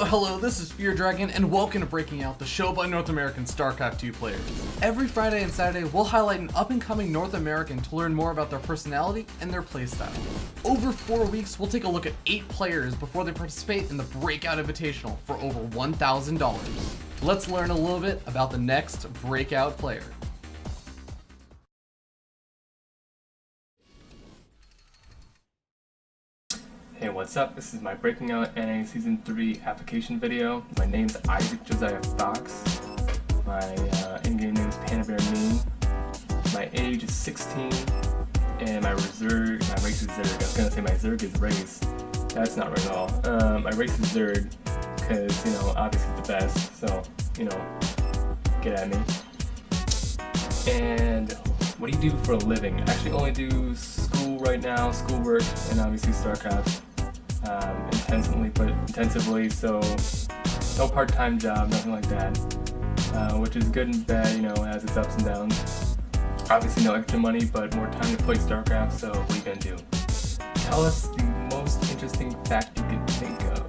Hello, this is Fear Dragon, and welcome to Breaking Out, the show by North American StarCraft 2 players. Every Friday and Saturday, we'll highlight an up-and-coming North American to learn more about their personality and their playstyle. Over 4 weeks, we'll take a look at 8 players before they participate in the Breakout Invitational for over $1,000. Let's learn a little bit about the next Breakout player. Hey, what's up? This is my Breaking Out NA Season 3 application video. My name's Isaac Josiah Fox. My in-game name is PandaBearMe. My age is 16, and my race is Zerg. I was gonna say my Zerg is race. That's not right at all. My race is Zerg, because, you know, obviously the best, so, you know, get at me. And what do you do for a living? I actually only do school right now, schoolwork, and obviously StarCraft. Intensively, so no part-time job, nothing like that, which is good and bad, you know, has its ups and downs. Obviously no extra money, but more time to play StarCraft, so what are you gonna do? Tell us the most interesting fact you can think of.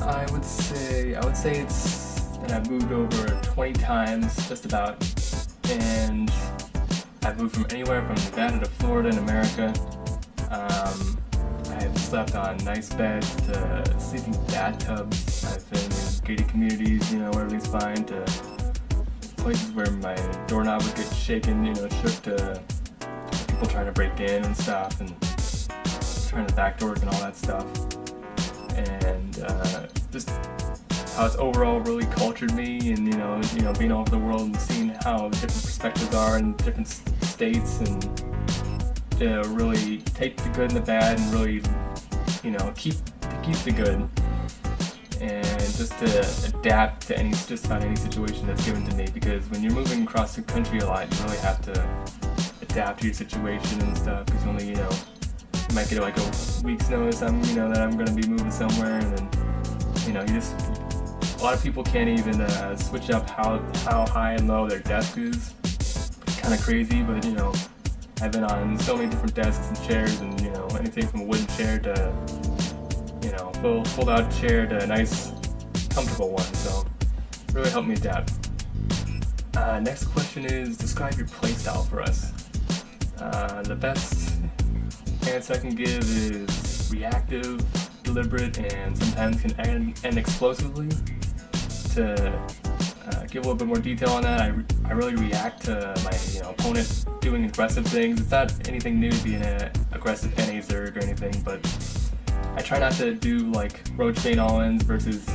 I would say it's that I've moved over 20 times, just about, and I've moved from anywhere from Nevada to Florida in America. I've slept on nice beds to sleeping bathtubs. I've been in gated communities, you know, where everything's fine, to places where my doorknob would get shaken, you know, shook, to people trying to break in and stuff, and trying to backdoors and all that stuff. And just how it's overall really cultured me, and you know, being all over the world and seeing how different perspectives are in different states, and to really take the good and the bad and really, you know, keep the good, and just to adapt to just about any situation that's given to me, because when you're moving across the country a lot, you really have to adapt to your situation and stuff, because you only, you know, you might get like a week's notice that I'm going to be moving somewhere, and then, you know, a lot of people can't even switch up how high and low their desk is. Kind of crazy, but you know, I've been on so many different desks and chairs, and you know, anything from a wooden chair to, you know, fold out chair to a nice comfortable one, so really helped me adapt. Next question is, describe your playstyle for us. The best answer I can give is reactive, deliberate, and sometimes can end explosively. To give a little bit more detail on that, I really react to my opponent doing aggressive things. It's not anything new to be an aggressive NA Zerg or anything, but I try not to do like Roach Bane all-ins versus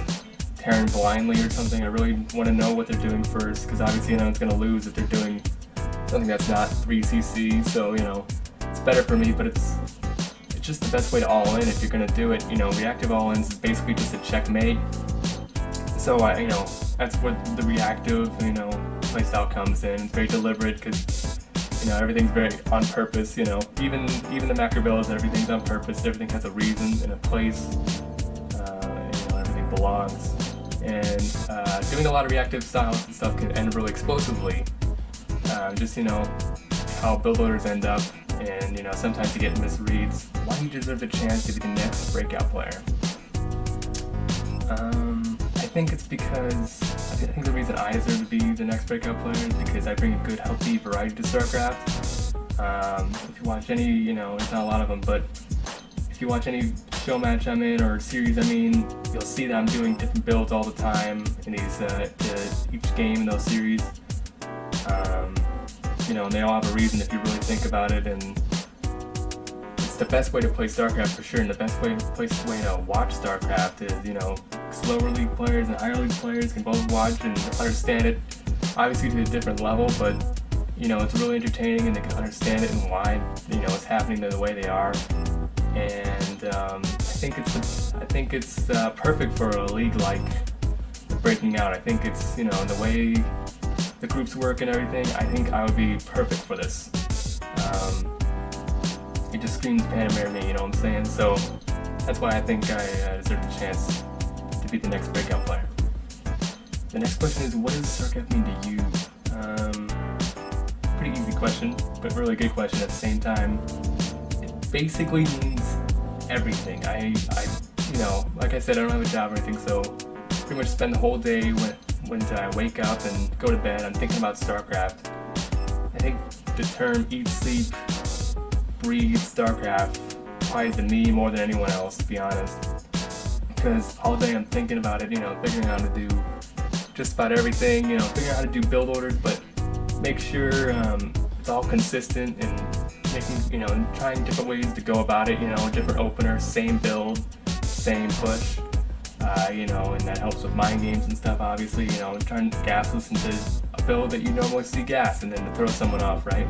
Terran blindly or something. I really want to know what they're doing first, because obviously, you know, it's going to lose if they're doing something that's not 3CC, so, you know, it's better for me, but it's just the best way to all-in if you're going to do it. You know, reactive all-ins is basically just a checkmate. So you know, that's what the reactive, you know, playstyle comes in. It's very deliberate, because, you know, everything's very on purpose. You know, even the macro builds, everything's on purpose. Everything has a reason and a place. You know, everything belongs. And doing a lot of reactive styles and stuff can end really explosively. Just, you know, how build loaders end up, and you know, sometimes you get misreads. Why do you deserve the chance to be the next breakout player? I think it's because I think the reason I deserve to be the next breakout player is because I bring a good, healthy variety to StarCraft. If you watch any, you know, it's not a lot of them, but if you watch any show match I'm in, or series I'm in, you'll see that I'm doing different builds all the time in these each game in those series. You know, and they all have a reason if you really think about it, and it's the best way to play StarCraft for sure, and the best way to watch StarCraft is, you know, lower league players and higher league players can both watch and understand it, obviously to a different level, but you know, it's really entertaining, and they can understand it and why, you know, it's happening the way they are. And I think it's perfect for a league like Breaking Out. I think it's, you know, the way the groups work and everything, I think I would be perfect for this. It just screams PandaBearMe, you know what I'm saying? So that's why I think I deserve the chance to be the next breakout player. The next question is, what does StarCraft mean to you? Pretty easy question, but really good question at the same time. It basically means everything. like I said, I don't have a job or anything, so pretty much spend the whole day when I wake up and go to bed, I'm thinking about StarCraft. I think the term eat, sleep, breathe StarCraft applies to me more than anyone else, to be honest. Because all day I'm thinking about it, figuring out how to do just about everything, figuring out how to do build orders, but make sure it's all consistent and making, trying different ways to go about it, different openers, same build, same push, and that helps with mind games and stuff, obviously, trying to gas listen to a build that you normally see gas and then to throw someone off, right?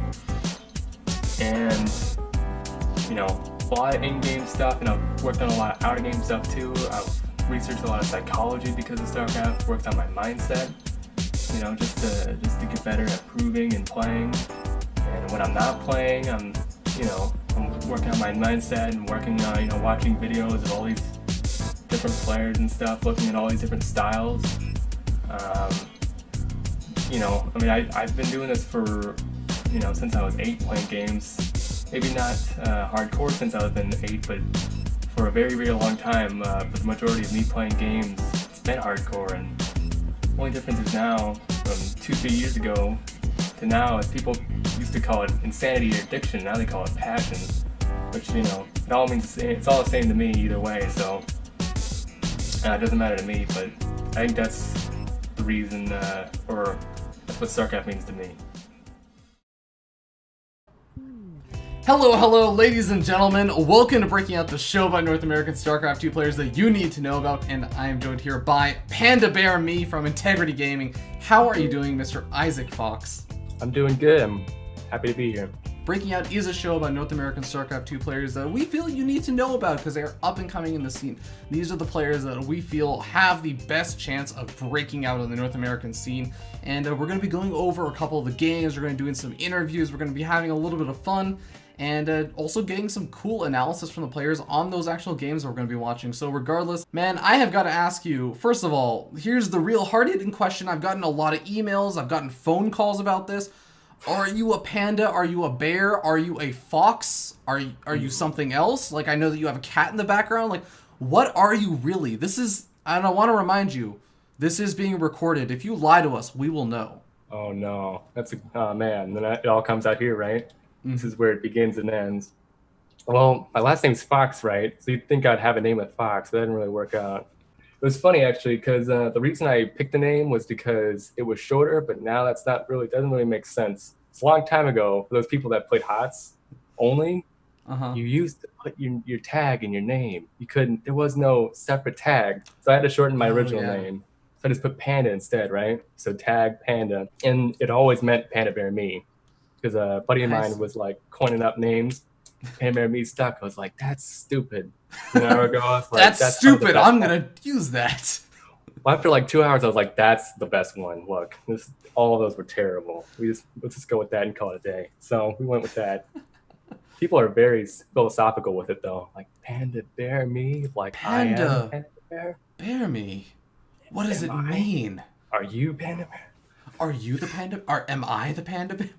And, a lot of in-game stuff, and I've worked on a lot of out-of-game stuff too. I've researched a lot of psychology because of StarCraft, worked on my mindset, just to get better at proving and playing. And when I'm not playing, I'm working on my mindset and working on, watching videos of all these different players and stuff, looking at all these different styles. I've been doing this for, since I was 8 playing games. Maybe not hardcore since I've been 8, but for a very, very long time, for the majority of me playing games, it's been hardcore. And the only difference is now, from 2-3 years ago to now, is people used to call it insanity or addiction. Now they call it passion, which, it all means it's all the same to me either way. So it doesn't matter to me, but I think that's the reason, or that's what StarCraft means to me. Hello, ladies and gentlemen. Welcome to Breaking Out, the show about North American StarCraft 2 players that you need to know about, and I am joined here by PandaBearMe from Integrity Gaming. How are you doing, Mr. Isaac Fox? I'm doing good. I'm happy to be here. Breaking Out is a show about North American StarCraft 2 players that we feel you need to know about because they are up and coming in the scene. These are the players that we feel have the best chance of breaking out on the North American scene. And we're going to be going over a couple of the games. We're going to be doing some interviews. We're going to be having a little bit of fun. And also getting some cool analysis from the players on those actual games that we're going to be watching. So regardless, man, I have got to ask you, first of all, here's the real hard-hitting question. I've gotten a lot of emails. I've gotten phone calls about this. Are you a panda? Are you a bear? Are you a fox? Are you something else? Like, I know that you have a cat in the background. Like, what are you really? This is, and I want to remind you, this is being recorded. If you lie to us, we will know. Oh, no. Oh, man. Then it all comes out here, right? This is where it begins and ends. Well, my last name's Fox, right? So you'd think I'd have a name with Fox, but that didn't really work out. It was funny, actually, because the reason I picked the name was because it was shorter, but now doesn't really make sense. It's a long time ago, for those people that played HOTS only, you used to put your tag in your name. There was no separate tag. So I had to shorten my original name. So I just put Panda instead, right? So tag Panda. And it always meant PandaBearMe. Because a buddy of mine was like coining up names. PandaBearMe stuck. I was like, that's stupid. An hour ago, I was like, that's stupid. I'm going to use that. Well, after like 2 hours, I was like, that's the best one. Look, all of those were terrible. Let's just go with that and call it a day. So we went with that. People are very philosophical with it, though. Like, PandaBearMe? Like, Panda. I am Panda Bear? Bear me? What does it mean? Are you Panda Bear? Are you the panda? Am I the panda bear?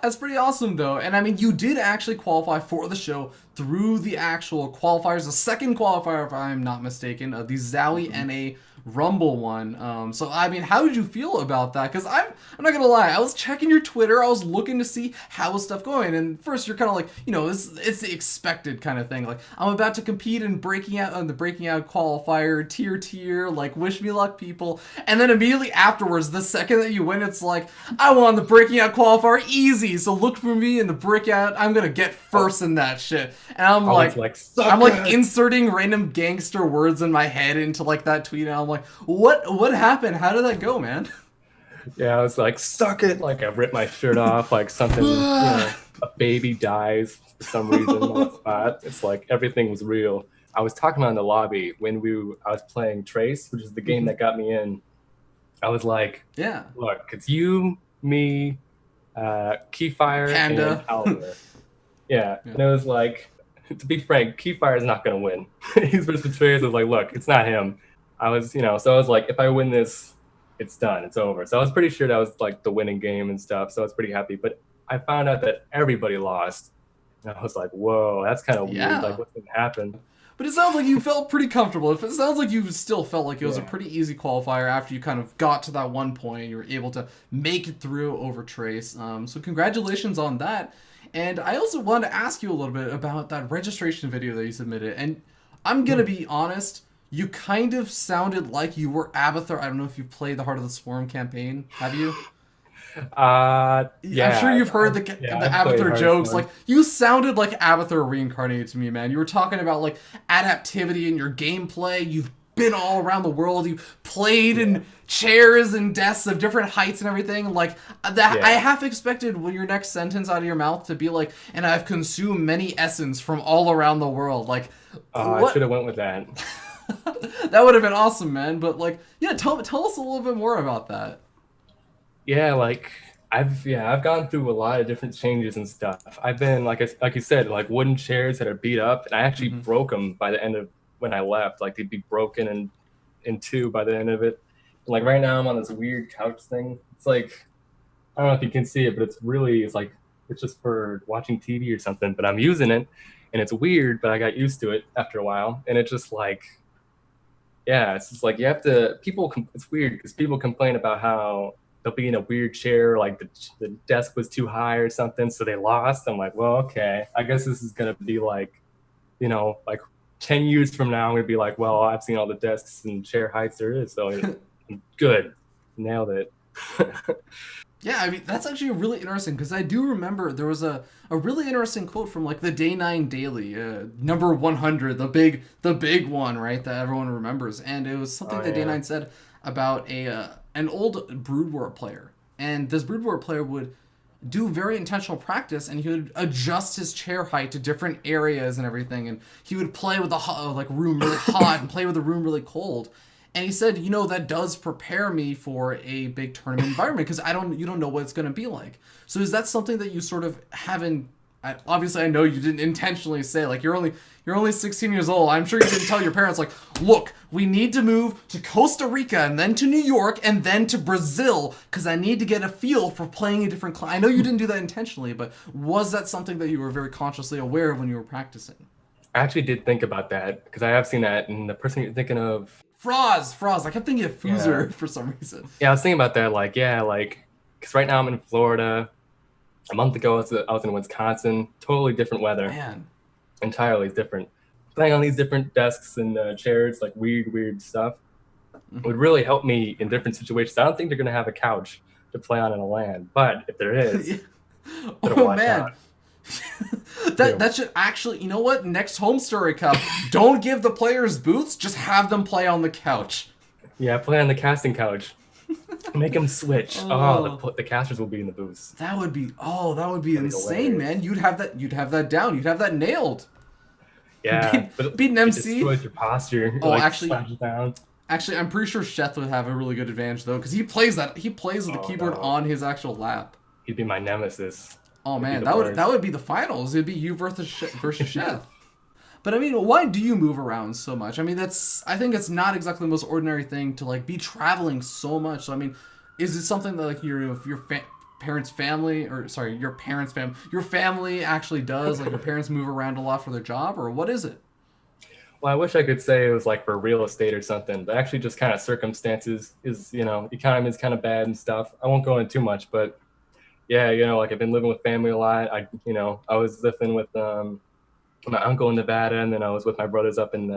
That's pretty awesome, though. And I mean, you did actually qualify for the show through the actual qualifiers, the second qualifier, if I'm not mistaken, the Zowie NA Rumble one. So, I mean, how did you feel about that? Because I'm not going to lie, I was checking your Twitter, I was looking to see how was stuff going. And first, you're kind of like, it's the expected kind of thing. Like, I'm about to compete in Breaking Out on the Breaking Out qualifier, tier, like, wish me luck, people. And then immediately afterwards, the second that you win, it's like, I won the Breaking Out qualifier easy. So look for me in the Breakout. I'm going to get first in that shit. And I'm like inserting random gangster words in my head into like that tweet. And I'm like, what happened? How did that go, man? Yeah, I was like, suck it. Like, I ripped my shirt off, like something, a baby dies for some reason on the spot. It's like everything was real. I was talking about in the lobby when I was playing Trace, which is the game that got me in. I was like, look, it's you, me, Keyfire, Panda, and Oliver. Yeah, and it was like, to be frank, Keyfire is not going to win. He's versus Trace. I was like, look, it's not him. I was, so I was like, if I win this, it's done, it's over. So I was pretty sure that was like the winning game and stuff. So I was pretty happy. But I found out that everybody lost. And I was like, whoa, that's kind of weird. Like, what's going to happen? But it sounds like you felt pretty comfortable. It sounds like you still felt like it was a Yeah. pretty easy qualifier after you kind of got to that one point. You were able to make it through over Trace. So congratulations on that. And I also wanted to ask you a little bit about that registration video that you submitted. And I'm gonna Hmm. be honest, you kind of sounded like you were Abathur. I don't know if you've played the Heart of the Swarm campaign. Have you? I'm sure Yeah, you've heard yeah, the I've played Abathur jokes. Hearthstone. Like you sounded like Abathur reincarnated to me, man. You were talking about like adaptivity in your gameplay. You've been all around the world. You've played Yeah, in chairs and desks of different heights and everything. Like that, I yeah. half expected when your next sentence out of your mouth to be like, "And I've consumed many essence from all around the world." Like, I should what? have went with that. That would have been awesome, man. But like, yeah, tell us a little bit more about that. Yeah, like I've gone through a lot of different changes and stuff. I've been like you said, like wooden chairs that are beat up, and I actually Mm-hmm. broke them by the end of when I left. Like they'd be broken in two by the end of it. And like right now, I'm on this weird couch thing. It's like I don't know if you can see it, but it's like it's just for watching TV or something. But I'm using it, and it's weird. But I got used to it after a while, and it just like yeah, it's just like you have to. It's weird because people complain about how they'll be in a weird chair, like the desk was too high or something, so they lost. I'm like, well, okay, I guess this is gonna be like, like 10 years from now, I'm gonna be like, well, I've seen all the desks and chair heights there is, so I'm good, nailed it. Yeah, I mean that's actually really interesting because I do remember there was a really interesting quote from like the Day 9 Daily, number 100, the big one, right, that everyone remembers, and it was something Oh that Day yeah, 9 said about a an old Brood War player, and this Brood War player would do very intentional practice, and he would adjust his chair height to different areas and everything, and he would play with the like room really hot and play with the room really cold. And he said, that does prepare me for a big tournament environment because you don't know what it's going to be like. So is that something that you sort of haven't? Obviously, I know you didn't intentionally say like you're only 16 years old. I'm sure you didn't tell your parents like, look, we need to move to Costa Rica and then to New York and then to Brazil because I need to get a feel for playing a different I know you didn't do that intentionally, but was that something that you were very consciously aware of when you were practicing? I actually did think about that because I have seen that, and the person you're thinking of, Froz. I kept thinking of yeah, Foozer for some reason. yeah, I was thinking about that, like, yeah, like, because right now I'm in Florida. A month ago, I was in Wisconsin. Totally different weather, Man. entirely different. Playing on these different desks and chairs, like weird stuff, would Hmm. really help me in different situations. I don't think they're gonna have a couch to play on in a LAN, but if there is, better Oh watch man. out. that Too. that should actually, you know what? Next Home Story Cup, don't give the players booths, just have them play on the couch. Yeah, play on the casting couch. Make them switch. Oh, Oh, the casters will be in the booths. that would be That'd be insane, hilarious. man. You'd have that down. You'd have that nailed. Yeah, but Beat an it MC. destroys your posture. It Oh, like actually, slashes down. actually, I'm pretty sure Sheth would have a really good advantage though, because he plays with the Oh keyboard no, on his actual lap. he'd be my nemesis. Oh It'd be man, the that would worst. be the finals. It'd be you versus Sheth. But I mean, why do you move around so much? I mean, I think it's not exactly the most ordinary thing to like be traveling so much. So I mean, is it something that like your parents' family, or sorry, your family actually does? Like your parents move around a lot for their job, or what is it? Well, I wish I could say it was like for real estate or something, but actually just kind of circumstances is, economy is kind of bad and stuff. I won't go into too much, but yeah, like I've been living with family a lot. I was living with my uncle in Nevada, and then I was with my brothers up in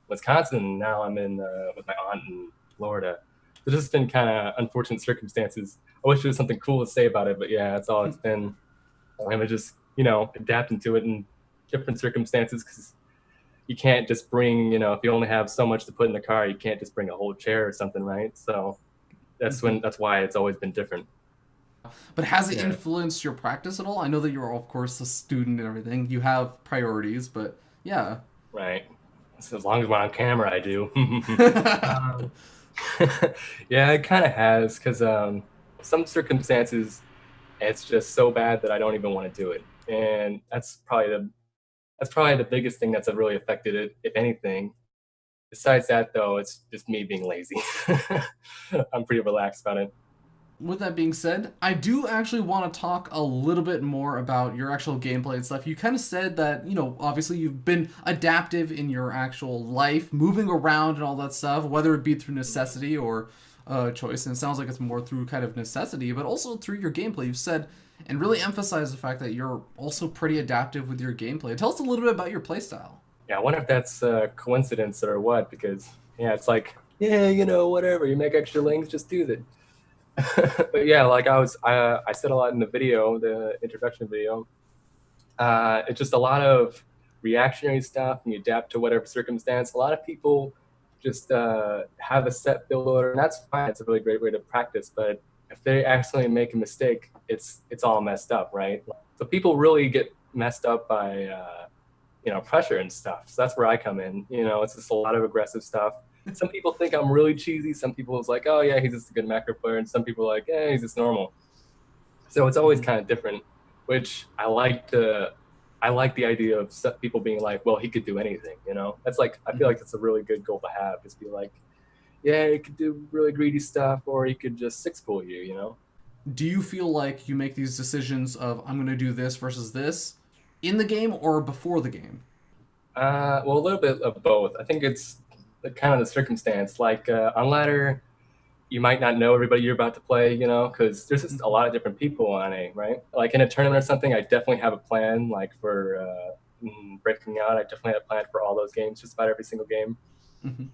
Wisconsin. And now I'm in with my aunt in Florida. So it's just been kind of unfortunate circumstances. I wish there was something cool to say about it, but yeah, that's all it's been. I'm just adapting to it in different circumstances because you can't just bring, if you only have so much to put in the car, you can't just bring a whole chair or something, right? So Hmm. that's why it's always been different. But has it Yeah, influenced your practice at all? I know that you're of course a student and everything. You have priorities, but yeah. right. So as long as we're on camera, I do. um, yeah, it kind of has because some circumstances, it's just so bad that I don't even want to do it, and that's probably the biggest thing that's really affected it, if anything. Besides that, though, it's just me being lazy. I'm pretty relaxed about it. With that being said, I do actually want to talk a little bit more about your actual gameplay and stuff. You kind of said that, obviously you've been adaptive in your actual life, moving around and all that stuff, whether it be through necessity or choice. And it sounds like it's more through kind of necessity, but also through your gameplay. You've said and really emphasized the fact that you're also pretty adaptive with your gameplay. Tell us a little bit about your playstyle. Yeah, I wonder if that's a coincidence or what, because yeah, it's like, yeah, whatever. You make extra links, just do that. But yeah, like I said a lot in the video, the introduction video. It's just a lot of reactionary stuff, and you adapt to whatever circumstance. A lot of people just have a set build order, and that's fine. It's a really great way to practice. But if they accidentally make a mistake, it's all messed up, right? So people really get messed up by pressure and stuff. So that's where I come in. It's just a lot of aggressive stuff. Some people think I'm really cheesy. Some people is like, oh yeah, he's just a good macro player, and some people are like, yeah, he's just normal. So it's always kind of different, which I like the idea of people being like, well, he could do anything. That's like, I feel like that's a really good goal to have. Just be like, yeah, he could do really greedy stuff, or he could just six pull you. Do you feel like you make these decisions of I'm going to do this versus this in the game or before the game? Well, a little bit of both. I think it's kind of the circumstance. Like on ladder, you might not know everybody you're about to play, because there's just a lot of different people on A, right? Like in a tournament or something, I definitely have a plan, like for breaking out. I definitely have a plan for all those games, just about every single game. Mm-hmm.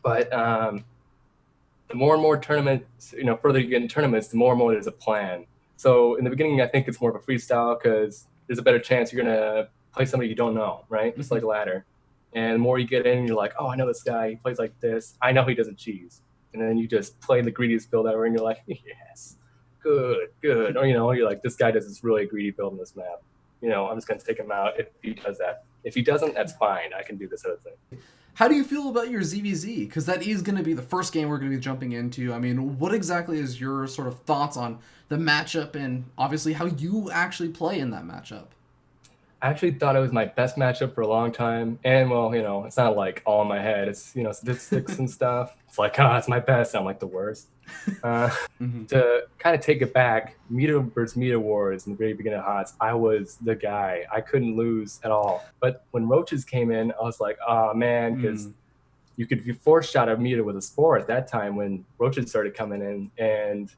But the more and more tournaments, further you get in tournaments, the more and more there's a plan. So in the beginning, I think it's more of a freestyle because there's a better chance you're going to play somebody you don't know, right? Just like ladder. And the more you get in, you're like, oh, I know this guy. He plays like this. I know he doesn't cheese. And then you just play the greediest build ever, and you're like, yes, good. Or, you're like, this guy does this really greedy build on this map. I'm just going to take him out if he does that. If he doesn't, that's fine. I can do this other thing. How do you feel about your ZVZ? Because that is going to be the first game we're going to be jumping into. I mean, what exactly is your sort of thoughts on the matchup and obviously how you actually play in that matchup? I actually thought it was my best matchup for a long time. And, well, it's not like all in my head. It's, statistics and stuff. It's like, it's my best. I'm like the worst. To kind of take it back, Meta versus Meta Wars in the very beginning of HOTS, I was the guy. I couldn't lose at all. But when Roaches came in, I was like, oh, man, because you could force shot a Meta with a Spore at that time when Roaches started coming in. And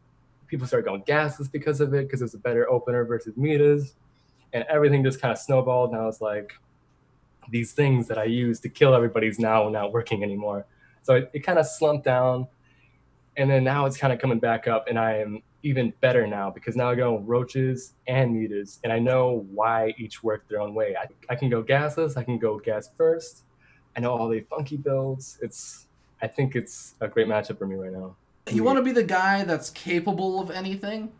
people started going gasless because of it, because it was a better opener versus Metas. And everything just kind of snowballed, and I was like, these things that I used to kill everybody's now not working anymore. So it kind of slumped down, and then now it's kind of coming back up, and I am even better now because now I go Roaches and Metas, and I know why each work their own way. I can go gasless, I can go gas first. I know all the funky builds. I think it's a great matchup for me right now. You want to be the guy that's capable of anything,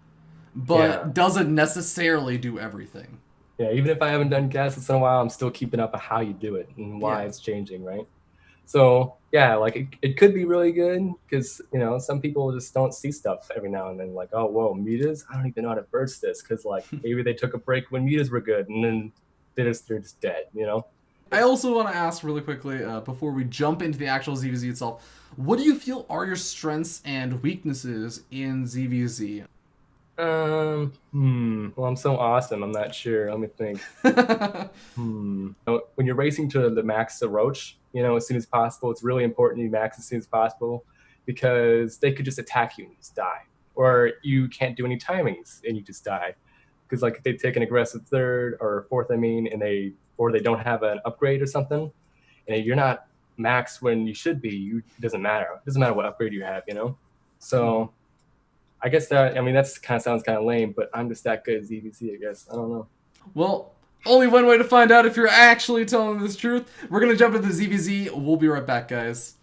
but doesn't necessarily do everything. Yeah, even if I haven't done gasless in a while, I'm still keeping up with how you do it and why it's changing, right? So yeah, like it could be really good because some people just don't see stuff every now and then, like, oh whoa, Metas, I don't even know how to burst this because like maybe they took a break when Metas were good and then they're just dead, I also want to ask really quickly before we jump into the actual ZVZ itself, what do you feel are your strengths and weaknesses in ZVZ? Well, I'm so awesome. I'm not sure. Let me think. When you're racing to the max the Roach, as soon as possible, it's really important you max as soon as possible because they could just attack you and you just die. Or you can't do any timings and you just die. Because like if they take an aggressive third or fourth, and they don't have an upgrade or something, and you're not max when you should be, it doesn't matter. It doesn't matter what upgrade you have, So I guess that's sounds kind of lame, but I'm just that good at ZVZ, I guess. I don't know. Well, only one way to find out if you're actually telling this truth. We're going to jump into ZVZ. We'll be right back, guys.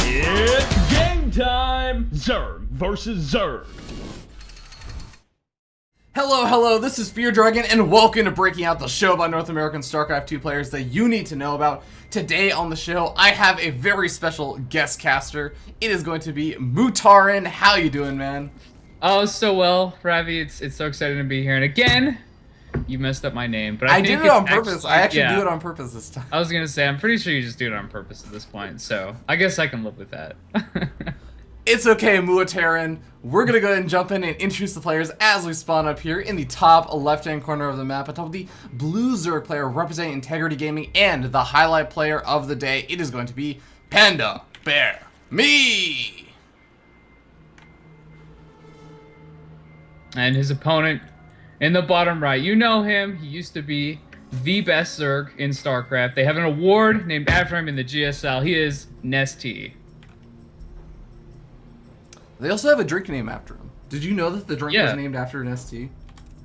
It's game time! Zerg versus Zerg. Hello, this is Fear Dragon, and welcome to Breaking Out, the show about North American StarCraft 2 players that you need to know about. Today on the show, I have a very special guest caster. It is going to be Mutarin. How you doing, man? Oh, so well, Ravi. It's so exciting to be here. And again, You messed up my name, but I think did it it's on purpose. I actually yeah. do it on purpose this time. I was gonna say, I'm pretty sure you just do it on purpose at this point, so I guess I can live with that. It's okay, Muataran. We're gonna go ahead and jump in and introduce the players as we spawn up here in the top left-hand corner of the map. Atop the blue Zerg player representing Integrity Gaming and the highlight player of the day, it is going to be PandaBearMe. And his opponent in the bottom right, you know him. He used to be the best Zerg in StarCraft. They have an award named after him in the GSL. He is Nesty. They also have a drink name after him. Did you know that the drink Yeah. was named after an ST?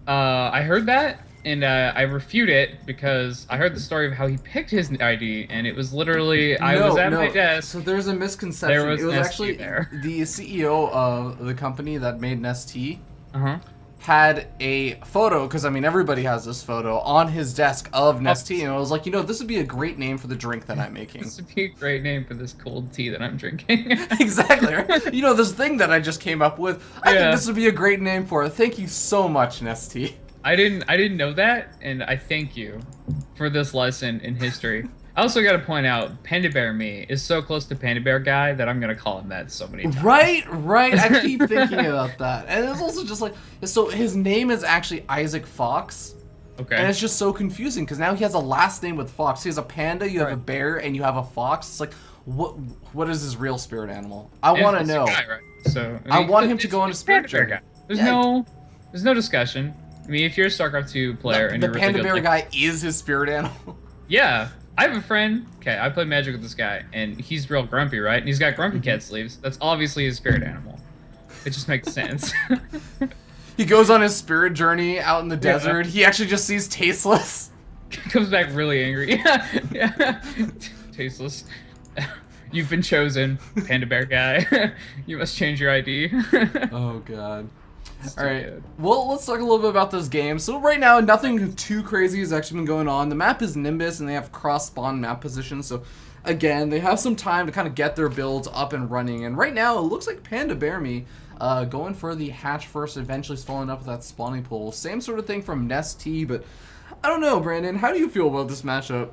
I heard that, and I refute it because I heard the story of how he picked his ID, and it was literally I was at my desk. So there's a misconception. There was it was Nestea actually there. the CEO of the company that made Nestea Uh-huh. had a photo, because I mean everybody has this photo on his desk of Nestea, and I was like, you know, this would be a great name for the drink that I'm making. This would be a great name for this cold tea that I'm drinking. Exactly. Right? You know, this thing that I just came up with. I think this would be a great name for it. Thank you so much, Nestea. I didn't know that, and I thank you for this lesson in history. I also got to point out, PandaBearMe is so close to PandaBear Guy that I'm gonna call him that so many times. Right. I keep thinking about that, and it's also just like, so his name is actually Isaac Fox. Okay. And it's just so confusing because now he has a last name with Fox. He has a panda, you have a Right. bear, and you have a fox. It's like, what is his real spirit animal? I want to It's a know. guy, right? So I want him to it's- go on a it's spirit PandaBear journey. Guy. There's Yeah. no discussion. I mean, if you're a StarCraft 2 player and The you're panda really bear good, guy is his spirit animal. yeah. I have a friend. Okay, I play Magic with this guy, and he's real grumpy, right? And he's got grumpy cat sleeves. That's obviously his spirit animal. It just makes sense. He goes on his spirit journey out in the Yeah. desert. He actually just sees Tasteless. Comes back really angry. Yeah. Tasteless. You've been chosen, Panda Bear Guy. You must change your ID. Oh god. Alright, well, let's talk a little bit about this game. So right now, nothing too crazy has actually been going on. The map is Nimbus, and they have cross-spawn map positions, so again, they have some time to kind of get their builds up and running. And right now, it looks like PandaBearMe going for the hatch first, eventually following up with that spawning pool. Same sort of thing from Nestea, but I don't know, Brandon. How do you feel about this matchup?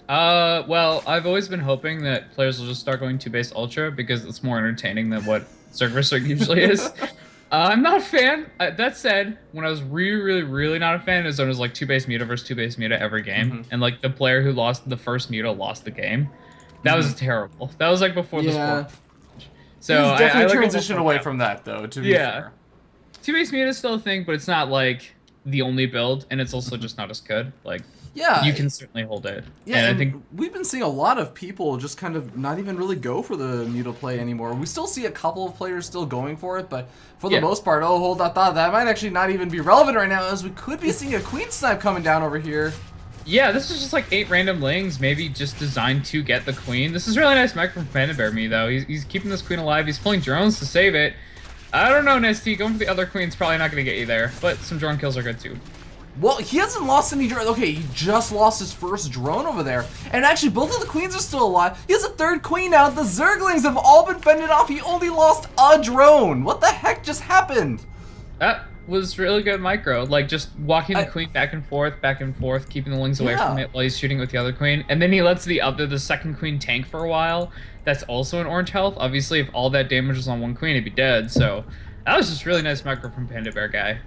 Well, I've always been hoping that players will just start going 2-base Ultra because it's more entertaining than what Zerg vs. Zerg usually is. I'm not a fan. That said, when I was really not a fan is when it was like 2-base Muta versus 2-base Muta every game, and like the player who lost the first Muta lost the game. That was terrible. That was like before the sport. So He's definitely I like transitioned away from that, though, to be fair. 2-base Muta is still a thing, but it's not like the only build, and it's also just not as good. Like, Yeah. you can certainly hold it. Yeah, and and I think we've been seeing a lot of people just kind of not even really go for the Muta play anymore. We still see a couple of players still going for it, but for the most part, oh, hold that thought, that might actually not even be relevant right now, as we could be seeing a Queen Snipe coming down over here. yeah, this is just like 8 random lings, maybe just designed to get the queen. This is really nice mech from PandaBearMe, though. He's keeping this queen alive. He's pulling drones to save it. I don't know, Nestea. Going for the other queen's probably not going to get you there, but some drone kills are good, too. Well, he hasn't lost any drone. Okay, he just lost his first drone over there. And actually, both of the queens are still alive. He has a third queen now. The Zerglings have all been fended off. He only lost a drone. What the heck just happened? That was really good micro. Like, just walking the queen back and forth, keeping the lings away from it while he's shooting with the other queen. And then he lets the second queen tank for a while. That's also an orange health. Obviously, if all that damage was on one queen, it'd be dead. So, that was just really nice micro from Panda Bear Guy.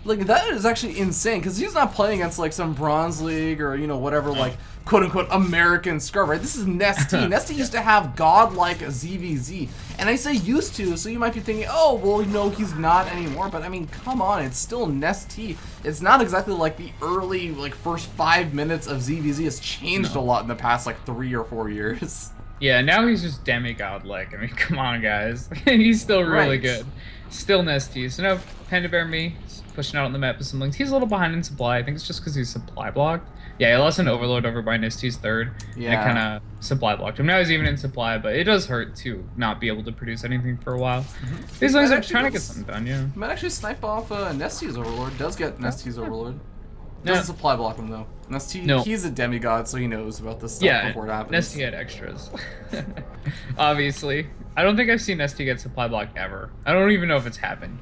Like, that is actually insane, because he's not playing against, like, some Bronze League or, you know, whatever, like, quote-unquote American scrub, right? This is Nestea. Nestea used to have godlike ZVZ. And I say used to, so you might be thinking, oh, well, no, he's not anymore. But, I mean, come on, it's still Nestea. It's not exactly like the early, like, first 5 minutes of ZVZ has changed a lot in the past, like, 3 or 4 years. Yeah, now he's just demigod-like. I mean, come on, guys. He's still really good. Still Nestea. So now PandaBearMe pushing out on the map with some links. He's a little behind in supply. I think it's just because he's supply blocked. Yeah, he lost an overload over by Nestea's third. Yeah. And it kind of supply blocked him. Now he's even in supply, but it does hurt to not be able to produce anything for a while. These links are trying to get something done, yeah. Might actually snipe off Nestea's overlord. Does get Nestea's overlord. Doesn't supply block him though. Nestea, he's a demigod, so he knows about this stuff before it happens. Nestea had extras. Obviously. I don't think I've seen Nestea get supply blocked ever. I don't even know if it's happened.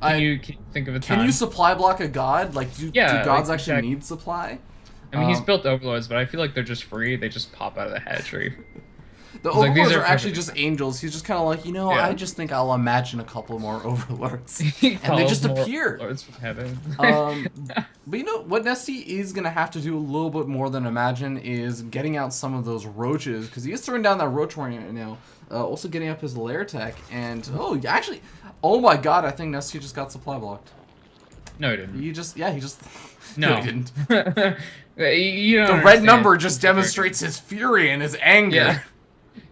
Can you think of a time? Can you supply block a god? Like, do gods actually need supply? I mean, he's built overlords, but I feel like they're just free. They just pop out of the hatchery. The It's like, overlords these are are actually perfect. just angels. He's just kind of like, Yeah. I just think I'll imagine a couple more overlords, He and they calls just more appear. Lords from heaven. But you know what Nesty is gonna have to do a little bit more than imagine is getting out some of those roaches, because he is throwing down that roach warrior right now. Also getting up his lair tech, and oh my god, I think Nesty just got supply blocked. No, he didn't. He just No. he didn't. You don't The red understand. number just demonstrates his fury and his anger. Yeah.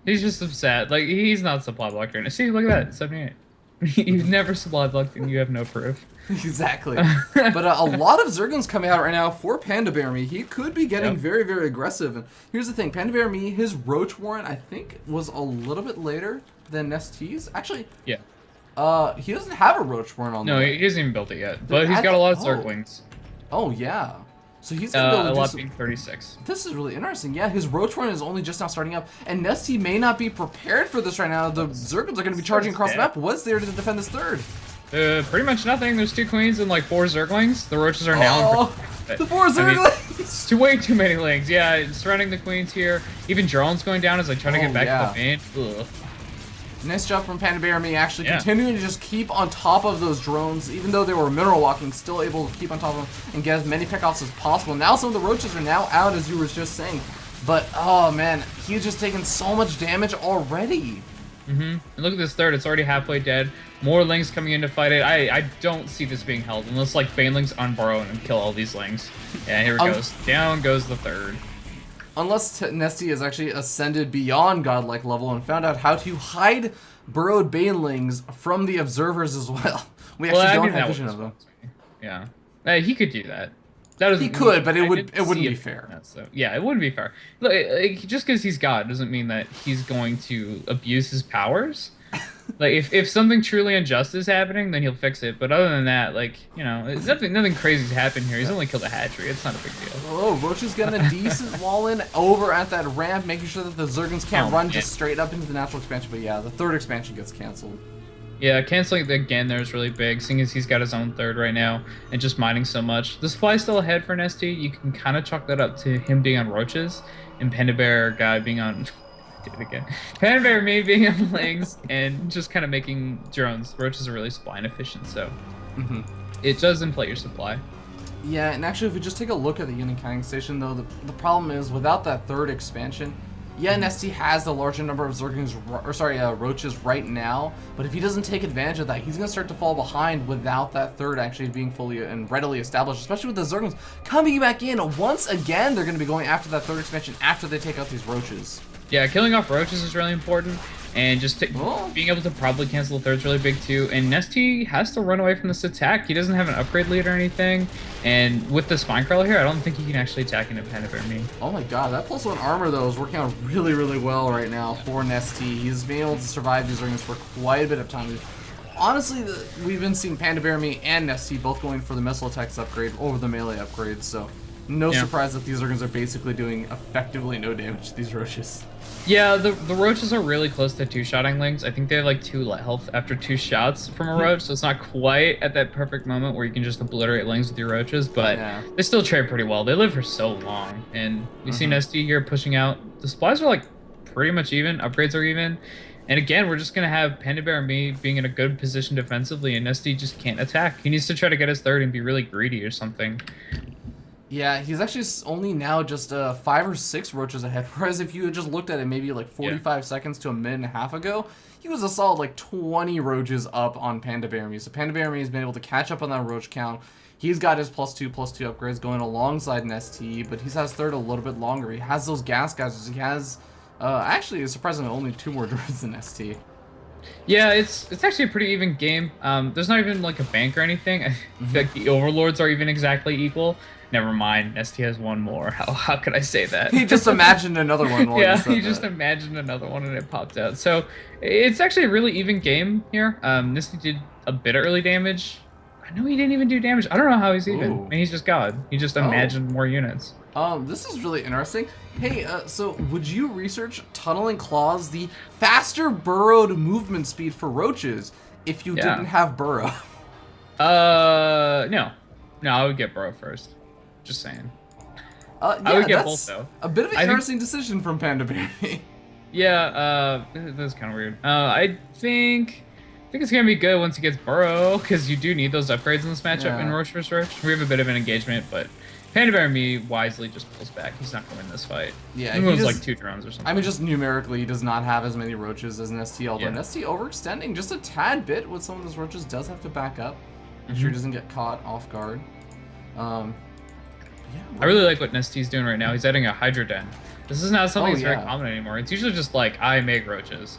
He's just upset. Like, he's not supply blocked right now. See, look at that, 78. You've never supply blocked and you have no proof. Exactly. But a lot of Zerglings coming out right now for PandaBearMe. He could be getting very, very aggressive. And here's the thing, PandaBearMe, his Roach Warren, I think, was a little bit later than Nesty's. Actually, Yeah. he doesn't have a Roach Warren on No, there. he hasn't even built it yet. But he's got a lot of Zerglings. Oh, yeah. So he's going to be A able to lot do being 36. This is really interesting. Yeah, his Roach Warren is only just now starting up, and Nesty may not be prepared for this right now. The Zerglings are going to be charging across the map. What's there to defend this third? Pretty much nothing. There's 2 queens and like 4 Zerglings. The roaches are now. Oh, the 4 Zerglings! It's way too many lings. Yeah, surrounding the queens here. Even drones going down as I try to get back to the main. Ugh. Nice job from PandaBearMe actually Yeah. continuing to just keep on top of those drones, even though they were mineral walking, still able to keep on top of them and get as many pickoffs as possible. Now some of the roaches are now out, as you were just saying. But, oh man, he's just taking so much damage already. And look at this third. It's already halfway dead. More lings coming in to fight it. I don't see this being held unless like Banelings unburrow and kill all these lings. Yeah, here it goes. Down goes the third. Unless Nesty has actually ascended beyond godlike level and found out how to hide burrowed banelings from the observers as well. We actually don't have vision of them. Yeah, he could do that. He could, but it wouldn't be fair. So, yeah, it wouldn't be fair. Look, just because he's God doesn't mean that he's going to abuse his powers. Like, if something truly unjust is happening, then he'll fix it. But other than that, like, nothing crazy's happened here. He's only killed a hatchery. It's not a big deal. Oh, Roach is getting a decent wall in over at that ramp, making sure that the Zerglings can't run just straight up into the natural expansion. But yeah, the third expansion gets canceled. Yeah, canceling the again there is really big, seeing as he's got his own third right now and just mining so much. The supply's still ahead for Nesty. You can kind of chalk that up to him being on roaches and PandaBear guy being on. Did it again. PandaBearMe being on lings and just kind of making drones. Roaches are really supply inefficient, so it does inflate your supply. Yeah, and actually, if we just take a look at the unit counting station, though, the problem is without that third expansion. Yeah, Nesty has the larger number of Zerglings, roaches right now, but if he doesn't take advantage of that, he's going to start to fall behind without that third actually being fully and readily established, especially with the Zerglings coming back in. Once again, they're going to be going after that third expansion after they take out these roaches. Yeah, killing off roaches is really important, and just being able to probably cancel the third is really big too. And Nesty has to run away from this attack. He doesn't have an upgrade lead or anything, and with the spine crawler here, I don't think he can actually attack into PandaBearMe. Oh my god, that +1 armor though is working out really, really well right now for Nesty. He's been able to survive these rings for quite a bit of time. Honestly, we've been seeing PandaBearMe and Nesty both going for the missile attacks upgrade over the melee upgrade, so no surprise that these Zerglings are basically doing effectively no damage to these roaches. Yeah, the roaches are really close to 2-shotting lings. I think they have like 2 health after 2 shots from a roach, so it's not quite at that perfect moment where you can just obliterate lings with your roaches, but they still trade pretty well. They live for so long, and we see Nesty here pushing out. The supplies are like pretty much even, upgrades are even, and again, we're just going to have PandaBearMe being in a good position defensively, and Nesty just can't attack. He needs to try to get his third and be really greedy or something. Yeah, he's actually only now just 5 or 6 roaches ahead, whereas if you had just looked at it maybe like 45 seconds to a minute and a half ago, he was a solid like 20 roaches up on PandaBearMe. So PandaBearMe has been able to catch up on that roach count. He's got his +2/+2 upgrades going alongside Nesty, but he's has third a little bit longer. He has those gas guys. He has actually surprisingly only 2 more drones than Nesty. Yeah, it's actually a pretty even game. There's not even like a bank or anything. I feel like the overlords are even exactly equal. Never mind, Nesty has 1 more. How could I say that? He just imagined another one. Yeah, he just imagined another one and it popped out. So it's actually a really even game here. Nesty did a bit of early damage. I know he didn't even do damage. I don't know how he's even. I mean, he's just God. He just imagined more units. This is really interesting. Hey, so would you research Tunneling Claws, the faster burrowed movement speed for roaches, if you didn't have burrow? No. No, I would get Burrow first. Just saying. Yeah, I would get that's both, though. a bit of an I think- interesting decision from PandaBearMe. Yeah, that's kind of weird. I think it's gonna be good once he gets Burrow, because you do need those upgrades in this matchup in Yeah. Roach vs. Roach. We have a bit of an engagement, but PandaBearMe wisely just pulls back. He's not gonna win this fight. Yeah, he he moves just- like 2 drones or something. I mean, just numerically, he does not have as many roaches as Nesty, although Yeah. Nesty overextending just a tad bit with some of those roaches, does have to back up. Make sure he doesn't get caught off guard. Yeah, I really like what Nesty's doing right now. He's adding a Hydra Den. This is not something Oh, that's very yeah. common anymore. It's usually just like, I make roaches.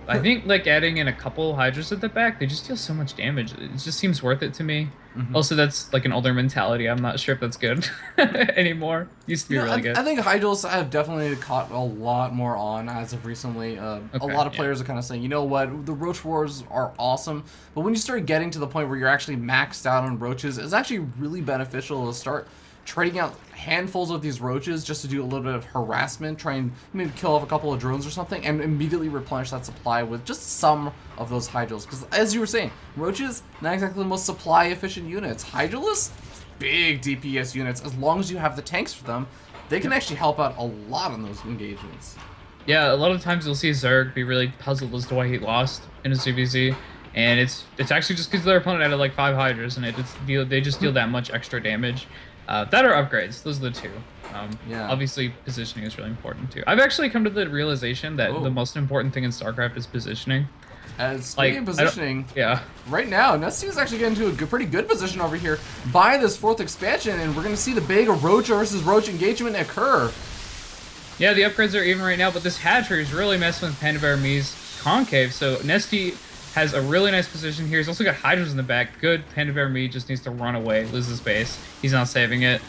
I think like adding in a couple Hydras at the back, they just deal so much damage. It just seems worth it to me. Also, that's like an older mentality. I'm not sure if that's good anymore. Used to be You know, really good. I think Hydros have definitely caught a lot more on as of recently. A lot of players are kind of saying, you know what, the Roach Wars are awesome, but when you start getting to the point where you're actually maxed out on roaches, it's actually really beneficial to start trading out handfuls of these roaches just to do a little bit of harassment, try and maybe kill off a couple of drones or something, and immediately replenish that supply with just some of those Hydros. Because as you were saying, roaches, not exactly the most supply efficient units. Hydralisks, big DPS units. As long as you have the tanks for them, they can actually help out a lot on those engagements. Yeah, a lot of times you'll see Zerg be really puzzled as to why he lost in a CBC, and it's actually just because their opponent added like 5 Hydras, and they just deal that much extra damage. That or upgrades. Those are the two. Yeah. Obviously, positioning is really important too. I've actually come to the realization that Oh. the most important thing in StarCraft is positioning. As speaking of I don't- positioning, Yeah. right now, Nesty is actually getting to a pretty good position over here by this 4th expansion, and we're going to see the big Roach versus Roach engagement occur. Yeah, the upgrades are even right now, but this hatchery is really messing with PandaBearMe's concave, so Nesty has a really nice position here. He's also got Hydras in the back. Good. PandaBearMe just needs to run away, lose his base. He's not saving it.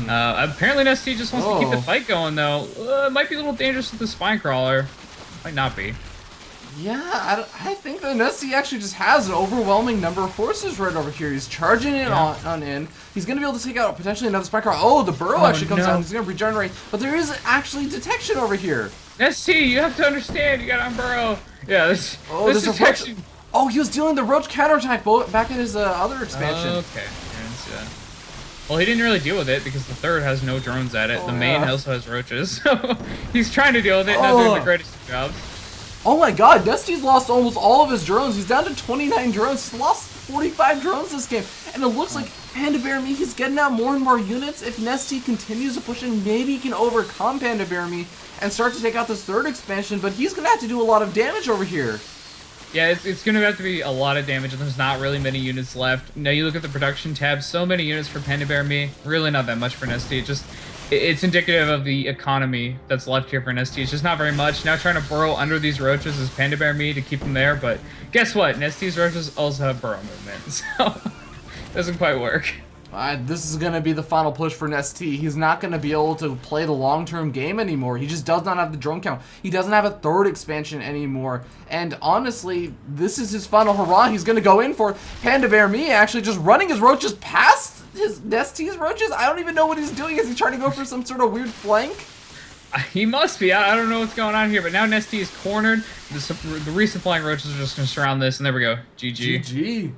Apparently Nesty just wants to keep the Oh. fight going, though. It might be a little dangerous with the Spine Crawler. Might not be. Yeah, I think that Nesty actually just has an overwhelming number of forces right over here. He's charging in on in. He's going to be able to take out potentially another Spike. Oh, the Burrow actually comes no. down. He's going to regenerate. But there is actually detection over here. Nesty, you have to understand. You got on Burrow. Yeah, this There's a Roach. detection. Oh, he was dealing the Roach counterattack back in his other expansion. Okay, I didn't see that. Well, he didn't really deal with it because the third has no drones at it. Oh, The main yeah. also has roaches, so he's trying to deal with it. Not doing the greatest of jobs. Oh my god, Nesty's lost almost all of his drones. He's down to 29 drones. He's lost 45 drones this game. And it looks like PandaBearMe, he's getting out more and more units. If Nesty continues to push in, maybe he can overcome PandaBearMe and start to take out this 3rd expansion, but he's going to have to do a lot of damage over here. Yeah, it's going to have to be a lot of damage, and there's not really many units left. Now you look at the production tab, so many units for PandaBearMe, really not that much for Nesty. It's indicative of the economy that's left here for Nesty. It's just not very much. Now trying to burrow under these roaches is PandaBearMe to keep them there, but guess what? Nesty's roaches also have burrow movement, so doesn't quite work. This is going to be the final push for Nesty. He's not going to be able to play the long-term game anymore. He just does not have the drone count. He doesn't have a 3rd expansion anymore. And honestly, this is his final hurrah. He's going to go in for PandaBearMe actually just running his roaches past his Nesty's roaches. I don't even know what he's doing. Is he trying to go for some sort of weird flank? He must be. I don't know what's going on here, but now Nesty is cornered. The resupplying roaches are just going to surround this, and there we go. GG. GG.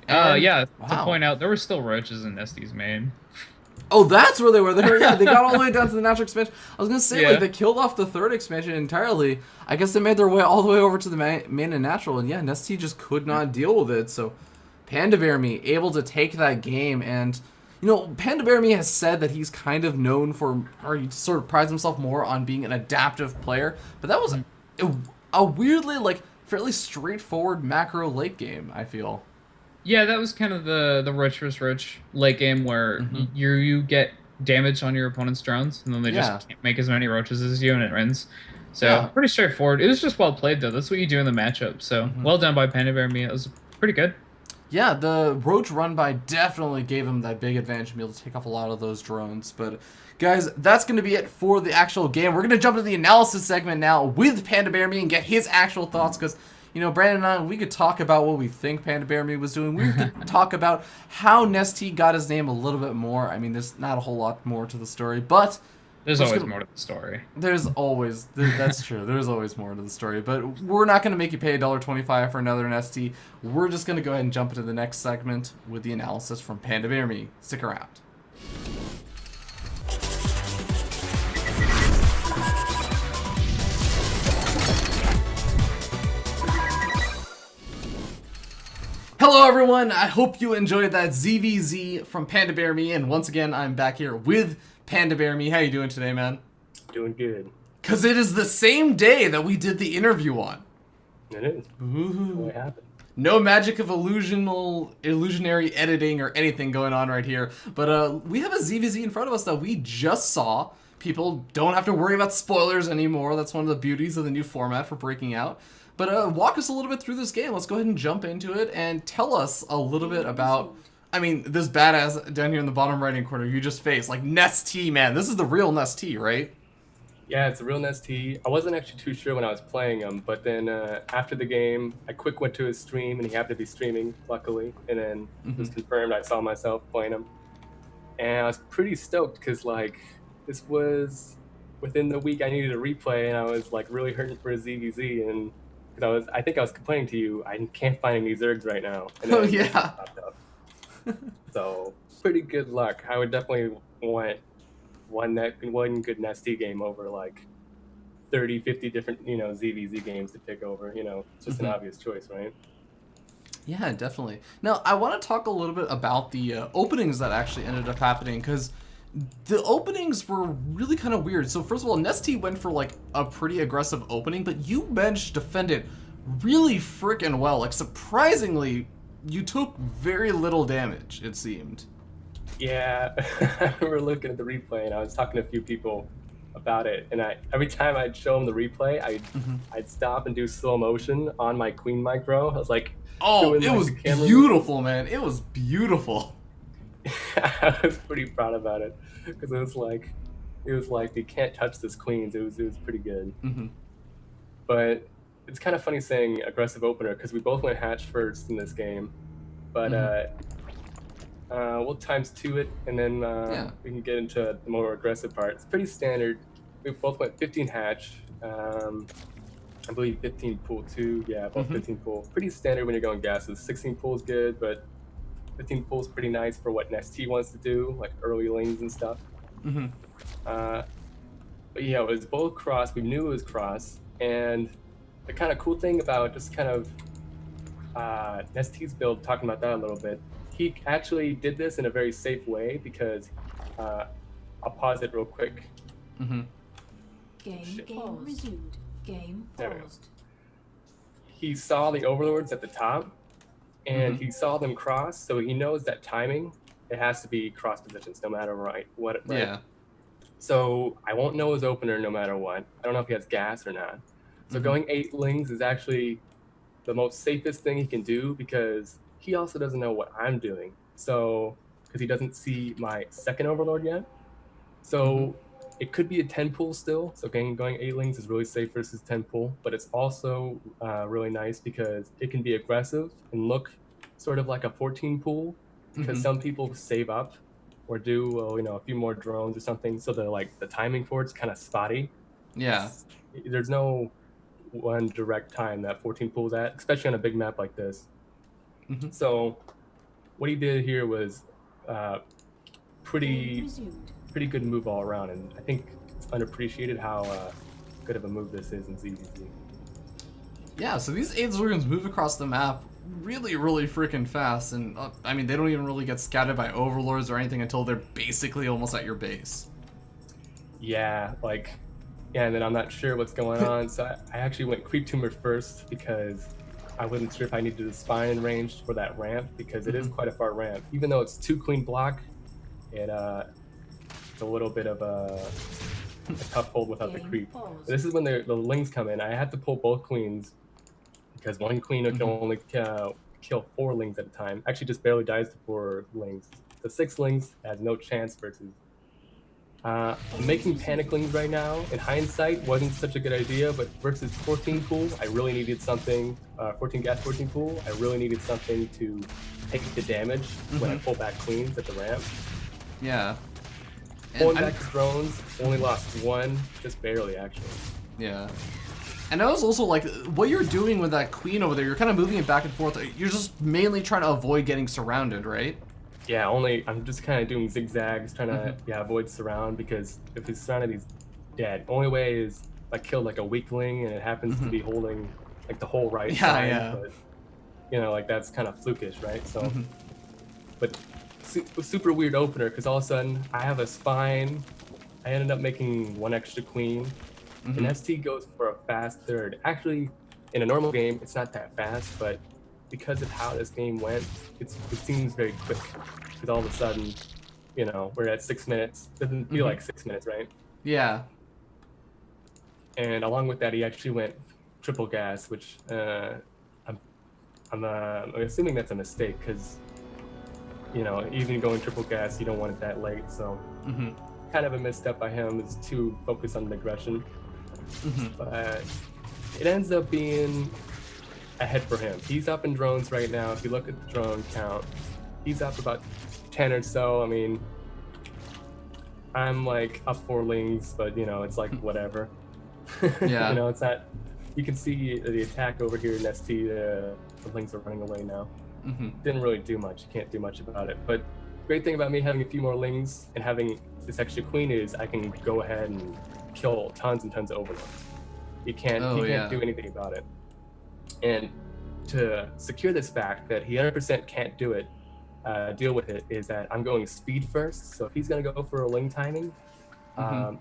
Yeah, to wow. point out, there were still roaches in Nesty's main. Oh, that's where they were. They got all the way down to the natural expansion. I was gonna say, Yeah. like, they killed off the 3rd expansion entirely. I guess they made their way all the way over to the main and natural, and yeah, Nesty just could not deal with it. So, PandaBearMe able to take that game, and you know, PandaBearMe has said that he's kind of known for, or he sort of prides himself more on being an adaptive player. But that was a weirdly, like, fairly straightforward macro late game, I feel. Yeah, that was kind of the Roach vs. Roach late game where you get damage on your opponent's drones, and then they just can't make as many roaches as you, and it wins. So, pretty straightforward. It was just well played, though. That's what you do in the matchup. So, well done by PandaBearMe. It was pretty good. Yeah, the Roach run by definitely gave him that big advantage to be able to take off a lot of those drones. But guys, that's going to be it for the actual game. We're going to jump into the analysis segment now with PandaBearMe and get his actual thoughts, because you know, Brandon and I, we could talk about what we think PandaBearMe was doing. We could talk about how Nesty got his name a little bit more. I mean, there's not a whole lot more to the story, but There's Let's always go- more to the story. That's true. There's always more to the story, but we're not going to make you pay $1.25 for another NST. We're just going to go ahead and jump into the next segment with the analysis from PandaBearMe. Stick around. Hello everyone, I hope you enjoyed that ZVZ from PandaBearMe, and once again I'm back here with PandaBearMe. How you doing today, man? Doing good. Because it is the same day that we did the interview on. It is. Ooh. What happened? No magic of illusionary editing or anything going on right here, but we have a ZVZ in front of us that we just saw. People don't have to worry about spoilers anymore. That's one of the beauties of the new format for Breaking Out. But walk us a little bit through this game. Let's go ahead and jump into it and tell us a little bit about, I mean, this badass down here in the bottom right-hand corner you just faced. Like, Nestea, man. This is the real Nestea, right? Yeah, it's a real Nestea. I wasn't actually too sure when I was playing him, but then after the game, I quick went to his stream, and he happened to be streaming, luckily. And then it was confirmed I saw myself playing him. And I was pretty stoked because, like, this was within the week I needed a replay, and I was, like, really hurting for a ZVZ. And because I think I was complaining to you, I can't find any Zergs right now. And then Oh, it yeah. popped up. So, pretty good luck. I would definitely want one good Nestea game over like 30, 50 different, ZVZ games to pick over. It's just an obvious choice, right? Yeah, definitely. Now, I want to talk a little bit about the openings that actually ended up happening, because the openings were really kind of weird. So first of all, Nestea went for like a pretty aggressive opening, but you managed to defend it really freaking well. Like, surprisingly, you took very little damage, it seemed. Yeah, we were looking at the replay, and I was talking to a few people about it, and every time I'd show them the replay, I'd stop and do slow motion on my Queen micro. I was like, Oh, doing, it like, was the camera beautiful, man. It was beautiful. I was pretty proud about it because it was like you can't touch this queens. It was pretty good. But it's kind of funny saying aggressive opener because we both went hatch first in this game. But we'll times two it, and then we can get into the more aggressive part. It's pretty standard. We both went 15 hatch. I believe 15 pool too. Yeah, both 15 pool. Pretty standard when you're going gases. 16 pool is good, but 15 pool is pretty nice for what Nestea wants to do, like early lanes and stuff. But yeah, it was both cross. We knew it was cross, and the kind of cool thing about just kind of Nestea's build, talking about that a little bit, he actually did this in a very safe way because I'll pause it real quick. Game resumed. Game There we go. paused. He saw the overlords at the top, and he saw them cross, so he knows that timing, it has to be cross positions no matter what. Yeah. So I won't know his opener no matter what. I don't know if he has gas or not. So going 8 lings is actually the most safest thing he can do because he also doesn't know what I'm doing. So, because he doesn't see my second overlord yet. So it could be a 10 pool still. So going 8 lings is really safe versus 10 pool, but it's also really nice because it can be aggressive and look sort of like a 14 pool because some people save up or do a few more drones or something. So the timing for it's kind of spotty. Yeah. There's no one direct time that 14 pulls at, especially on a big map like this. So what he did here was pretty good move all around, and I think it's unappreciated how good of a move this is in ZVZ. Yeah, so these 8 Zergans move across the map really, really freaking fast, and I mean, they don't even really get scouted by overlords or anything until they're basically almost at your base. Yeah, and then I'm not sure what's going on, so I actually went Creep Tumor first because I wasn't sure if I needed a spine range for that ramp because it is quite a far ramp. Even though it's 2 clean block, it's a little bit of a tough hold without the creep. This is when the lings come in. I had to pull both queens because one queen can only kill 4 lings at a time. Actually, just barely dies to 4 lings. The 6 lings has no chance versus. Making panic lings right now, in hindsight, wasn't such a good idea, but versus 14 pool, I really needed something. 14 gas, 14 pool, I really needed something to take the damage when I pull back queens at the ramp. Yeah. Pulling back the drones, only lost one, just barely actually. Yeah. And I was also like, what you're doing with that queen over there, you're kind of moving it back and forth. You're just mainly trying to avoid getting surrounded, right? Yeah, I'm just kind of doing zigzags, trying to avoid surround, because if he's surrounded, he's dead. Only way is I kill like a weakling and it happens to be holding like the whole right side, yeah. but you know, like that's kind of flukish, right? So, but super weird opener, because all of a sudden I have a spine. I ended up making one extra queen. And ST goes for a fast third. Actually, in a normal game, it's not that fast, but because of how this game went, it seems very quick. Because all of a sudden, you know, we're at 6 minutes. Doesn't feel like 6 minutes, right? Yeah. And along with that, he actually went triple gas, which I'm assuming that's a mistake, because you know, even going triple gas, you don't want it that late. So kind of a misstep by him is to focus on the aggression. But it ends up being ahead for him. He's up in drones right now. If you look at the drone count, he's up about 10 or so. I mean, I'm like up 4 lings, but you know, it's like whatever. Yeah. You know, it's not. You can see the attack over here in ST. The lings are running away now. Didn't really do much. You can't do much about it. But great thing about me having a few more lings and having this extra queen is I can go ahead and kill tons and tons of overlords. He can't do anything about it. And to secure this fact that he 100% can't do it, deal with it, is that I'm going speed first. So if he's gonna go for a ling timing,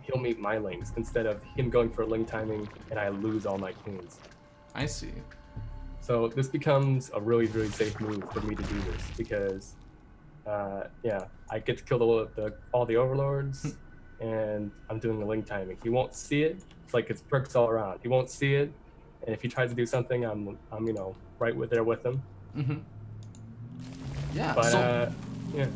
he'll meet my lings instead of him going for a ling timing and I lose all my queens. I see. So this becomes a really, really safe move for me to do this, because yeah, I get to kill all the overlords and I'm doing the ling timing. He won't see it. It's like it's perks all around. He won't see it, and if he tries to do something, I'm you know, right there with him. Yeah. But So, yeah.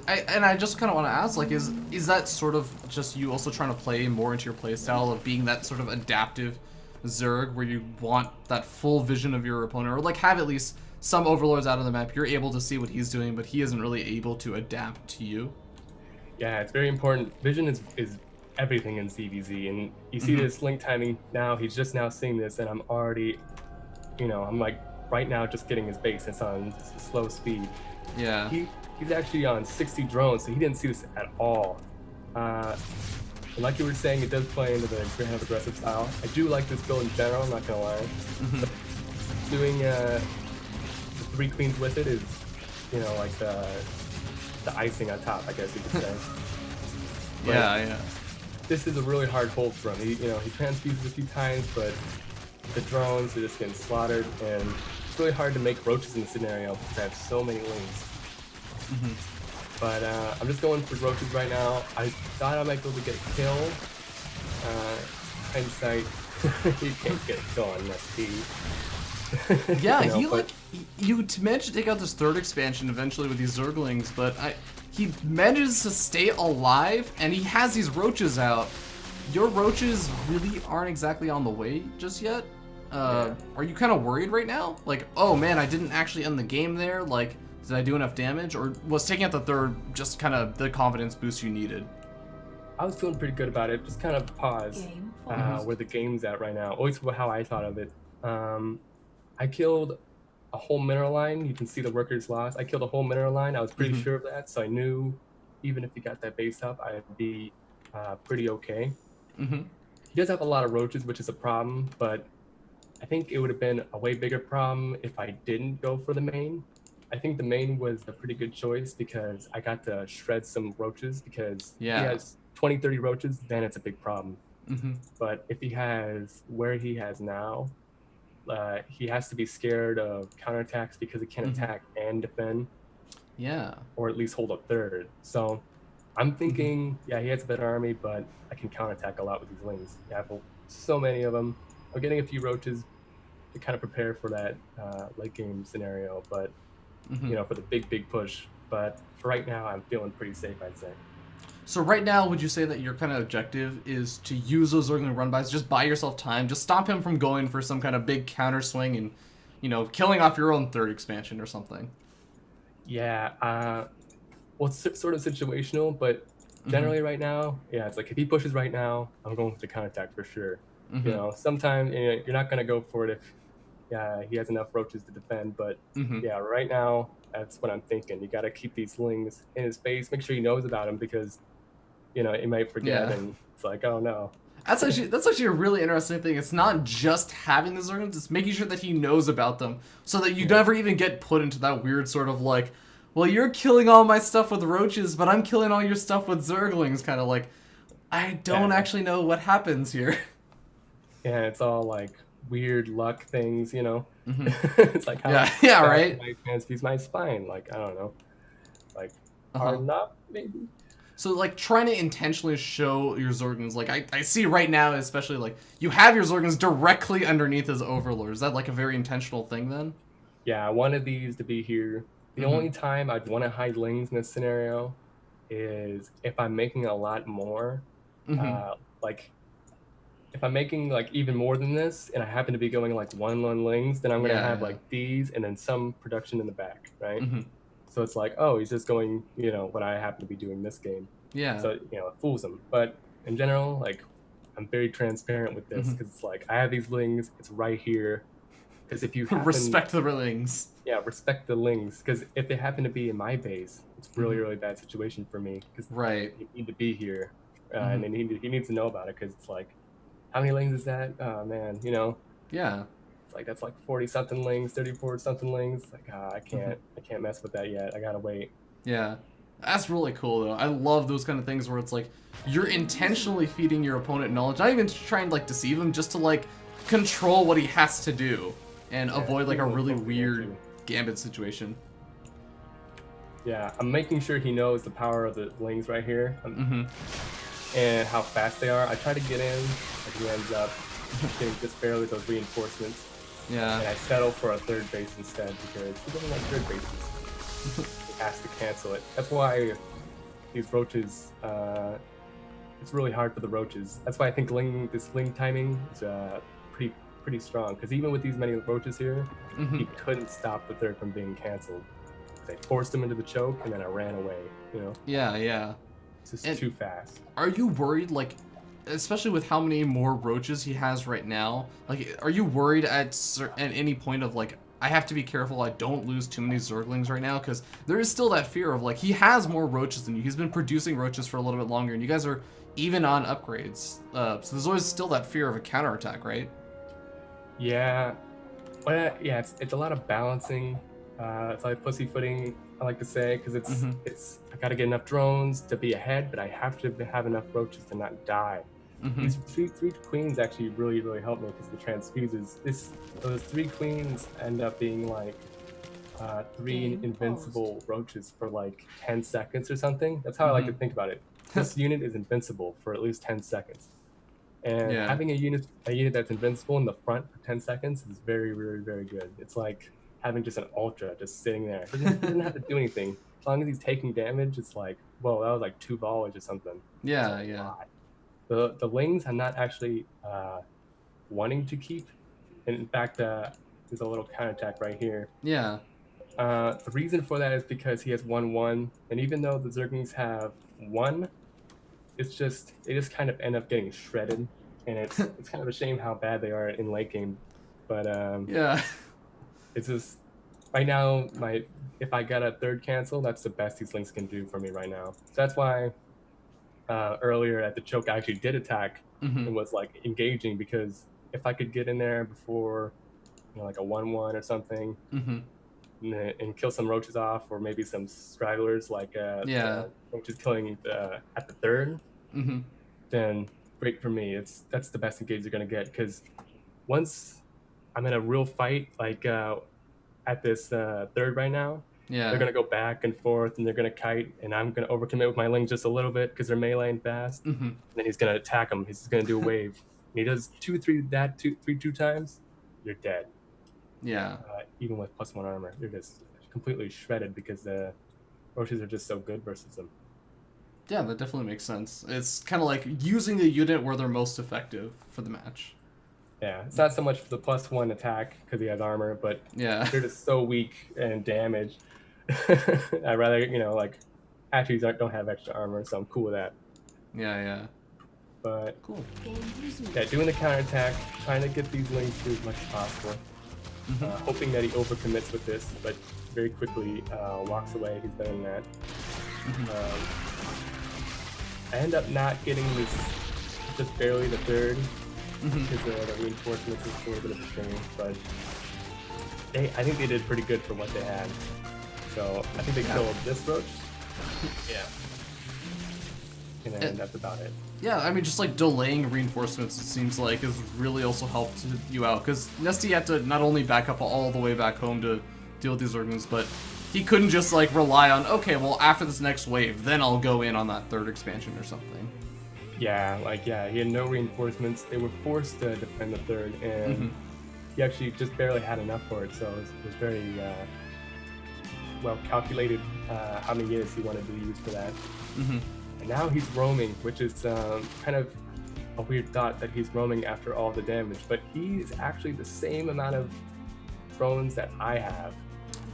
I just kind of want to ask, like, is that sort of just you also trying to play more into your playstyle of being that sort of adaptive Zerg, where you want that full vision of your opponent, or like have at least some overlords out of the map, you're able to see what he's doing, but he isn't really able to adapt to you? Yeah, it's very important. Vision is everything in CVZ, and you see this link timing now. He's just now seeing this, and I'm already, you know, I'm like right now just getting his base. It's on slow speed. Yeah. He's actually on 60 drones, so he didn't see this at all. Like you were saying, it does play into the kind of aggressive style. I do like this build in general, I'm not gonna lie. But doing the 3 queens with it is, you know, like the icing on top, I guess you could say. But Yeah. this is a really hard hold for him. He transfuses a few times, but the drones are just getting slaughtered, and it's really hard to make roaches in the scenario because I have so many wings. But I'm just going for roaches right now. I thought I might be able to get a kill. Hindsight, you can't get a kill on ST. Yeah, You know, you managed to take out this 3rd expansion eventually with these Zerglings, but he manages to stay alive, and he has these roaches out. Your roaches really aren't exactly on the way just yet. Are you kind of worried right now? Like, oh man, I didn't actually end the game there. Like, did I do enough damage, or was taking out the 3rd just kind of the confidence boost you needed? I was feeling pretty good about it. Just kind of pause where the game's at right now. Always how I thought of it. I killed a whole mineral line. You can see the workers lost. I killed a whole mineral line. I was pretty sure of that, so I knew even if he got that base up, I'd be pretty okay. He does have a lot of roaches, which is a problem, but I think it would have been a way bigger problem if I didn't go for the main. I think the main was a pretty good choice because I got to shred some roaches, because he has 20, 30 roaches, then it's a big problem. But if he has where he has now, he has to be scared of counterattacks because he can attack and defend. Yeah. Or at least hold a 3rd. So I'm thinking, yeah, he has a better army, but I can counterattack a lot with these lings. I have so many of them. I'm getting a few roaches to kind of prepare for that late game scenario, but you know, for the big push. But for right now, I'm feeling pretty safe, I'd say. So right now, would you say that your kind of objective is to use those Zergling run-bys, just buy yourself time, just stop him from going for some kind of big counter swing and, you know, killing off your own 3rd expansion or something? Yeah, well, it's sort of situational, but generally right now, yeah, it's like if he pushes right now, I'm going with the counterattack for sure. You know, sometimes you're not gonna go for it if he has enough roaches to defend, but yeah, right now that's what I'm thinking. You got to keep these lings in his face, make sure he knows about them because he might forget Yeah. and it's like, oh no. That's actually a really interesting thing. It's not just having the Zerglings, it's making sure that he knows about them so that you never even get put into that weird sort of like, well, you're killing all my stuff with roaches, but I'm killing all your stuff with Zerglings, kind of like, I don't actually know what happens here. Yeah, it's all like weird luck things, It's like how right. my transfuse my spine, like I don't know, like are not maybe. So, like, trying to intentionally show your Zerglings, like, I see right now, especially, like, you have your Zerglings directly underneath his Overlord. Is that, like, a very intentional thing, then? Yeah, I wanted these to be here. The only time I'd want to hide lings in this scenario is if I'm making a lot more. Like, if I'm making, like, even more than this, and I happen to be going, like, 1/1 lings, then I'm going to have, like, these and then some production in the back, right? So it's like, oh, he's just going, what I happen to be doing this game. Yeah. So, it fools him. But in general, like, I'm very transparent with this because it's like, I have these lings, it's right here. Because if you respect the lings. Yeah, respect the lings. Because if they happen to be in my base, it's really, really bad situation for me. Because you need to be here. And then he needs to know about it because it's like, how many lings is that? Oh, man, Yeah. It's like that's like 40-something lings, 34-something lings. Like I can't mess with that yet. I gotta wait. Yeah, that's really cool though. I love those kind of things where it's like you're intentionally feeding your opponent knowledge, not even trying to like deceive him, just to like control what he has to do and avoid like a really weird gambit situation. Yeah, I'm making sure he knows the power of the lings right here and how fast they are. I try to get in, but he ends up getting just barely those reinforcements. Yeah. And I settle for a third base instead because he doesn't like third bases. He has to cancel it. That's why these roaches, it's really hard for the roaches. That's why I think this ling timing is pretty strong. Because even with these many roaches here, he couldn't stop the third from being canceled. I forced him into the choke and then I ran away, Yeah. It's just too fast. Are you worried, like, especially with how many more roaches he has right now, like, are you worried at any point of, like, I have to be careful I don't lose too many Zerglings right now? Because there is still that fear of, like, he has more roaches than you. He's been producing roaches for a little bit longer, and you guys are even on upgrades. So there's always still that fear of a counterattack, right? Yeah. But, yeah, it's a lot of balancing. It's like pussyfooting, I like to say, because it's I gotta get enough drones to be ahead, but I have to have enough roaches to not die. These three queens actually really, really help me because the transfuses. Those 3 queens end up being like 3 invincible roaches for like 10 seconds or something. That's how I like to think about it. This unit is invincible for at least 10 seconds. And having a unit that's invincible in the front for 10 seconds is very, very, very good. It's like having just an ultra just sitting there. It doesn't have to do anything. As long as he's taking damage, it's like, whoa, that was like 2 voltage or something. Yeah, yeah. The lings I'm not actually wanting to keep. And in fact, there's a little counterattack right here. Yeah. The reason for that is because he has 1/1, and even though the Zerglings have 1, they just kind of end up getting shredded, and it's kind of a shame how bad they are in late game. But yeah, it's just right now if I got a third cancel, that's the best these lings can do for me right now. So that's why earlier at the choke I actually did attack and was like engaging, because if I could get in there before like a 1/1 or something and kill some roaches off, or maybe some stragglers like roaches killing at the third, then great for me. That's the best engage you're gonna get, because once I'm in a real fight like at this third right now, they're gonna go back and forth and they're gonna kite, and I'm gonna overcommit with my ling just a little bit because they're meleeing fast. And then he's gonna attack him. He's gonna do a wave. And he does 2 times, you're dead. Yeah. Even with +1 armor, they're just completely shredded because the roaches are just so good versus them. Yeah, that definitely makes sense. It's kind of like using the unit where they're most effective for the match. Yeah, it's not so much for the +1 attack because he has armor, but they're just so weak and damaged. I'd rather, like Hatcheries don't have extra armor, so I'm cool with that. Yeah. But Cool. Game resumed. yeah, doing the counterattack, trying to get these lanes through as much as possible. Hoping that he overcommits with this, but very quickly walks away. He's better than that. I end up not getting this, just barely the third, because the reinforcements is a little bit of a shame, but I think they did pretty good for what they had. So I think they killed this roach. Yeah. And then that's about it. Yeah, I mean, just like delaying reinforcements, it seems like, has really also helped you out. Because Nesty had to not only back up all the way back home to deal with these organs, but he couldn't just like rely on, okay, well, after this next wave, then I'll go in on that third expansion or something. Yeah, he had no reinforcements. They were forced to defend the third, and he actually just barely had enough for it. So it was very well calculated how many units he wanted to use for that. And now he's roaming, which is kind of a weird thought that he's roaming after all the damage, but he's actually the same amount of drones that I have.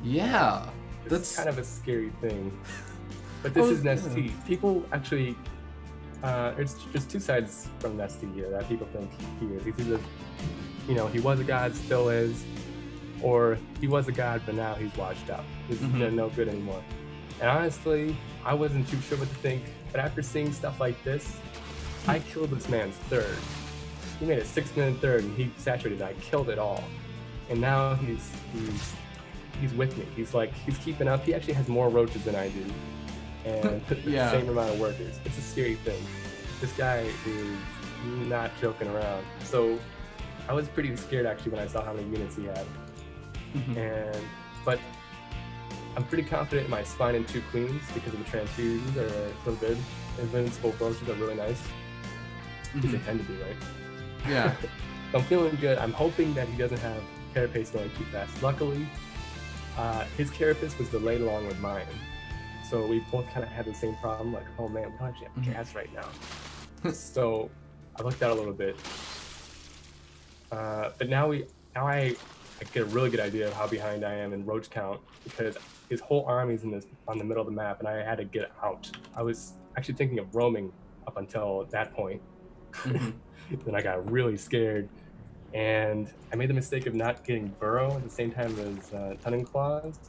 Yeah, It's kind of a scary thing. But this is Nesty. People actually, there's just two sides from Nesty here that people think he is. He's either, he was a god, still is, or he was a god, but now he's washed up. He's no good anymore. And honestly, I wasn't too sure what to think. But after seeing stuff like this, I killed this man's third. He made a 6-minute third, and he saturated it. I killed it all, and now he's with me. He's keeping up. He actually has more roaches than I do, and the same amount of workers. It's a scary thing. This guy is not joking around. So I was pretty scared actually when I saw how many units he had, but I'm pretty confident in my spine and 2 queens because of the transfusions are so good. Invincible roaches are really nice. Because they tend to be, right? Yeah. So I'm feeling good. I'm hoping that he doesn't have carapace going too fast. Luckily, his carapace was delayed along with mine. So we both kind of had the same problem, like, oh man, we don't actually have gas right now. So I looked out a little bit. But now I get a really good idea of how behind I am in roach count, because his whole army's on the middle of the map, and I had to get out. I was actually thinking of roaming up until that point. Then I got really scared, and I made the mistake of not getting Burrow at the same time as Tunning Claws.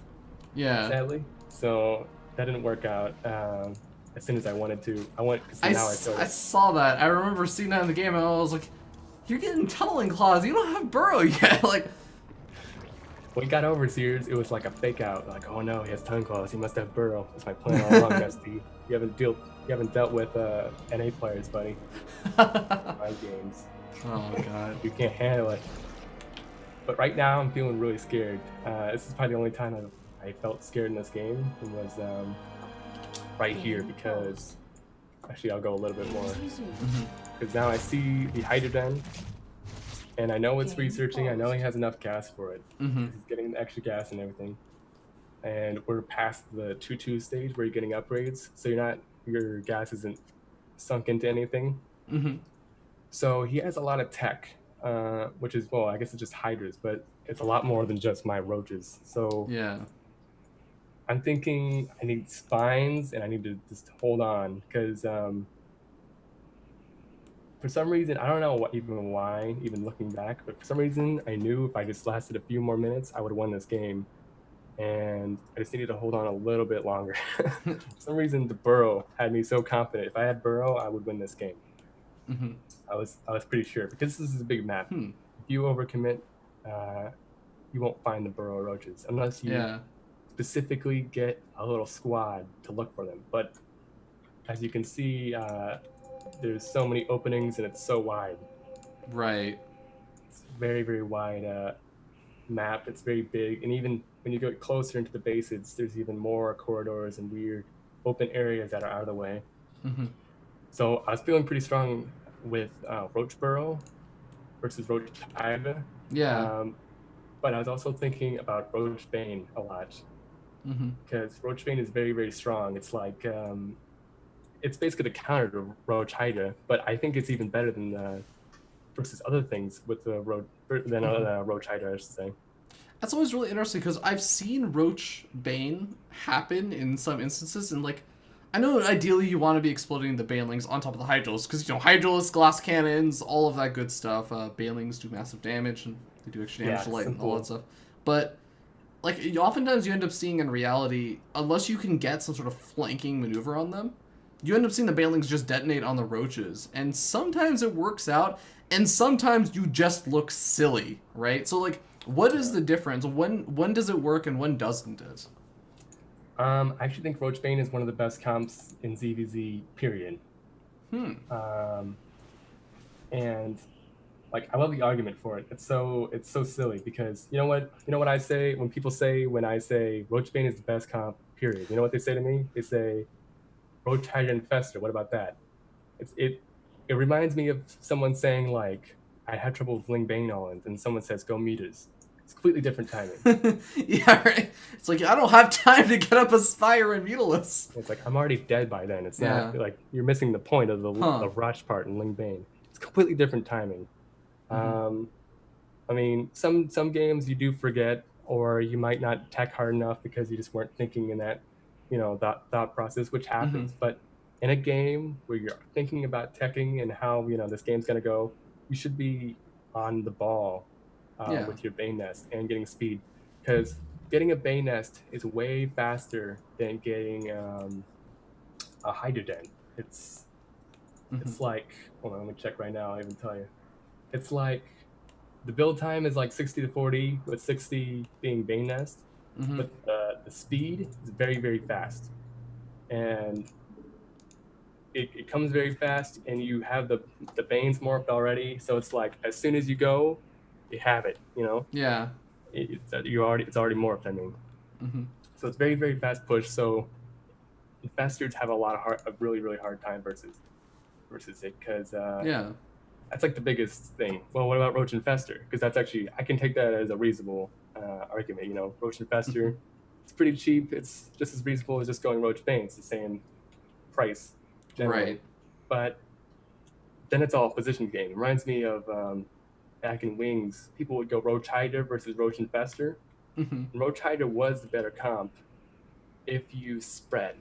Yeah. Sadly, so that didn't work out as soon as I wanted to. I saw that. I remember seeing that in the game, and I was like, "You're getting tunneling claws. You don't have Burrow yet." Like. When we got overseers, it was like a fake out. Like, oh no, he has tongue claws. He must have Burrow. That's my plan all along, Nesty. You haven't dealt with NA players, buddy. My games. Oh god. You can't handle it. But right now, I'm feeling really scared. This is probably the only time I felt scared in this game. It was right here, because actually I'll go a little bit more. Because now I see the hydrogen. And I know it's researching. I know he has enough gas for it. He's getting the extra gas and everything. And we're past the 2-2 stage where you're getting upgrades. So your gas isn't sunk into anything. So he has a lot of tech, which is, well, I guess it's just hydras, but it's a lot more than just my roaches. So yeah, I'm thinking I need spines, and I need to just hold on, because for some reason, I don't know why, even looking back, but for some reason, I knew if I just lasted a few more minutes, I would have won this game. And I just needed to hold on a little bit longer. For some reason, the Burrow had me so confident. If I had Burrow, I would win this game. I was pretty sure, because this is a big map. If you overcommit, you won't find the Burrow roaches unless you specifically get a little squad to look for them. But as you can see, there's so many openings, and it's so wide. Right. It's very, very wide map. It's very big, and even when you get closer into the bases, there's even more corridors and weird open areas that are out of the way. So I was feeling pretty strong with Roach Burrow versus Roach Hydra. Yeah. But I was also thinking about Roach Bane a lot, because Roach Bane is very, very strong. It's like it's basically the counter to Roach Hydra, but I think it's even better than versus other things with the Roach Hydra, I should say. That's always really interesting, because I've seen Roach Bane happen in some instances, and like I know ideally you want to be exploding the banelings on top of the Hydrals, because, Hydrals, glass cannons, all of that good stuff. Banelings do massive damage, and they do extra damage to light and all that stuff. But, like, oftentimes you end up seeing in reality, unless you can get some sort of flanking maneuver on them, you end up seeing the banelings just detonate on the roaches. And sometimes it works out, and sometimes you just look silly, right? So, like, what is the difference? When does it work and when doesn't it? I actually think Roachbane is one of the best comps in ZVZ, period. And like, I love the argument for it. It's so silly because you know what I say when people say when I say Roachbane is the best comp, period. You know what they say to me? They say Roach Hydra Infester. What about that? It reminds me of someone saying like I had trouble with Ling Bane Nolans, and someone says go meters. It's completely different timing. Yeah, right. It's like I don't have time to get up a Spire and Mutalisk. It's like I'm already dead by then. It's not like you're missing the point of the rush part in Ling Bane. It's completely different timing. I mean, some games you do forget, or you might not tech hard enough because you just weren't thinking in that, thought process, which happens. But in a game where you're thinking about teching and how this game's gonna go, you should be on the ball with your Bane Nest and getting speed, because getting a Bane Nest is way faster than getting a Hydra Den. It's like, hold on, let me check right now. I'll even tell you. It's like the build time is like 60 to 40, with 60 being Bane Nest, but the speed is very, very fast, and it comes very fast, and you have the Banes morphed already, so it's like as soon as you go, you have it. Yeah. It's already morphed. I mean, so it's very, very fast push. So Infestors have a really, really hard time versus it, because that's like the biggest thing. Well, what about Roach Infester? Because that's actually, I can take that as a reasonable argument. Roach Infester, it's pretty cheap. It's just as reasonable as just going Roach Bane. It's the same price, generally. Right. But then it's all a position game. It reminds me of back in Wings, people would go Roach Hydra versus Roach Infester. Roach Hydra was the better comp if you spread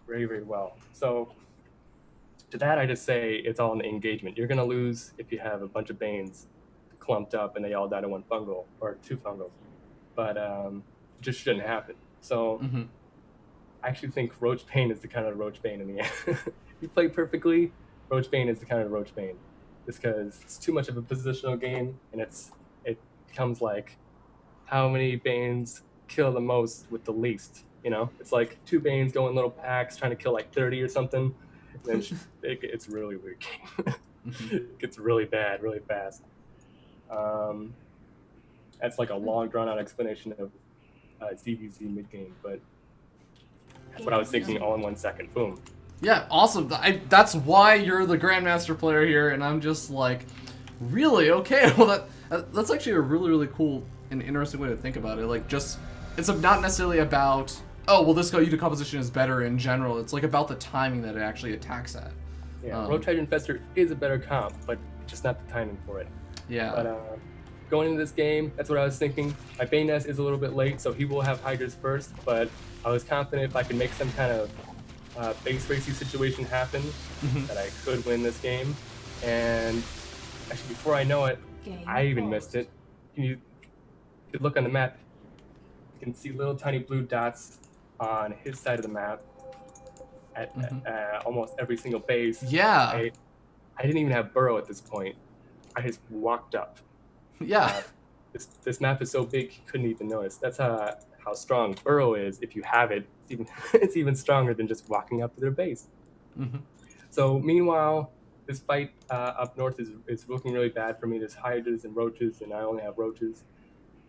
very, very well. So to that, I just say it's all in the engagement. You're going to lose if you have a bunch of Banes clumped up and they all die to one fungal or two fungals. But it just shouldn't happen. So I actually think Roach Bane is the kind of Roach Bane in the end. If you play perfectly, Roach Bane is the kind of Roach Bane. Just because it's too much of a positional game, and it becomes like how many Banes kill the most with the least. It's like two Banes go in little packs trying to kill like 30 or something. And then it's really weird game. It gets really bad, really fast. That's like a long, drawn-out explanation of ZVZ mid-game, but that's what I was thinking all in 1 second. Boom. Yeah, awesome. That's why you're the Grandmaster player here, and I'm just like, really? Okay, well that's actually a really, really cool and interesting way to think about it. Like, just, it's not necessarily about, oh, well, this Go-Uta composition is better in general. It's like about the timing that it actually attacks at. Yeah, Roach Hydra Infester is a better comp, but just not the timing for it. Yeah. But going into this game, that's what I was thinking. My Bane Nest is a little bit late, so he will have Hydras first, but I was confident if I could make some kind of base racy situation happen, that I could win this game. And actually, before I know it, I even missed it. You could look on the map. You can see little tiny blue dots on his side of the map at almost every single base. Yeah. I didn't even have burrow at this point. I just walked up. Yeah. This map is so big, you couldn't even notice. That's how strong burrow is. If you have it, it's even stronger than just walking up to their base. So meanwhile, this fight up north is looking really bad for me. There's hydras and roaches, and I only have roaches,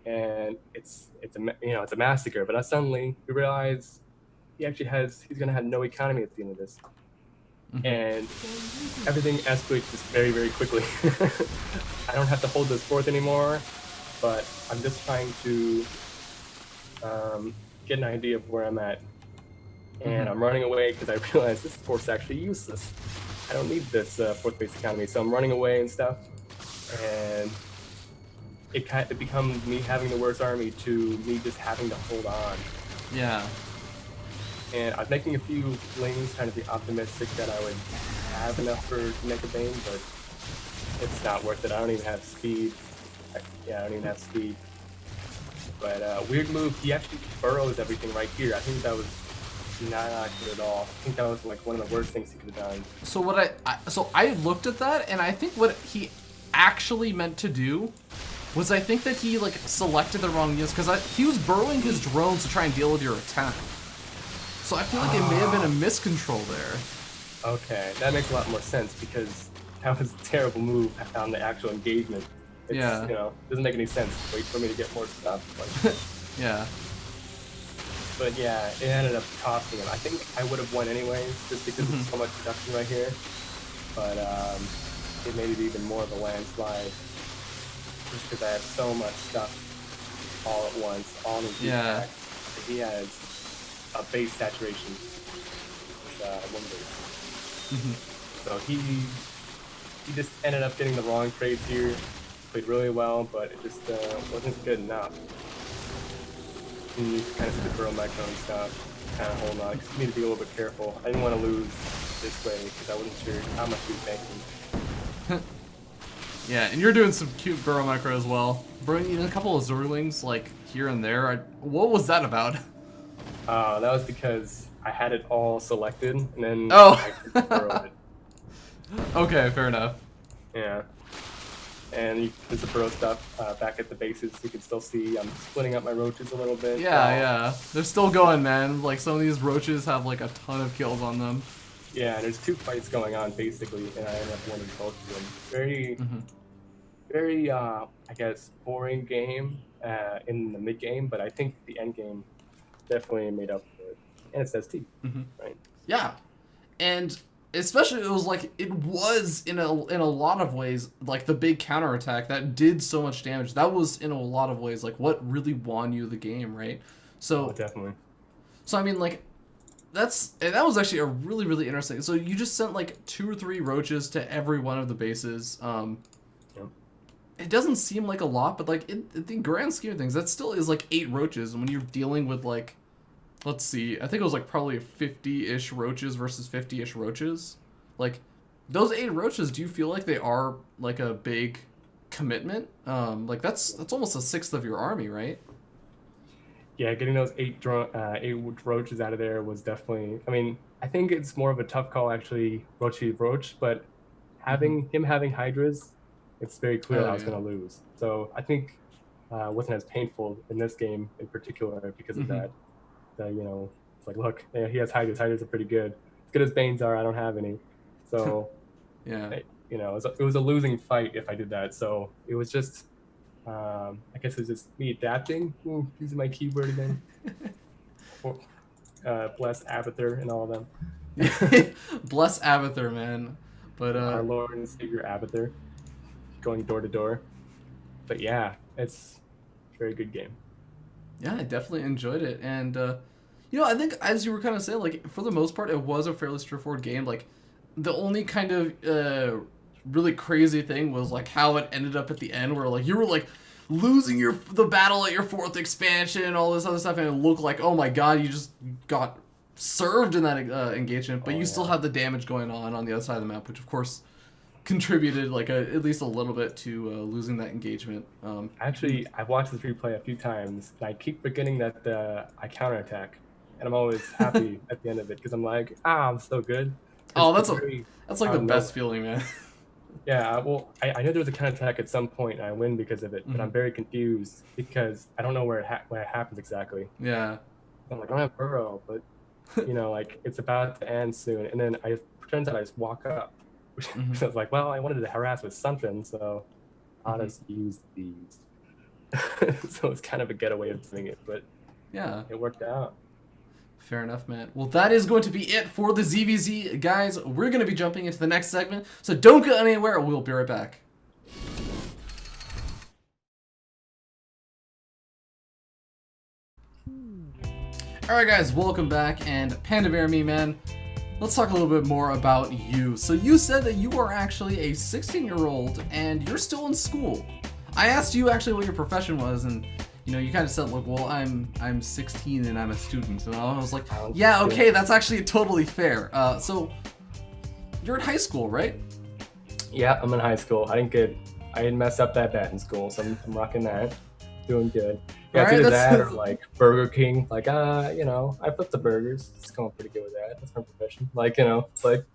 and it's a massacre. But suddenly we realize he's gonna have no economy at the end of this, and everything escalates just very, very quickly. I don't have to hold this fort anymore, but I'm just trying to get an idea of where I'm at. And I'm running away because I realize this fort's actually useless. I don't need this fourth base economy, so I'm running away and stuff. And it becomes me having the worst army to me just having to hold on. Yeah. And I was making a few flings, trying to be optimistic that I would have enough for Mecha Bane, but it's not worth it. I don't even have speed. Yeah, I don't even have speed. But weird move, he actually burrows everything right here. I think that was not good at all. I think that was like one of the worst things he could have done. So what I looked at that, and I think what he actually meant to do was I think that he like selected the wrong units because he was burrowing his drones to try and deal with your attack. So I feel like it may have been a miscontrol there. Okay, that makes a lot more sense because that was a terrible move on the actual engagement. It's, Yeah. You know, doesn't make any sense. Wait for me to get more stuff. Like, Yeah. but yeah, it ended up costing him. I think I would have won anyways, just because of so much production right here. But it made it even more of a landslide, just because I have so much stuff all at once, all in his Yeah. attack. He has a base saturation. One base. So he just ended up getting the wrong trades here. Played really well, but it just wasn't good enough. And you kind of see the burrow micro and stuff, kind of holding on. Just need to be a little bit careful. I didn't want to lose this way because I wasn't sure how much he was making. Yeah, and you're doing some cute burrow micro as well. Bringing in a couple of Zerlings like here and there. What was that about? That was because I had it all selected, and then Oh. I could burrow it. Okay, fair enough. Yeah. And there's the burrow stuff back at the bases. You can still see I'm splitting up my roaches a little bit. Yeah. They're still going, man. Like some of these roaches have like a ton of kills on them. Yeah, and there's two fights going on basically, and I ended up winning both of them. Very, I guess, boring game in the mid game, but I think the end game definitely made up for it. And it's ST, right? Yeah, and especially it was in a lot of ways like the big counterattack that did so much damage. That was in a lot of ways like what really won you the game, right? So Definitely. So I mean like that was actually a really, really interesting. So you just sent like 2 or 3 roaches to every one of the bases. Yep. It doesn't seem like a lot, but like in the grand scheme of things, that still is like 8 roaches. And when you're dealing with like, let's see, I think it was like probably 50-ish roaches versus 50-ish roaches. Like those 8 roaches, do you feel like they are like a big commitment? Like that's almost a sixth of your army, right? Yeah, getting those 8 roaches out of there was definitely. I mean, I think it's more of a tough call actually, roach, but having hydras, it's very clear I was going to lose. So I think it wasn't as painful in this game in particular because of that. It's like, look, yeah, he has hydras. Hydras are pretty good. As good as Banes are, I don't have any. So Yeah. it was a losing fight if I did that. So it was just. I guess it's just me adapting. Using my keyword again. Bless Abathur and all of them. Bless Abathur, man. But Our Lord and Savior Abathur, going door to door. But yeah, it's a very good game. Yeah, I definitely enjoyed it, and I think as you were kind of saying, like for the most part, it was a fairly straightforward game. Like the only kind of really crazy thing was like how it ended up at the end, where like you were like losing the battle at your 4th expansion and all this other stuff, and it looked like, oh my god, you just got served in that engagement, but you still had the damage going on the other side of the map, which of course contributed like at least a little bit to losing that engagement. Actually, I've watched this replay a few times, and I keep forgetting that I counterattack, and I'm always happy at the end of it because I'm like, I'm so good. Oh, that's like the best feeling, man. Yeah, well, I know there's a counterattack at some point, and I win because of it, but I'm very confused because I don't know where it happens exactly. Yeah. I'm like, I don't have burrow, but like it's about to end soon, and then turns out I just walk up. So I was like, well, I wanted to harass with something, so I'll just use these. So it's kind of a getaway of doing it, but yeah, it worked out. Fair enough, man. Well, that is going to be it for the ZVZ. Guys, we're going to be jumping into the next segment, so don't go anywhere. We'll be right back. Alright guys, welcome back, and PandaBearMe, man, let's talk a little bit more about you. So you said that you are actually a 16-year-old, and you're still in school. I asked you actually what your profession was, and you know, you kind of said, like, well, I'm 16 and I'm a student, and I was like, yeah, okay, that's actually totally fair. So you're in high school, right? Yeah, I'm in high school. I didn't mess up that bad in school, so I'm rocking that. Doing good. Yeah, it's Alright, either that's- that or like Burger King. Like, you know, I flip the burgers. It's going pretty good with that. That's my profession. Like, you know, it's like,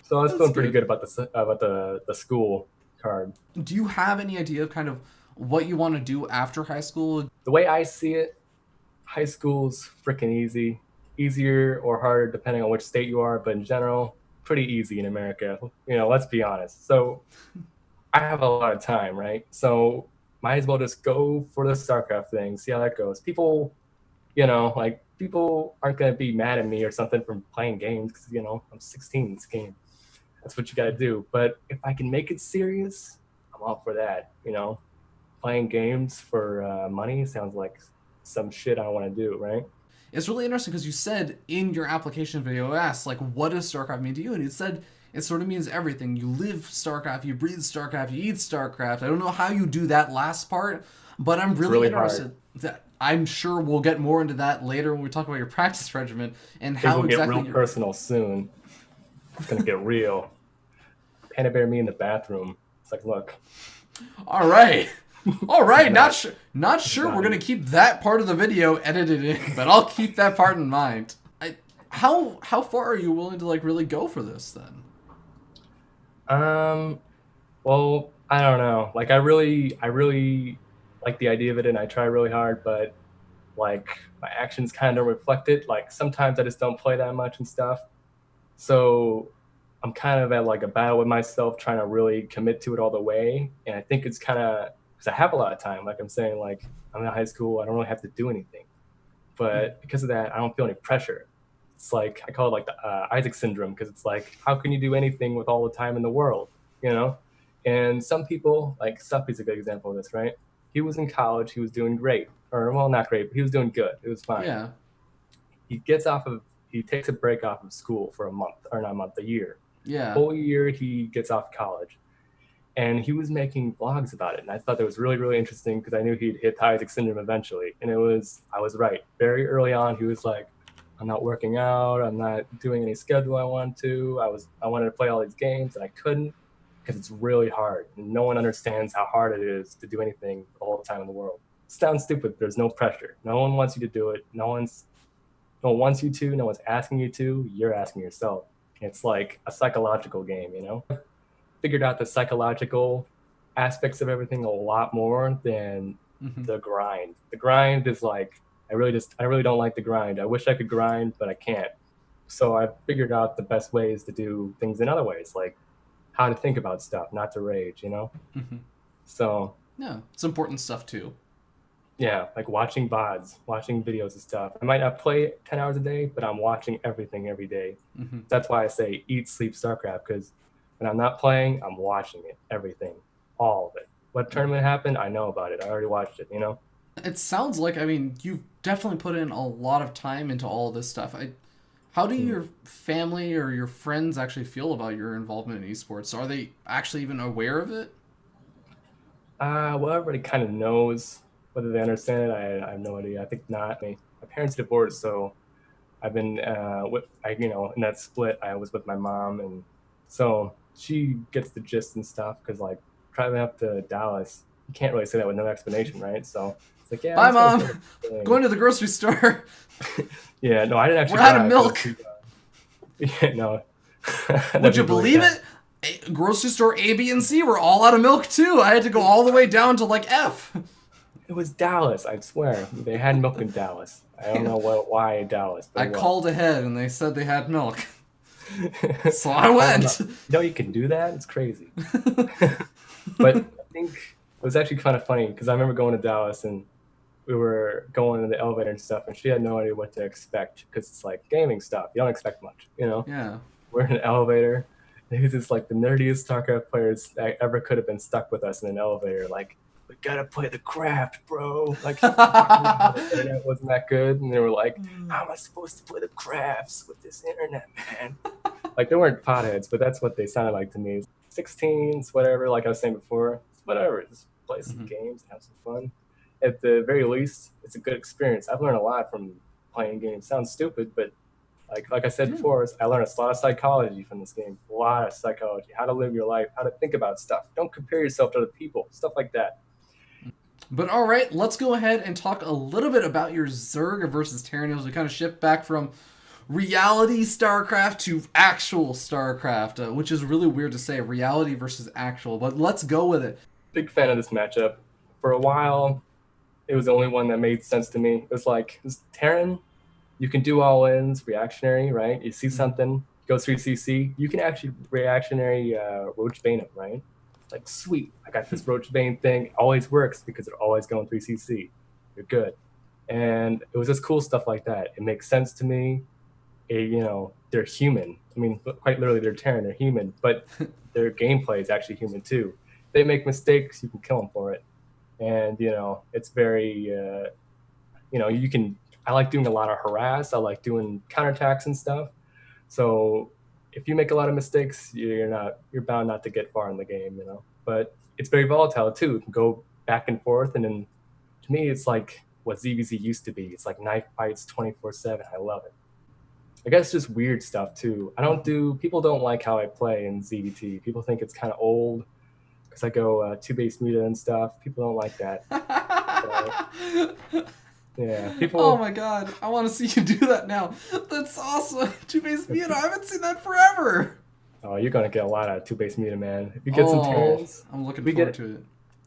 so I was That's feeling pretty good. good about the school card. Do you have any idea of kind of what you want to do after high school? The way I see it, high school's freaking easy. Easier or harder depending on which state you are, but in general, pretty easy in America. You know, let's be honest. So I have a lot of time, right? So might as well just go for the StarCraft thing, see how that goes. People, you know, like people aren't gonna be mad at me or something from playing games because you know I'm 16. It's a game. That's what you gotta do. But if I can make it serious, I'm all for that. You know, playing games for money sounds like some shit I want to do, right? It's really interesting because you said in your application video, I asked, like, what does StarCraft mean to you? And you said it sort of means everything. You live StarCraft, you breathe StarCraft, you eat StarCraft. I don't know how you do that last part, but I'm really interested. That I'm sure we'll get more into that later when we talk about your practice regimen and Things how will exactly get real personal soon. It's gonna get real. PandaBearMe in the bathroom. It's like, look, All right. All right, not sure we're gonna keep that part of the video edited in, but I'll keep that part in mind. How far are you willing to like really go for this then? well, I don't know. Like, I really like the idea of it, and I try really hard, but like my actions kind of reflect it. Like sometimes I just don't play that much and stuff. So I'm kind of at like a battle with myself, trying to really commit to it all the way. And I think it's kind of because I have a lot of time. Like I'm saying, like I'm in high school, I don't really have to do anything. But because of that, I don't feel any pressure. It's like I call it like the Isaac syndrome because it's like how can you do anything with all the time in the world, you know? And some people, like Suppy's a good example of this, right? He was in college, he was doing great, or well, not great, but he was doing good. It was fine. Yeah. He takes a break off of school for a month, or not a month, a year. Yeah. Whole year he gets off college, and he was making vlogs about it, and I thought that was really, really interesting because I knew he'd hit Isaac syndrome eventually, and I was right. Very early on, he was like, "I'm not working out. I'm not doing any schedule I want to. I wanted to play all these games, and I couldn't because it's really hard, and no one understands how hard it is to do anything all the time in the world. It sounds stupid. There's no pressure. No one wants you to do it. No one wants you to. No one's asking you to. You're asking yourself. It's like a psychological game, you know? Figured out the psychological aspects of everything a lot more than the grind. The grind is like, I really don't like the grind. I wish I could grind, but I can't. So I figured out the best ways to do things in other ways, like how to think about stuff, not to rage, you know? So Yeah, it's important stuff too. yeah, like watching VODs, watching videos and stuff. I might not play 10 hours a day, but I'm watching everything every day. That's why I say eat, sleep, StarCraft, because when I'm not playing, I'm watching it, everything, all of it. What tournament happened, I know about it. I already watched it, you know? It sounds like, I mean, you've definitely put in a lot of time into all this stuff. How do your family or your friends actually feel about your involvement in esports? Are they actually even aware of it? Well, everybody kind of knows. Whether they understand it, I have no idea. I think not. My parents divorced, so I've been in that split. I was with my mom, and so she gets the gist and stuff. Because like driving up to Dallas, you can't really say that with no explanation, right? So it's like, yeah. Bye, Mom. Going to the grocery store. Yeah, no, I didn't actually. We're out of milk. Yeah, no. Would you believe it? Grocery store A, B, and C were all out of milk too. I had to go all the way down to like F. It was Dallas, I swear. They had milk in Dallas. I don't know why Dallas. But I called ahead and they said they had milk. So I went. No, you can do that? It's crazy. But I think it was actually kind of funny because I remember going to Dallas and we were going in the elevator and stuff, and she had no idea what to expect because it's like gaming stuff. You don't expect much, you know? Yeah. We're in an elevator. And he's just like the nerdiest StarCraft players that ever could have been stuck with us in an elevator. Like, we gotta play the craft, bro. Like, the internet wasn't that good. And they were like, how am I supposed to play the crafts with this internet, man? Like, they weren't potheads, but that's what they sounded like to me. 16s, whatever, like I was saying before. It's whatever. Just play some games, have some fun. at the very least, it's a good experience. I've learned a lot from playing games. Sounds stupid, but like I said before, I learned a lot of psychology from this game. A lot of psychology, how to live your life, how to think about stuff. Don't compare yourself to other people, stuff like that. But all right, let's go ahead and talk a little bit about your Zerg versus Terran as we kind of shift back from reality StarCraft to actual StarCraft, which is really weird to say, reality versus actual, but let's go with it. Big fan of this matchup. For a while, it was the only one that made sense to me. It was like, this Terran, you can do all-ins, reactionary, right? You see something, goes 3CC, you can actually reactionary Roach Bane it, right? Like, sweet, I got this Roach Bane thing. Always works because they're always going 3CC. You're good. And it was just cool stuff like that. It makes sense to me. They're human. I mean, quite literally, they're Terran, they're human, but their gameplay is actually human too. They make mistakes, you can kill them for it. And, it's very, I like doing a lot of harass. I like doing counterattacks and stuff. So if you make a lot of mistakes, you're bound not to get far in the game, But it's very volatile too. It can go back and forth, and then to me, it's like what ZVZ used to be. It's like knife fights 24/7. I love it. I guess just weird stuff too. People don't like how I play in ZVT. People think it's kind of old because I go two-base muta and stuff. People don't like that. Yeah, people. Oh my god, I want to see you do that now. That's awesome. Two-base muta, I haven't seen that forever. Oh, you're gonna get a lot out of two-base muta, man. If you get some Terrans, I'm looking forward to it.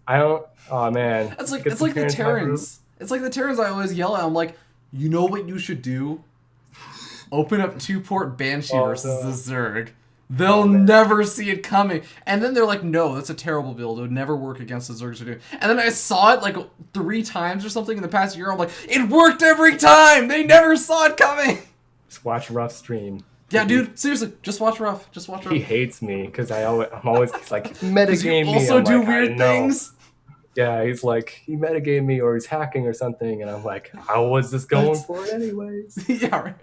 I don't. Oh man, it's like the Terrans. It's like the Terrans I always yell at. I'm like, you know what you should do? Open up 2-port Banshee versus the Zerg. They'll never see it coming. And then they're like, no, that's a terrible build. It would never work against the Zergs. And then I saw it like 3 times or something in the past year. I'm like, it worked every time. They never saw it coming. Just watch Ruff stream. Yeah, dude, seriously, just watch Ruff. Just watch Ruff. He hates me because I'm always like, metagame me. Also do weird things. Yeah, he's like, he metagame me or he's hacking or something. And I'm like, I was just going for it anyways. Yeah, right.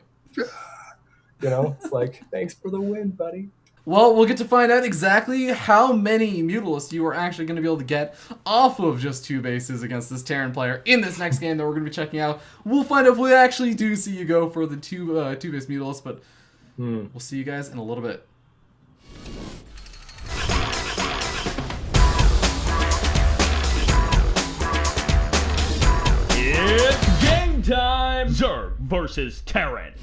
It's like, thanks for the win, buddy. Well, we'll get to find out exactly how many Mutalisks you are actually going to be able to get off of just 2 bases against this Terran player in this next game that we're going to be checking out. We'll find out if we actually do see you go for the two-base Mutalisk, but we'll see you guys in a little bit. It's game time! Zerg versus Terran.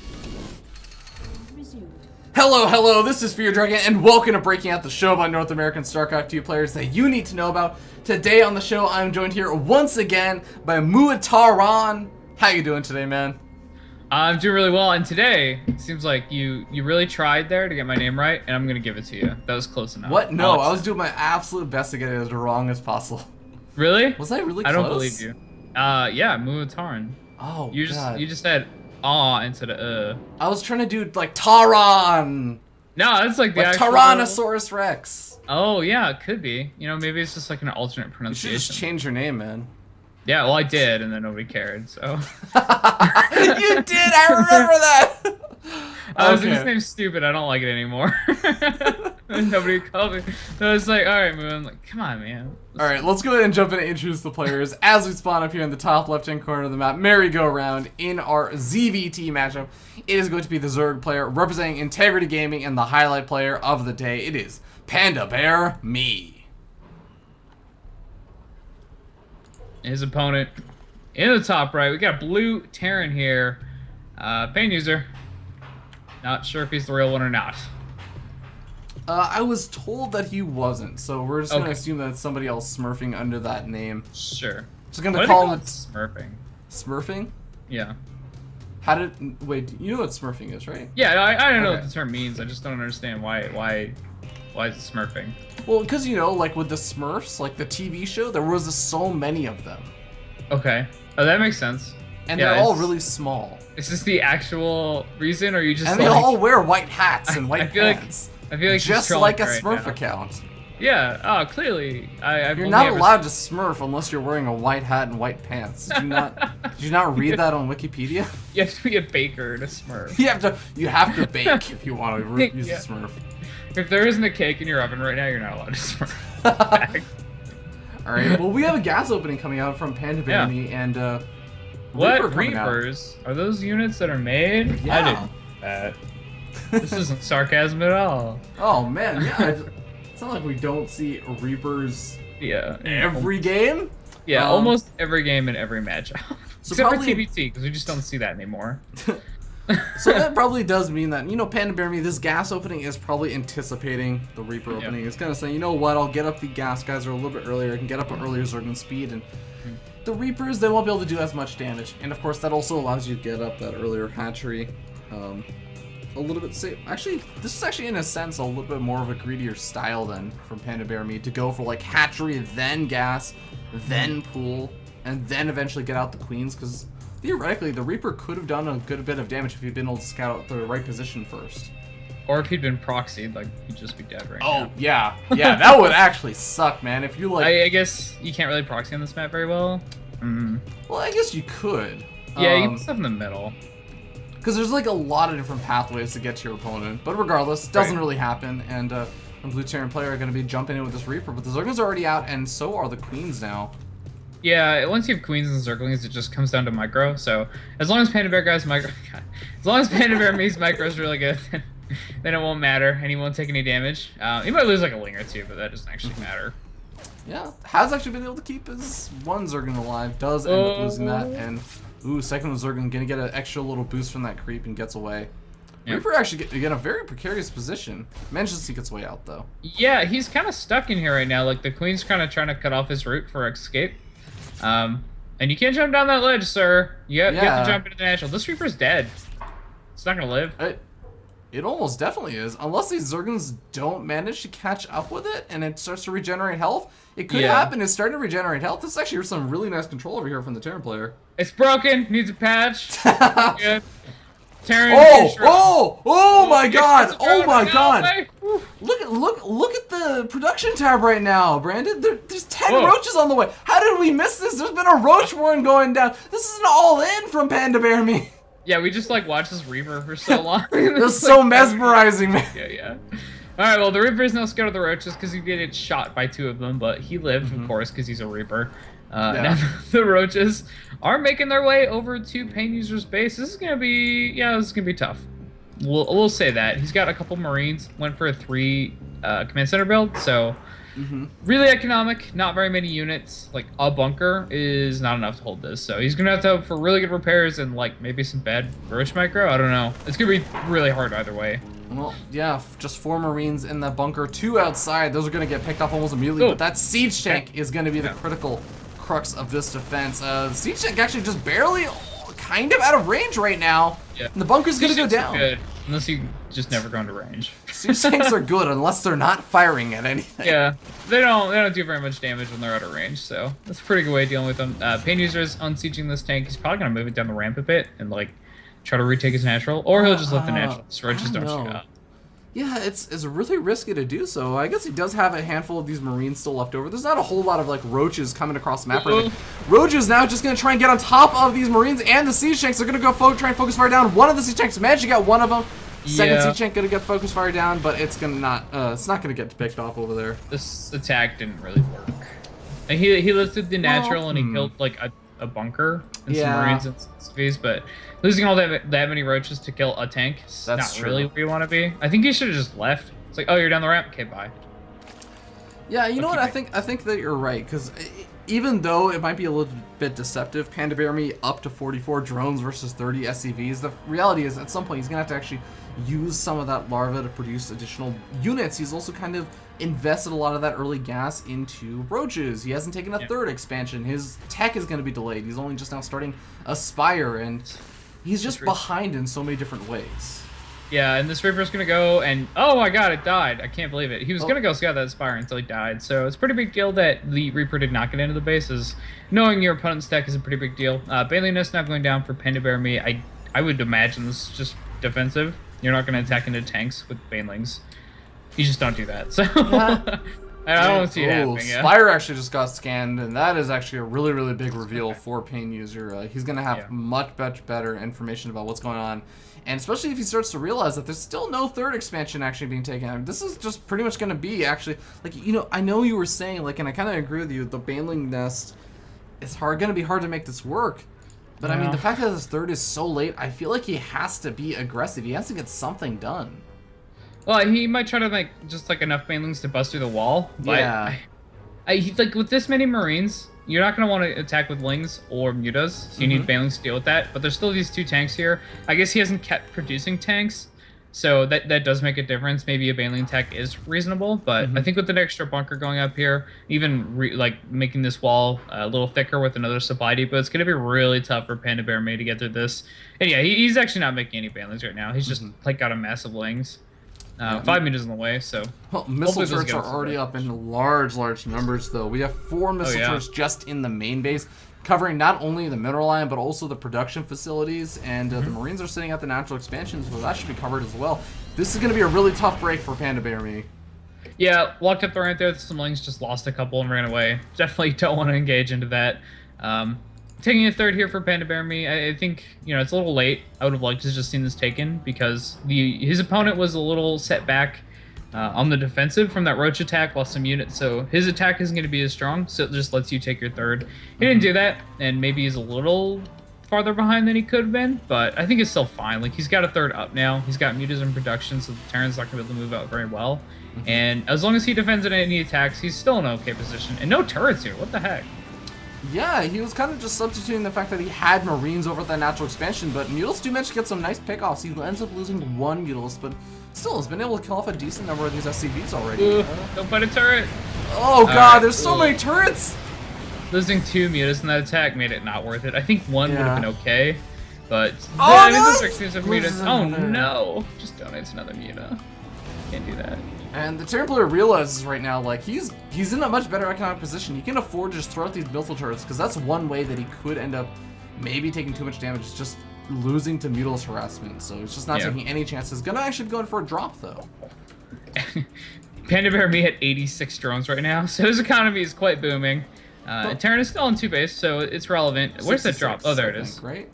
Resumed. Hello, this is Fear Dragon, and welcome to Breaking Out, the show about North American StarCraft 2 players that you need to know about. Today on the show, I'm joined here once again by Muataran. How you doing today, man? I'm doing really well, and today, it seems like you really tried there to get my name right, and I'm gonna give it to you. That was close enough. What? No, I was doing my absolute best to get it as wrong as possible. Really? Was I really close? I don't believe you. Yeah, Muataran. Oh, you just said instead of I was trying to do like Taran. No, that's like the actual... Tyrannosaurus Rex. Oh yeah, it could be. Maybe it's just like an alternate You should pronunciation. just change your name, man. Yeah, well I did, and then nobody cared. So. You did. I remember that. This name's stupid. I don't like it anymore. Nobody called me. So I was like, all right, Moon. Like, come on, man. All right, let's go ahead and jump in and introduce the players as we spawn up here in the top left-hand corner of the map. Merry-go-round in our ZVT matchup. It is going to be the Zerg player representing Integrity Gaming, and the highlight player of the day. It is PandaBearMe. His opponent in the top right. We got a blue Terran here. Pain user. Not sure if he's the real one or not. I was told that he wasn't, so we're just gonna assume that it's somebody else smurfing under that name. Sure. Just gonna call him smurfing. Smurfing? Yeah. Wait, you know what smurfing is, right? Yeah, I don't know what the term means. I just don't understand why is it smurfing? Well, because like with the Smurfs, like the TV show, there was so many of them. Okay. Oh, that makes sense. And they're all really small. Is this the actual reason, or you just? And they all wear white hats and white pants. I feel like just like a Smurf account. Yeah. Oh, clearly. You're not allowed to Smurf unless you're wearing a white hat and white pants. Did you not read that on Wikipedia? You have to be a baker to Smurf. You have to bake if you want to use a Smurf. If there isn't a cake in your oven right now, you're not allowed to Smurf. All right. Well, we have a gas opening coming out from PandaBearMe and What Reaper coming out. Reapers? Are those units that are made? Yeah. I didn't know that. This isn't sarcasm at all. Oh man, yeah. It's not like we don't see Reapers Yeah. every game. Yeah, almost every game and every matchup. So Except probably- for TBT, because we just don't see that anymore. So that probably does mean that, PandaBearMe, this gas opening is probably anticipating the Reaper opening. It's kind of saying, you know what, I'll get up the gas guys are a little bit earlier, I can get up an earlier Zerglin speed, and the Reapers, they won't be able to do as much damage. And of course, that also allows you to get up that earlier hatchery a little bit safe. Actually, this is actually, in a sense, a little bit more of a greedier style than from PandaBearMe to go for like hatchery, then gas, then pool, and then eventually get out the queens, because theoretically, the Reaper could have done a good bit of damage if he'd been able to scout out the right position first. Or if he'd been proxied, like, he'd just be dead right now. Oh, yeah. Yeah, that would actually suck, man. If you, like... I guess you can't really proxy on this map very well. Well, I guess you could. Yeah, you can put stuff in the middle. Because there's, like, a lot of different pathways to get to your opponent. But regardless, it doesn't really happen. And the Blue Terran player are going to be jumping in with this Reaper. But the Zerglings are already out, and so are the Queens now. Yeah, once you have queens and zerglings, it just comes down to micro. So as long as PandaBear's micro, as long as PandaBearMe's micro is really good, then it won't matter, and he won't take any damage. He might lose like a ling or two, but that doesn't actually matter. Yeah, has actually been able to keep his one Zerglin alive. Does end up losing that, and second one Zerglin gonna get an extra little boost from that creep and gets away. Yep. Reaper actually get a very precarious position. Manages to get its way out though. Yeah, he's kind of stuck in here right now. Like the queen's kind of trying to cut off his route for escape. And you can't jump down that ledge, sir. You have to jump into the natural. This Reaper's dead. It's not gonna live. It almost definitely is. Unless these Zerglings don't manage to catch up with it and it starts to regenerate health. It could happen. It's starting to regenerate health. This is actually some really nice control over here from the Terran player. It's broken. Needs a patch. Good. Terran. Oh my god! Oh my god! Way. Look at the production tab right now, Brandon. There's 10 roaches on the way. How did we miss this? There's been a roach warren going down. This is an all-in from PandaBearMe. Yeah, we just like watched this Reaper for so long. It was so mesmerizing, man. Yeah. Alright, well, the Reaper is now scared of the roaches because he did get shot by 2 of them, but he lived, of course, because he's a Reaper. Now the roaches are making their way over to Pain User's base. This is gonna be, tough. We'll say that. He's got a couple Marines, went for a 3 command center build, so really economic, not very many units. Like a bunker is not enough to hold this, so he's gonna have to have for really good repairs and like maybe some bad roach micro. I don't know. It's gonna be really hard either way. Well, yeah, just 4 Marines in that bunker, 2 outside. Those are gonna get picked off almost immediately, but that siege tank is gonna be the critical crux of this defense. The siege tank actually just barely kind of out of range right now. Yeah. And the bunker's gonna go down. Good, unless you just never go into range. Siege tanks are good unless they're not firing at anything. Yeah, they don't do very much damage when they're out of range, so that's a pretty good way of dealing with them. Pain User is unsieging this tank. He's probably gonna move it down the ramp a bit and like try to retake his natural, or he'll just let the natural roaches don't shoot out. Yeah, it's really risky to do so. I guess he does have a handful of these Marines still left over. There's not a whole lot of like roaches coming across the map right now. Roaches now just gonna try and get on top of these Marines and the siege tanks. They're gonna go try and focus fire down. One of the siege tanks managed to get one of them. Second siege tank gonna get focus fire down, but it's not gonna get picked off over there. This attack didn't really work. And he lifted the natural and he killed like a bunker and some Marines and civies, but losing all that many roaches to kill a tank is not really where you want to be. I think he should have just left. It's like, oh, you're down the ramp. Okay, bye. Yeah, you know what? I think that you're right, because even though it might be a little bit deceptive, PandaBearMe up to 44 drones versus 30 SCVs, the reality is at some point he's gonna have to actually use some of that larva to produce additional units. He's also kind of invested a lot of that early gas into roaches. He hasn't taken a 3rd expansion. His tech is going to be delayed. He's only just now starting Aspire, and he's just behind in so many different ways. Yeah, and this Reaper's going to go and... Oh my god, it died. I can't believe it. He was going to go scout that Aspire until he died, so it's a pretty big deal that the Reaper did not get into the bases. Knowing your opponent's tech is a pretty big deal. Baneliness now going down for PandaBearMe. I would imagine this is just defensive. You're not going to attack into tanks with Banelings. You just don't do that. So I don't see it Ooh, happening. Yeah. Spire actually just got scanned, and that is actually a really, really big reveal for Pain User. He's going to have much better information about what's going on, and especially if he starts to realize that there's still no third expansion actually being taken. I mean, this is just pretty much going to be actually, like, you know, I know you were saying, like, and I kind of agree with you, the Baneling Nest is going to be hard to make this work. But, I mean, the fact that his third is so late, I feel like he has to be aggressive. He has to get something done. Well, he might try to make just like enough banelings to bust through the wall. But Yeah. like with this many Marines, you're not gonna want to attack with Lings or Mutas, so you need banelings to deal with that. But there's still these 2 tanks here. I guess he hasn't kept producing tanks, so that does make a difference. Maybe a baneling attack is reasonable, but I think with an extra bunker going up here, even like making this wall a little thicker with another supply depot, it's gonna be really tough for PandaBearMe to get through this. And yeah, he's actually not making any banelings right now. He's just like got a massive Lings. 5 meters in the way, so... Well, missile hopefully those turrets are get us already there. up in large numbers, though. We have 4 missile yeah. turrets just in the main base, covering not only the mineral line, but also the production facilities, and the Marines are sitting at the natural expansions, so that should be covered as well. This is going to be a really tough break for PandaBearMe. Yeah, walked up the right there. Some Lings just lost a couple and ran away. Definitely don't want to engage into that. Taking a third here for PandaBearMe, I think, you know, it's a little late. I would have liked to just seen this taken because his opponent was a little set back on the defensive from that roach attack, lost some units, so his attack isn't going to be as strong, so it just lets you take your third. He didn't do that, and maybe he's a little farther behind than he could have been, but I think it's still fine. Like, he's got a third up now. He's got mutas in production, so the Terran's not going to be able to move out very well. And as long as he defends it and he attacks, he's still in an okay position. And no turrets here. What the heck? Yeah, he was kind of just substituting the fact that he had Marines over the natural expansion, but Mutals do manage to get some nice pickoffs. He ends up losing 1 Mutals, but still has been able to kill off a decent number of these SCVs already. Ooh, don't fight a turret. Oh god, right, there's so many turrets! Losing 2 mutas in that attack made it not worth it. I think 1 would have been okay, but Oh, I mean, no! those 6 of mutas. Loses Oh another. no! Just donates another muta. Can't do that. And the Terran player realizes right now, like, he's in a much better economic position. He can afford to just throw out these missile turrets, because that's one way that he could end up maybe taking too much damage, is just losing to Mutals harassment. So he's just not taking any chances. Gonna actually go in for a drop, though. PandaBearMe had 86 drones right now, so his economy is quite booming. Terran is still on 2 base, so it's relevant. Where's that drop? Oh, there it is. Right?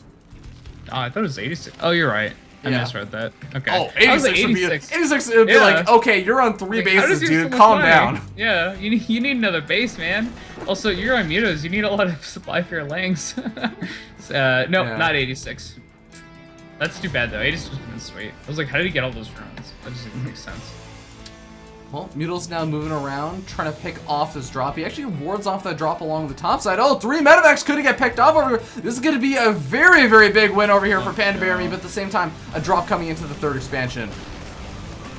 Oh, I thought it was 86. Oh, you're right. I Yeah. misread that. Okay. Oh, I was 86 like, would be 86. 86 would be Yeah. like, okay, you're on 3 Like, how bases, does he have so dude. much Calm money? down. Yeah, you need another base, man. Also, you're on mutas. You need a lot of supply for your Langs. No, Yeah. not 86. That's too bad, though. 86 would have been sweet. I was like, how did he get all those drones? That just doesn't make sense. Well, Mutals now moving around, trying to pick off this drop. He actually wards off that drop along the top side. Oh, 3 medevacs couldn't get picked off over here. This is going to be a very, very big win over here for PandaBearMe, but at the same time, a drop coming into the 3rd expansion.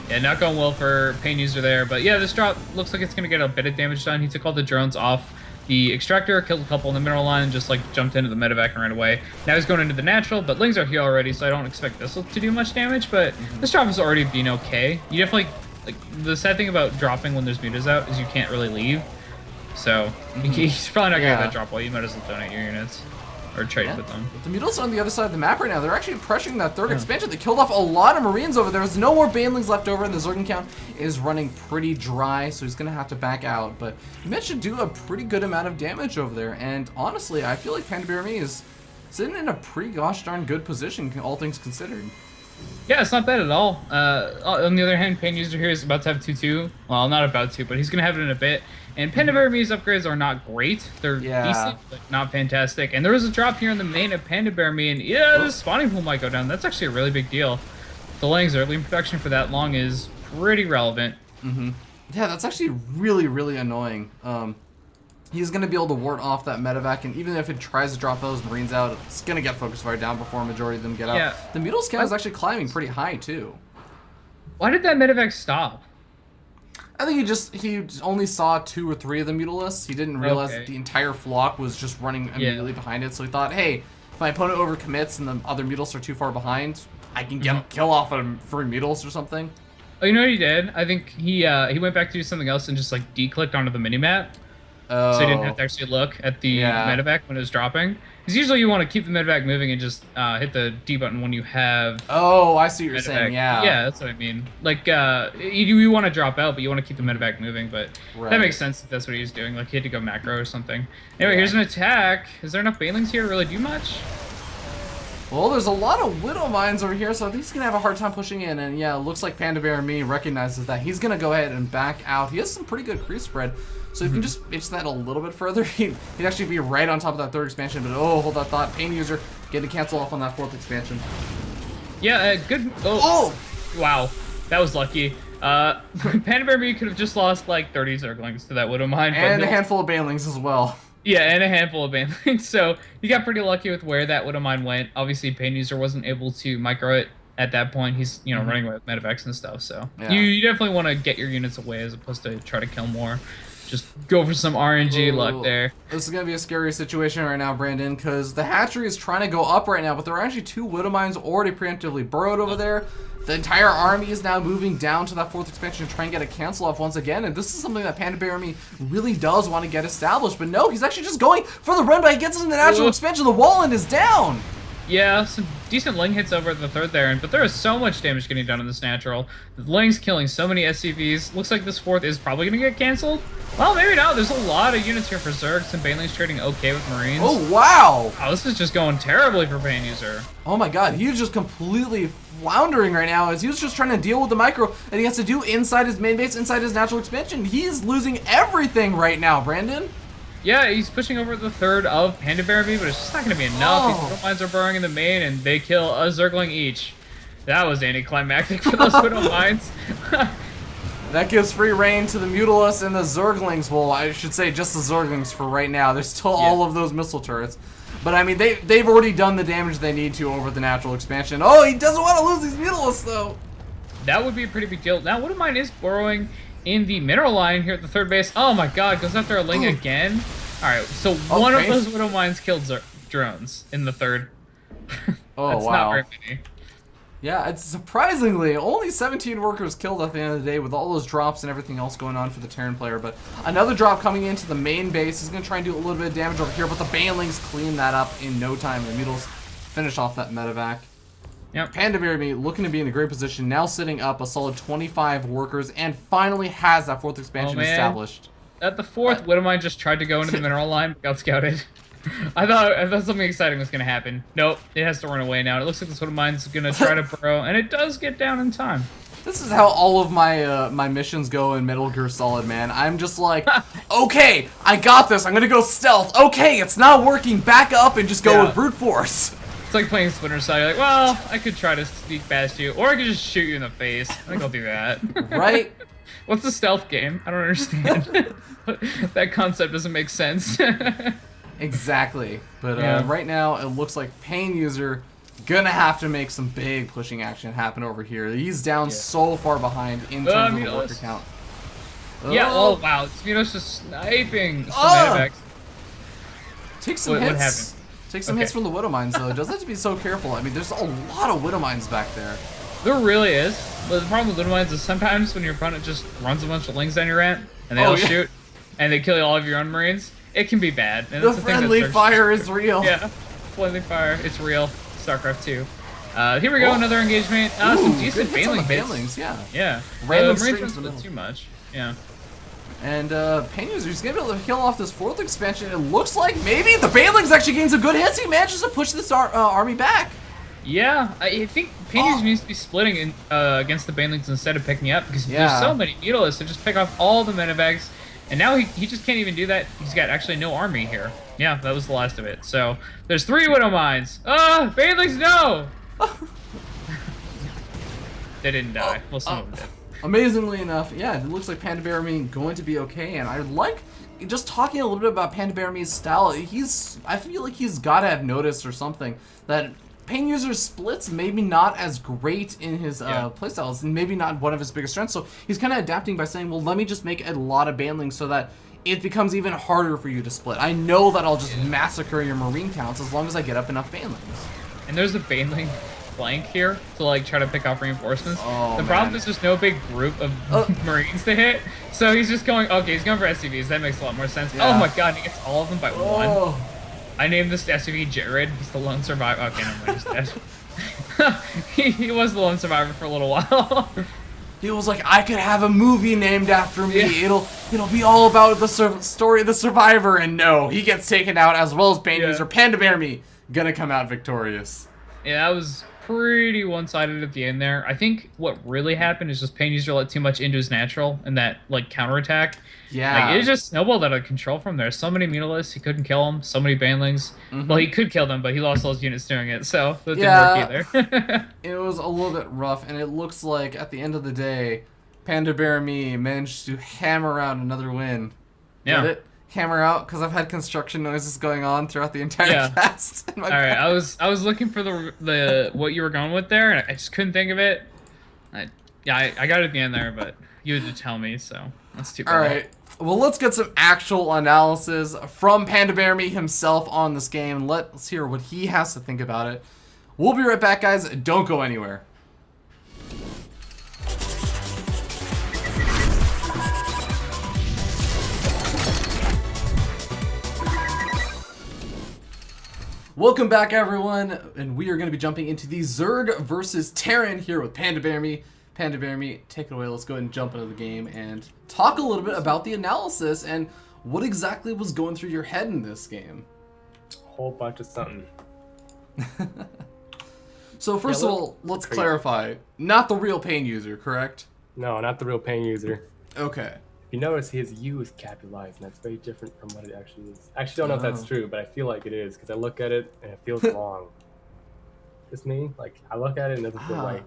Yeah, not going well for Pain User there, but yeah, this drop looks like it's going to get a bit of damage done. He took all the drones off the extractor, killed a couple in the mineral line, and just like jumped into the medevac and ran away. Now he's going into the natural, but Lings are here already, so I don't expect this to do much damage, but this drop has already been okay. You definitely, like, the sad thing about dropping when there's mutas out is you can't really leave. So he's probably not gonna get that drop while you might as well donate your units. Or trade with them. The Mutals are on the other side of the map right now. They're actually pressuring that 3rd expansion. They killed off a lot of Marines over there. There's no more Banelings left over, and the Zergen count is running pretty dry, so he's going to have to back out. But he managed to do a pretty good amount of damage over there, and honestly, I feel like PandaBearMe is sitting in a pretty gosh darn good position, all things considered. Yeah, it's not bad at all. On the other hand, Pain User here is about to have 2-2. Well, not about to, but he's going to have it in a bit. And PandaBearMe's upgrades are not great. They're decent, but not fantastic. And there was a drop here in the main of PandaBearMe, and yeah, the spawning pool might go down. That's actually a really big deal. The Langs early in production for that long is pretty relevant. Yeah, that's actually really, really annoying. He's going to be able to ward off that medevac, and even if it tries to drop those Marines out, it's going to get focus fire down before a majority of them get out. Yeah. The Mutals count is actually climbing pretty high, too. Why did that medevac stop? I think he only saw 2 or 3 of the Mutalists. He didn't realize that the entire flock was just running immediately behind it, so he thought, hey, if my opponent overcommits and the other Mutalists are too far behind, I can get kill off a free Mutals or something. Oh, you know what he did? I think he went back to do something else and just like declicked onto the minimap. So you didn't Oh. have to actually look at the Yeah. medevac when it was dropping. Because usually you want to keep the medevac moving and just hit the D button when you have Oh, I see what you're medevac. saying. Yeah. Yeah, that's what I mean. Like, you want to drop out, but you want to keep the medevac moving. But Right. that makes sense if that's what he's doing. Like, he had to go macro or something. Anyway, Yeah. here's an attack. Is there enough banelings here to really do much? Well, there's a lot of Widow Mines over here, so I think he's going to have a hard time pushing in. And yeah, it looks like PandaBearMe recognizes that. He's going to go ahead and back out. He has some pretty good creep spread. So if you can just itch that a little bit further, he'd actually be right on top of that third expansion. But oh, hold that thought. Pain User getting to cancel off on that fourth expansion. Yeah, good. Oh! Wow, that was lucky. PandaBearMe could have just lost like 30 Zerglings to that Widow Mine. And but a handful of Banelings as well. Yeah, and a handful of banelings. So you got pretty lucky with where that Widow Mine went. Obviously, Pain User wasn't able to micro it at that point. He's running away with medevacs and stuff. So Yeah. you definitely want to get your units away as opposed to try to kill more. Just go for some RNG luck there. This is going to be a scary situation right now, Brandon, because the hatchery is trying to go up right now, but there are actually 2 Widow Mines already preemptively burrowed over there. The entire army is now moving down to that fourth expansion to try and get a cancel off once again, and this is something that PandaBearMe really does want to get established, but no, he's actually just going for the run, but he gets into the natural expansion, the wall end is down! Yeah, some decent Ling hits over at the third there, but there is so much damage getting done in this natural. The Ling's killing so many SCVs. Looks like this fourth is probably going to get canceled. Well, maybe not. There's a lot of units here for Zergs, and Baneling's trading okay with Marines. Oh, wow! Oh, this is just going terribly for Pain User. Oh my god, he's just completely floundering right now as he was just trying to deal with the micro that he has to do inside his main base, inside his natural expansion. He's losing everything right now, Brandon. Yeah, he's pushing over the third of PandaBearMe, but it's just not going to be enough. Oh. These Widow Mines are burrowing in the main, and they kill a Zergling each. That was anticlimactic for those Widow Mines. That gives free reign to the Mutalists and the Zerglings. Well, I should say just the Zerglings for right now. There's still all of those missile turrets. But I mean, they've already done the damage they need to over the natural expansion. Oh, he doesn't want to lose these Mutalists, though. That would be a pretty big deal. Now, Widow Mine is burrowing in the mineral line here at the third base. Oh my god, goes after a Ling again. Alright, so one of those Widow Mines killed drones in the third. Oh, That's wow. not very many. Yeah, it's surprisingly only 17 workers killed at the end of the day with all those drops and everything else going on for the Terran player. But another drop coming into the main base. He's going to try and do a little bit of damage over here, but the Banelings clean that up in no time. The Mutals finish off that medevac. Yep. PandaBearMe looking to be in a great position, now sitting up a solid 25 workers, and finally has that fourth expansion established. At the fourth, Widow Mine just tried to go into the mineral line, but got scouted. I thought something exciting was gonna happen. Nope, it has to run away now. It looks like this Widow Mine's gonna try to burrow, and it does get down in time. This is how all of my my missions go in Metal Gear Solid, man. I'm just like, okay, I got this. I'm gonna go stealth. Okay, it's not working. Back up and just go with brute force. It's like playing Splinter Cell. You're like, well, I could try to sneak past you, or I could just shoot you in the face. I think I'll do that. Right? What's the stealth game? I don't understand. That concept doesn't make sense. Exactly. But Yeah. right now, it looks like Pain User gonna have to make some big pushing action happen over here. He's down so far behind in terms of the worker count. Yeah, Oh. oh wow, Mito's just sniping some Oh. medevacs. Take some What hits. happened? Take some hits from the Widow Mines, though. Just have to be so careful. I mean, there's a lot of Widow Mines back there. There really is. But the problem with Widow Mines is sometimes when your opponent just runs a bunch of Lings down your ant, and they all shoot, and they kill all of your own Marines, it can be bad. And The that's thing that friendly starts- fire is real. Yeah, friendly fire, it's real. StarCraft 2. Here we go, another engagement. Some decent good hits on the Baneling hits. Banelings, yeah. Yeah. Random Marines strings don't in the split middle. too much. Yeah. And Pain User's gonna be able to kill off this fourth expansion. It looks like maybe the Banelings actually gain some good hits. He manages to push this army back. Yeah, I think Pain User needs to be splitting in, against the Banelings instead of picking up, because Yeah. there's so many Mutalists to just pick off all the medevacs, and now he just can't even do that. He's got actually no army here. Yeah, that was the last of it. So, there's 3 Widow Mines. Banelings, no! They didn't die. Well, some of them did. Amazingly enough, yeah, it looks like PandaBearMe going to be okay. And I like just talking a little bit about PandaBearMe's style. I feel like he's got to have noticed or something that Pain User's splits maybe not as great in his playstyles, and maybe not one of his biggest strengths. So he's kind of adapting by saying, well, let me just make a lot of Banelings so that it becomes even harder for you to split. I know that I'll just massacre your Marine counts as long as I get up enough Banelings. And there's a Baneling flank here to like try to pick off reinforcements. Oh, the problem man. is there's no big group of Marines to hit, so he's just going. Okay, he's going for SCVs. That makes a lot more sense. Yeah. Oh my god, he gets all of them by one. Oh. I named this SUV Jared. He's the lone survivor. Okay, never mind. He's dead. he was the lone survivor for a little while. He was like, I could have a movie named after me. Yeah. It'll be all about the story of the survivor. And no, he gets taken out as well as Pain Yeah. User PandaBearMe gonna come out victorious. Yeah, that was pretty one-sided at the end there. I think what really happened is just Pain User let too much into his natural and that like counterattack. Yeah. Like, it just snowballed out of control from there. So many Mutalisks, he couldn't kill them. So many Banelings. Well, he could kill them, but he lost those units doing it, so that didn't work either. It was a little bit rough, and it looks like at the end of the day, PandaBearMe managed to hammer out another win. Yeah. Get it? Hammer out, because I've had construction noises going on throughout the entire Yeah. cast. in my All right, back. I was looking for the what you were going with there, and I just couldn't think of it. I got it at the end there, but you had to tell me, so that's too bad. All right. Well, let's get some actual analysis from PandaBearMe himself on this game. Let's hear what he has to think about it. We'll be right back, guys. Don't go anywhere. Welcome back, everyone, and we are going to be jumping into the Zerg versus Terran here with PandaBearMe. PandaBearMe, take it away. Let's go ahead and jump into the game and talk a little bit about the analysis and what exactly was going through your head in this game. Whole bunch of something. So first Yeah, of all, let's clarify. Not the real Pain User, correct? No, not the real Pain User. Okay. If you notice, his U is capitalized, and that's very different from what it actually is. I actually don't know if that's true, but I feel like it is, because I look at it and it feels wrong. Just me? Like, I look at it and it doesn't feel right.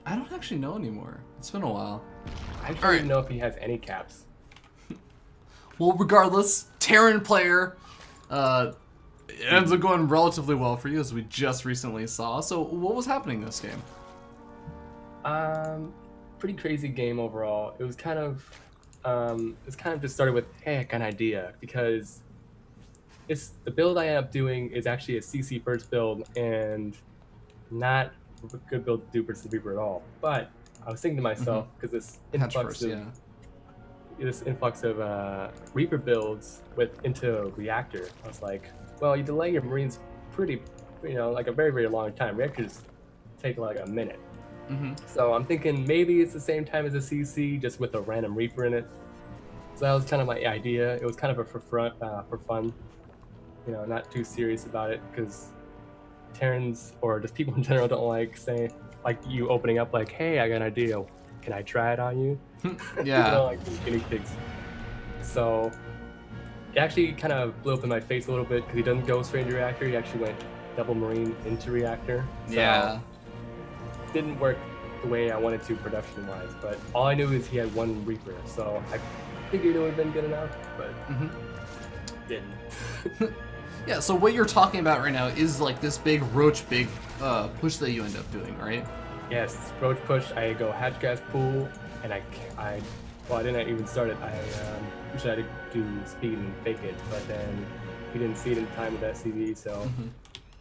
I don't actually know anymore. It's been a while. I don't even know if he has any caps. Well, regardless, Terran player, it ends up going relatively well for you, as we just recently saw. So, what was happening this game? Pretty crazy game overall. It was kind of, just started with, hey, I got an idea, because the build I end up doing is actually a CC first build, and not a good build to do versus Reaper at all. But I was thinking to myself, because this influx of Reaper builds into Reactor, I was like, well, you delay your Marines pretty, like a very, very long time. Reactors take like a minute. So I'm thinking maybe it's the same time as a CC, just with a random Reaper in it. So that was kind of my idea. It was kind of for fun, not too serious about it, because Terrans or just people in general don't like saying, like you opening up like, hey, I got an idea, can I try it on you? Yeah. Like guinea pigs. So it actually kind of blew up in my face a little bit, because he doesn't go straight into Reactor. He actually went double Marine into Reactor. So Yeah. didn't work the way I wanted to production wise, but all I knew is he had one Reaper, so I figured it would have been good enough, but didn't. Yeah, so what you're talking about right now is like this big roach push that you end up doing, right? Yes, roach push. I go hatch gas pool, and I didn't even start it. I usually had to do speed and fake it, but then he didn't see it in time with SCV, so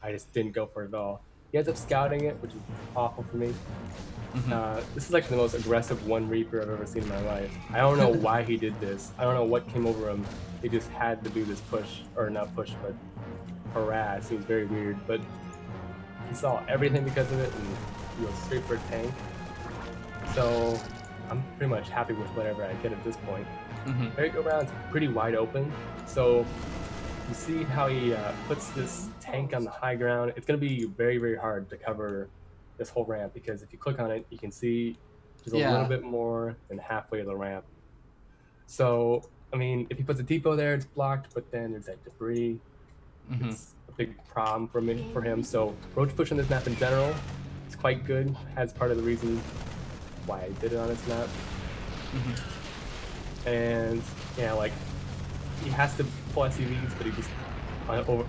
I just didn't go for it at all. He ends up scouting it, which is awful for me. This is actually the most aggressive one Reaper I've ever seen in my life. I don't know why he did this. I don't know what came over him. He just had to do this push, or not push, but harass. He was very weird, but he saw everything because of it, and he goes straight for a tank. So I'm pretty much happy with whatever I get at this point. Merry-go-round's pretty wide open, so you see how he puts this tank on the high ground. It's going to be very, very hard to cover this whole ramp, because if you click on it, you can see just a little bit more than halfway of the ramp. So, I mean, if he puts a depot there, it's blocked, but then there's that debris. It's a big problem for him. So, roach push on this map in general is quite good. As part of the reason why I did it on this map. And, yeah, like, he has to pull SCVs, but he just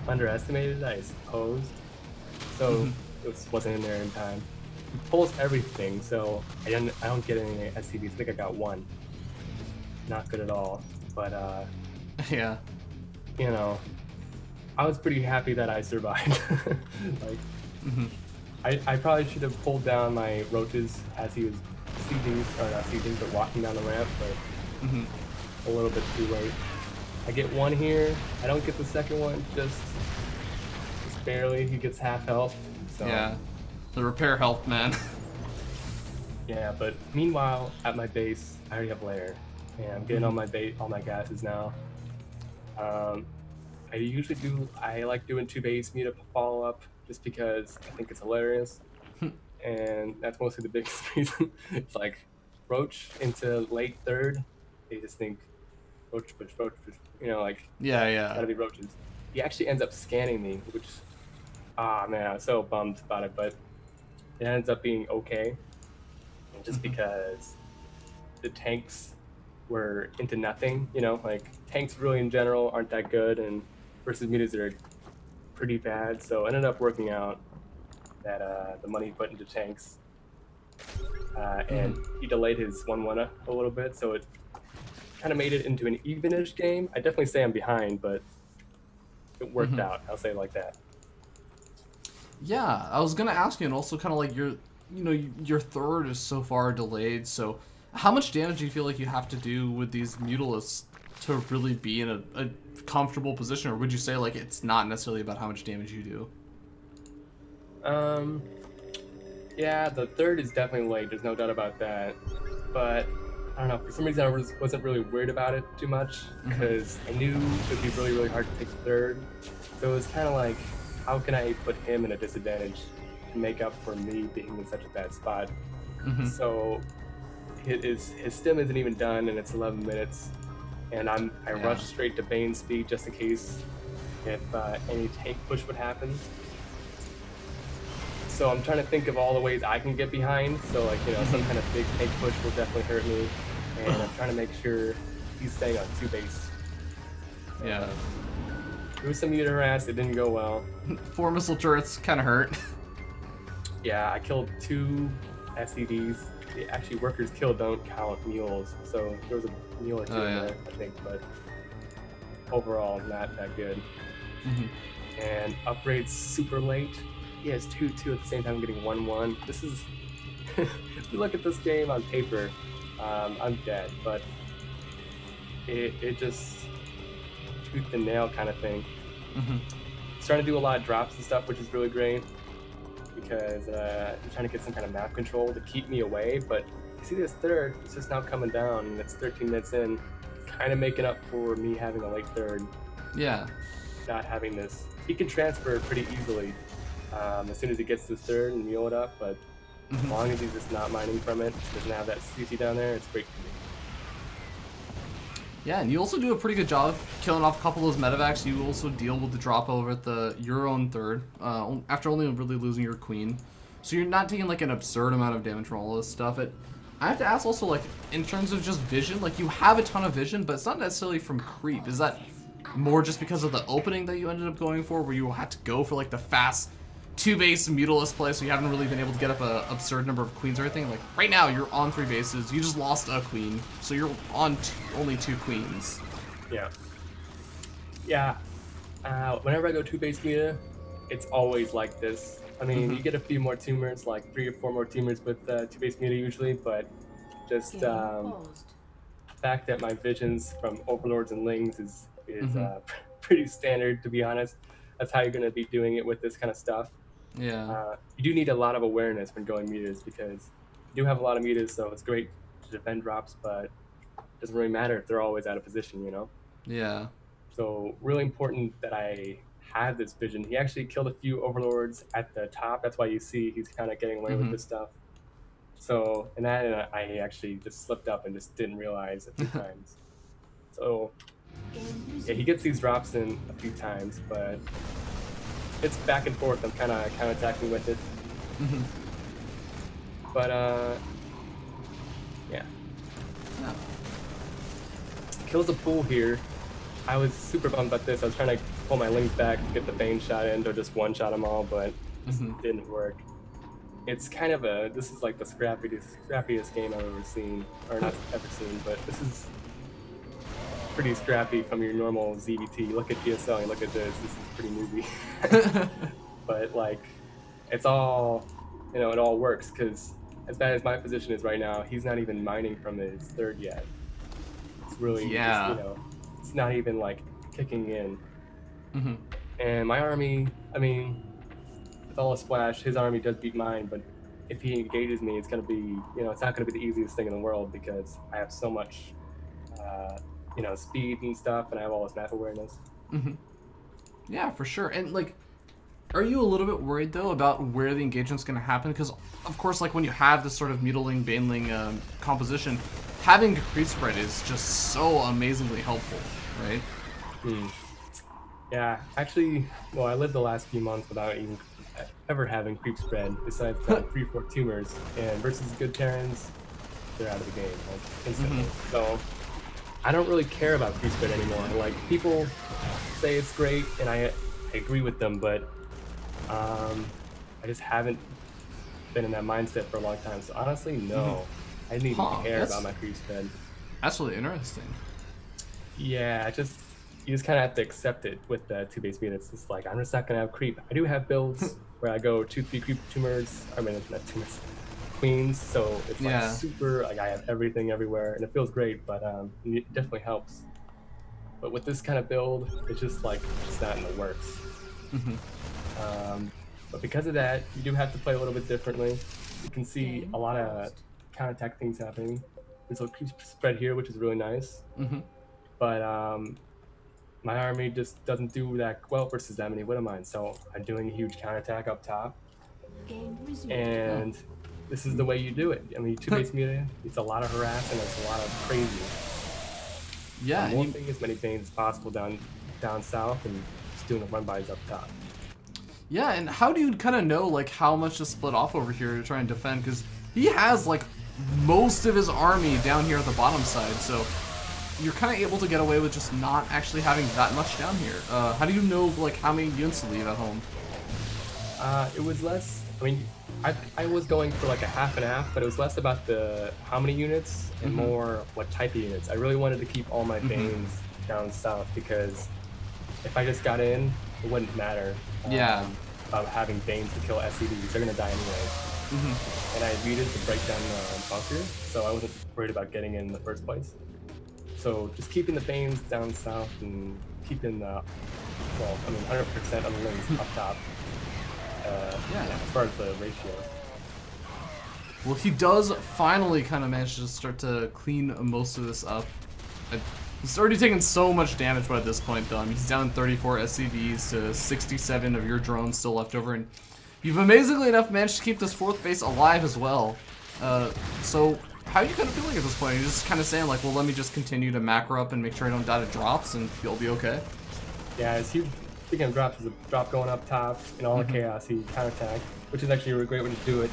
underestimated, I suppose. So it wasn't in there in time. He pulls everything, so I don't get any SCVs. I think I got one. Not good at all. But Yeah. I was pretty happy that I survived. Like, I probably should have pulled down my roaches as he was seething, or not seething, but walking down the ramp, but a little bit too late. I get one here. I don't get the second one, just barely. He gets half health. So. Yeah, the repair health, man. Yeah, but meanwhile, at my base, I already have lair, and I'm getting all my gases now. I like doing 2 base meetup follow up just because I think it's hilarious, and that's mostly the biggest reason. It's like Roach into late third, they just think Roach, you know, like Yeah. gotta be roaches. He actually ends up scanning me, which, man, I was so bummed about it, but it ends up being okay, and just because the tanks were into nothing, you know, like tanks really in general aren't that good, and versus mutas are pretty bad, so it ended up working out that the money he put into tanks, and he delayed his 1-1 a little bit, so it kind of made it into an evenish game. I definitely say I'm behind, but it worked out. I'll say it like that. Yeah, I was gonna ask you, and also kind of like your third is so far delayed. So, how much damage do you feel like you have to do with these Mutalisks to really be in a comfortable position, or would you say like it's not necessarily about how much damage you do? Yeah, the third is definitely late. There's no doubt about that. But I don't know. For some reason, I wasn't really worried about it too much because I knew it would be really, really hard to take the third. So it was kind of like, how can I put him in a disadvantage to make up for me being in such a bad spot? So his stim isn't even done, and it's 11 minutes, and I rushed straight to Bane speed just in case if any tank push would happen. So I'm trying to think of all the ways I can get behind. So like, you know, some kind of big tank push will definitely hurt me, and I'm trying to make sure he's staying on 2 base. Yeah. There was some unit harass. It didn't go well. 4 missile turrets kind of hurt. Yeah, I killed 2 SCVs. Actually, workers killed don't count mules, so there was a mule or 2 in there, I think, but overall not that good. And upgrades super late. He has 2-2 at the same time, getting 1-1. This is, if you look at this game on paper, I'm dead, but it just tooth and nail kind of thing. Starting to do a lot of drops and stuff, which is really great because I'm trying to get some kind of map control to keep me away. But you see this third, it's just now coming down, and it's 13 minutes in, kind of making up for me having a late third. Yeah. Not having this. He can transfer pretty easily as soon as he gets this third and mule it up, but as long as he's just not mining from it, doesn't have that CC down there, it's great for me. Yeah, and you also do a pretty good job killing off a couple of those medevacs. You also deal with the drop over at your own third, after only really losing your queen. So you're not taking like an absurd amount of damage from all this stuff. I have to ask also, like, in terms of just vision, like you have a ton of vision, but it's not necessarily from creep. Is that more just because of the opening that you ended up going for, where you had to go for like the fast 2-base Mutalisk play, so you haven't really been able to get up an absurd number of queens or anything? Like right now you're on 3 bases, you just lost a queen, so you're on only 2 queens. Yeah. Whenever I go 2-base meta, it's always like this. I mean, you get a few more tumors, like 3 or 4 more tumors with 2-base meta usually, but just the fact that my visions from overlords and lings is pretty standard, to be honest. That's how you're going to be doing it with this kind of stuff. Yeah. You do need a lot of awareness when going mutas because you do have a lot of mutas, so it's great to defend drops, but it doesn't really matter if they're always out of position, you know? Yeah. So really important that I have this vision. He actually killed a few overlords at the top. That's why you see he's kind of getting away with this stuff. So, and I actually just slipped up and just didn't realize a few times. So, yeah, he gets these drops in a few times, but it's back and forth. I'm kind of counterattacking with it. But, yeah. Kills a pool here. I was super bummed about this. I was trying to pull my lings back to get the Bane shot in, or just one-shot them all, but it didn't work. It's kind of this is like the scrappiest game I've ever seen, or not ever seen, but this is pretty scrappy from your normal ZVT. Look at GSL and look at this. This is pretty newbie. But like, it's all you know, it all works because as bad as my position is right now, he's not even mining from his third yet. It's really Yeah. just, you know, it's not even like kicking in. Mm-hmm. And my army, I mean, with all the splash, his army does beat mine, but if he engages me, it's gonna be, you know, it's not gonna be the easiest thing in the world because I have so much, you know, speed and stuff, and I have all this map awareness. Mm-hmm. Yeah, for sure. And like, are you a little bit worried though about where the engagement's going to happen? Because of course, like when you have this sort of mutiling, baneling composition, having a creep spread is just so amazingly helpful, right? Yeah, actually, well, I lived the last few months without even ever having creep spread, besides 3-4 tumors, and versus good Terrans, they're out of the game, like, instantly. So, I don't really care about creep spread anymore. Like, people say it's great, and I agree with them, but I just haven't been in that mindset for a long time. So honestly, no. I didn't even care about my creep spread. That's really interesting. Yeah, you just kind of have to accept it with the 2 base units. It's like, I'm just not going to have creep. I do have builds where I go 2-3 creep tumors. I mean, not tumors, queens. So it's like super, like I have everything everywhere and it feels great, but it definitely helps. But with this kind of build, it's just like, it's not in the works. But because of that, you do have to play a little bit differently. You can see a lot of counterattack things happening. There's a creep spread here, which is really nice. But my army just doesn't do that well versus that many Widowmines, so I'm doing a huge counterattack up top. And this is the way you do it. I mean, 2 base media, it's a lot of harass and it's a lot of crazy. Yeah, I'm morphing as many Banes as possible down south and just doing the run-bys up top. Yeah, and how do you kind of know like how much to split off over here to try and defend? Because he has like most of his army down here at the bottom side, so you're kind of able to get away with just not actually having that much down here. How do you know like how many units to leave at home? It was less. I mean, I was going for like a half and half, but it was less about the how many units and more what type of units. I really wanted to keep all my Banes down south because if I just got in, it wouldn't matter. About having Banes to kill SCVs, they're gonna die anyway. And I needed to break down the bunker, so I wasn't worried about getting in the first place. So just keeping the Banes down south and keeping the, well, I mean 100% of the lanes up top. As far as the ratio. Well, he does finally kind of manage to start to clean most of this up. He's already taken so much damage by this point, though. I mean, he's down 34 SCVs to 67 of your drones still left over, and you've amazingly enough managed to keep this 4th base alive as well. So how are you kind of feeling at this point? Are you just kind of saying like, well, let me just continue to macro up and make sure I don't die to drops, and you'll be okay? Yeah, it's huge. Speaking of drops, there's a drop going up top in all the chaos. He counterattack, which is actually a really great way to do it.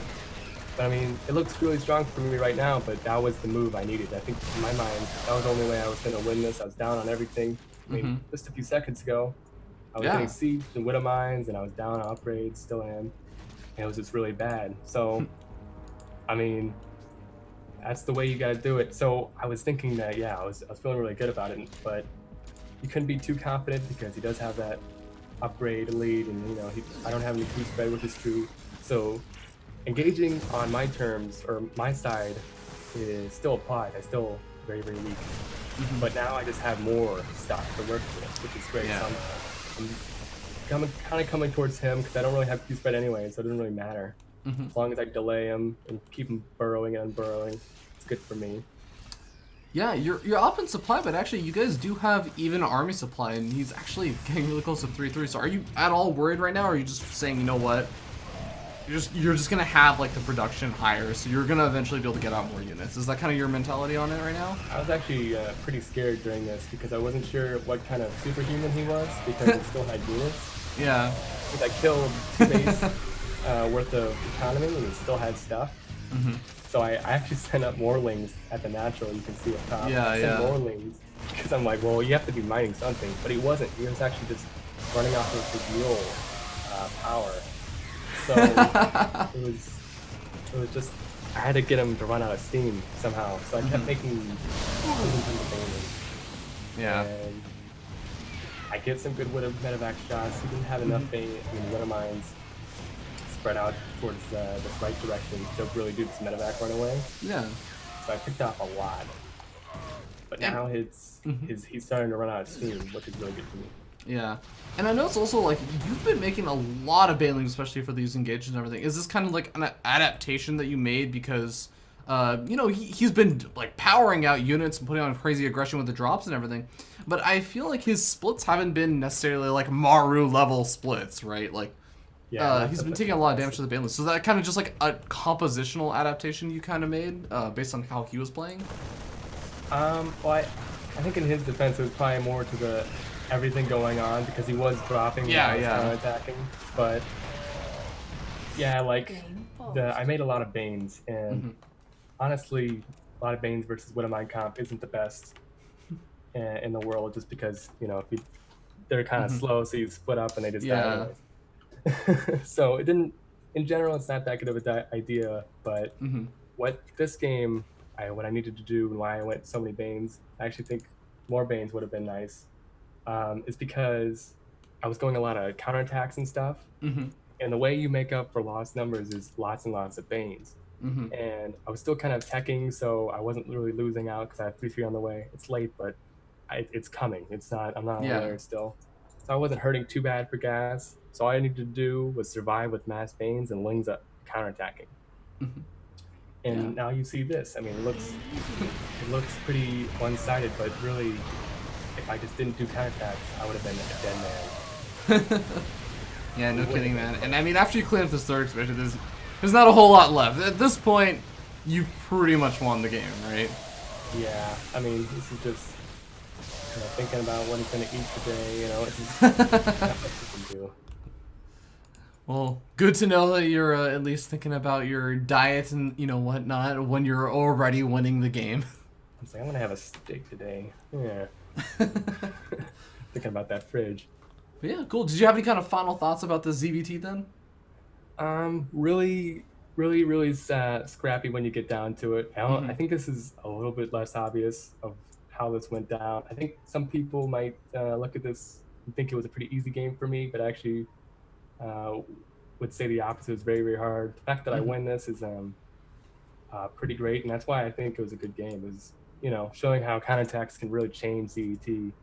But I mean, it looks really strong for me right now, but that was the move I needed. I think in my mind, that was the only way I was going to win this. I was down on everything. I mean, just a few seconds ago, I was getting sieged and Widowmines, and I was down on upgrades, still am. And it was just really bad. So, I mean, that's the way you got to do it. So I was thinking that, yeah, I was feeling really good about it, but you couldn't be too confident because he does have that upgrade lead, and you know, I don't have any creep spread, which is true. So engaging on my terms or my side is still applied. I'm still very, very weak. But now I just have more stuff to work with, which is great. So I'm kind of coming towards him because I don't really have creep spread anyway, so it doesn't really matter. As long as I delay him and keep him burrowing and unburrowing, it's good for me. Yeah, you're up in supply, but actually you guys do have even army supply, and he's actually getting really close to 3-3. So are you at all worried right now, or are you just saying, you know what, you're just gonna have like the production higher, so you're gonna eventually be able to get out more units? Is that kind of your mentality on it right now? I was actually pretty scared during this because I wasn't sure what kind of superhuman he was because he still had units. Yeah. Because I killed 2 base worth of economy and he still had stuff. So I actually sent up Morlings at the natural, you can see up top. I sent Morlings because I'm like, well, you have to be mining something. But he wasn't. He was actually just running off of his mule power. So it was just, I had to get him to run out of steam somehow. So I kept making and I get some good medevac shots. He didn't have enough Widowmines. spread out towards this right direction to really do this medevac run away. Yeah. So I picked off a lot. But now he's starting to run out of steam, which is really good for me. Yeah. And I know it's also like you've been making a lot of banelings, especially for these engages and everything. Is this kind of like an adaptation that you made because you know, he's been like powering out units and putting on crazy aggression with the drops and everything, but I feel like his splits haven't been necessarily like Maru level splits, right? Like, Yeah, he's been taking a lot of damage to the banelings. So that kind of just like a compositional adaptation you kind of made based on how he was playing. Well, I think in his defense it was probably more to the everything going on because he was dropping and attacking, but yeah, like I made a lot of Banes and. Honestly, a lot of Banes versus Widowmine comp isn't the best in the world just because, you know, they're kind of slow, so you split up and they just die anyways. So it didn't, in general, it's not that good of an idea, but what this game, what I needed to do and why I went so many Banes, I actually think more Banes would have been nice, is because I was going a lot of counterattacks and stuff, and the way you make up for lost numbers is lots and lots of Banes. And I was still kind of teching, so I wasn't really losing out because I have 3-3 on the way. It's late, but it's coming. It's not. I'm not there still, so I wasn't hurting too bad for gas. So all I needed to do was survive with mass Banes and Lings up counterattacking. And now you see this. I mean, it looks pretty one-sided, but really, if I just didn't do counterattacks, I would have been a dead man. Yeah, no kidding, man. And I mean, after you clean up this third expansion, there's not a whole lot left. At this point, you pretty much won the game, right? Yeah, I mean, this is just thinking about what he's going to eat today, you know, it's just not much you can do. Well, good to know that you're at least thinking about your diet and, you know, whatnot when you're already winning the game. I'm like, I'm going to have a steak today. Yeah. Thinking about that fridge. But yeah, cool. Did you have any kind of final thoughts about the ZVT then? Really scrappy when you get down to it. I think this is a little bit less obvious of how this went down. I think some people might look at this and think it was a pretty easy game for me, but actually would say the opposite. It's very, very hard. The fact that I win this is pretty great, and that's why I think it was a good game. Is, you know, showing how counterattacks can really change CET in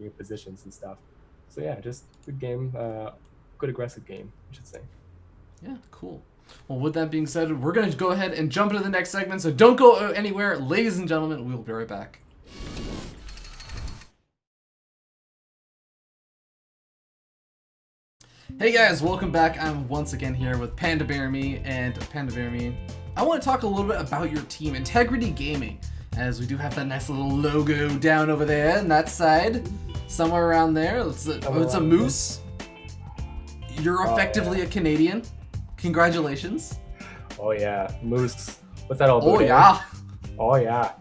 your positions and stuff. So yeah, just good game, good aggressive game, I should say. Yeah, cool. Well, with that being said, we're going to go ahead and jump into the next segment, so don't go anywhere. Ladies and gentlemen, we will be right back. Hey guys, welcome back. I'm once again here with PandaBearMe and PandaBearMe. I want to talk a little bit about your team, Integrity Gaming, as we do have that nice little logo down over there on that side, somewhere around there. It's a moose. You're effectively a Canadian. Congratulations. Oh yeah, moose. What's that all? Oh yeah. Oh yeah.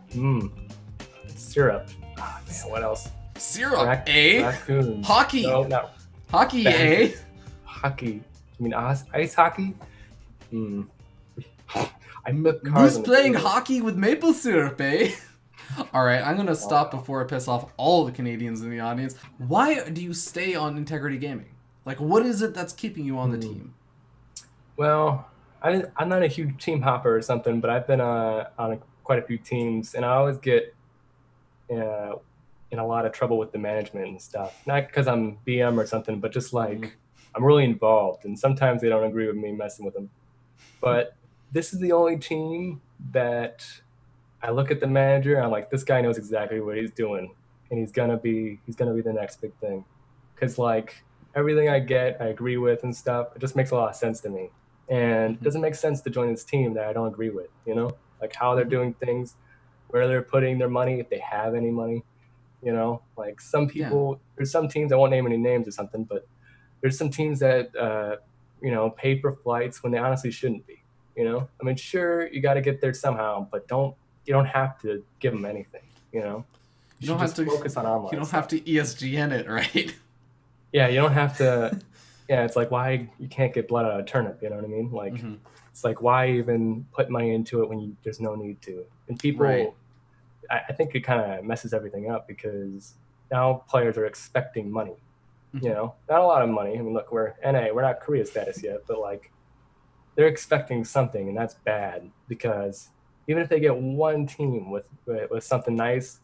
Syrup. Ah, man, what else? Syrup, eh? Raccoons. Hockey. No. Hockey, eh? Hockey. You mean ice hockey? I met Who's playing hockey with maple syrup, eh? Alright, I'm gonna stop before I piss off all the Canadians in the audience. Why do you stay on Integrity Gaming? Like, what is it that's keeping you on the team? Well, I'm not a huge team hopper or something, but I've been on quite a few teams, and I always get in a lot of trouble with the management and stuff. Not because I'm BM or something, but just like I'm really involved, and sometimes they don't agree with me messing with them. But this is the only team that I look at the manager and I'm like, this guy knows exactly what he's doing, and he's gonna be the next big thing. Because like everything I get, I agree with and stuff. It just makes a lot of sense to me. And it doesn't make sense to join this team that I don't agree with, you know? Like how they're doing things, where they're putting their money, if they have any money, you know? Like some people, there's some teams, I won't name any names or something, but there's some teams that, you know, pay for flights when they honestly shouldn't be, you know? I mean, sure, you got to get there somehow, but you don't have to give them anything, you know? You don't have to focus on online. You don't have to ESGN it, right? Yeah, you don't have to. Yeah, it's like why you can't get blood out of a turnip. You know what I mean? Like, it's like why even put money into it when there's no need to. And people, I think it kind of messes everything up because now players are expecting money, You know, not a lot of money. I mean, look, we're NA, we're not Korea status yet, but like they're expecting something, and that's bad because even if they get one team with something nice,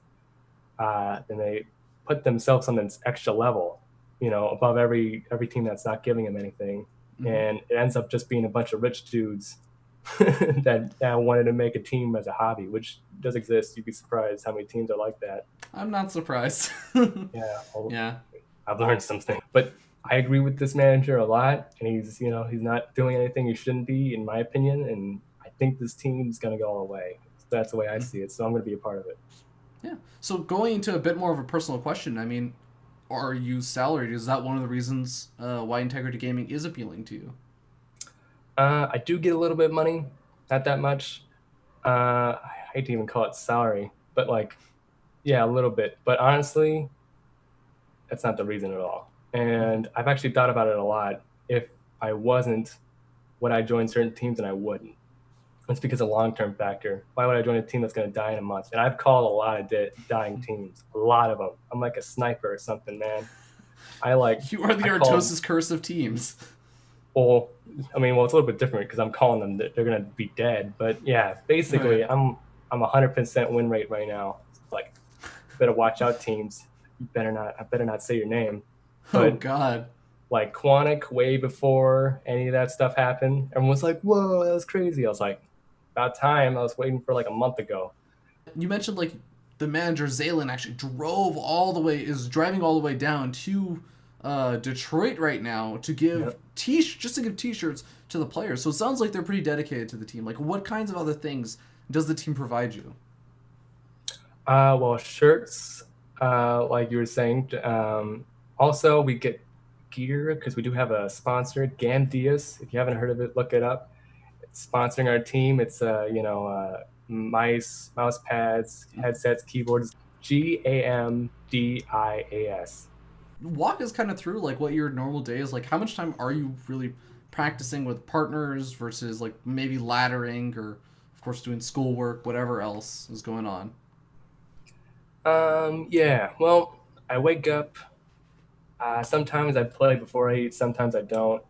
then they put themselves on this extra level, you know, above every team that's not giving them anything, and it ends up just being a bunch of rich dudes that wanted to make a team as a hobby, which does exist. You'd be surprised how many teams are like that. I'm not surprised. Yeah, Yeah. I've learned something. But I agree with this manager a lot, and he's he's not doing anything he shouldn't be, in my opinion. And I think this team's gonna go away. That's the way I see it. So I'm gonna be a part of it. Yeah. So going into a bit more of a personal question, I mean, are you salaried? Is that one of the reasons why Integrity Gaming is appealing to you? I do get a little bit of money, not that much. I hate to even call it salary, but like, yeah, a little bit. But honestly, that's not the reason at all. And I've actually thought about it a lot. If I wasn't, would I join certain teams and I wouldn't? It's because of long-term factor. Why would I join a team that's going to die in a month? And I've called a lot of dying teams, a lot of them. I'm like a sniper or something, man. I like. You are the I call- Artosis curse of teams. Well, I mean, well, it's a little bit different because I'm calling them that they're going to be dead. But yeah, basically, Right. I'm 100% win rate right now. It's like, better watch out, teams. You better not. I better not say your name. Oh But God. like Quantic, way before any of that stuff happened, everyone was like, "Whoa, that was crazy." I was like, "About time." I was waiting for like a month ago. You mentioned like the manager Zaylen actually is driving all the way down to Detroit right now to give just to give T-shirts to the players. So it sounds like they're pretty dedicated to the team. Like, what kinds of other things does the team provide you? Well, shirts, like you were saying. Also, we get gear because we do have a sponsor, Gandius. If you haven't heard of it, look it up. It's sponsoring our team. It's mouse pads, headsets, keyboards. GAMDIAS. Walk us kind of through like what your normal day is like. How much time are you really practicing with partners versus like maybe laddering or, of course, doing schoolwork, whatever else is going on? Yeah. Well, I wake up. Sometimes I play before I eat. Sometimes I don't.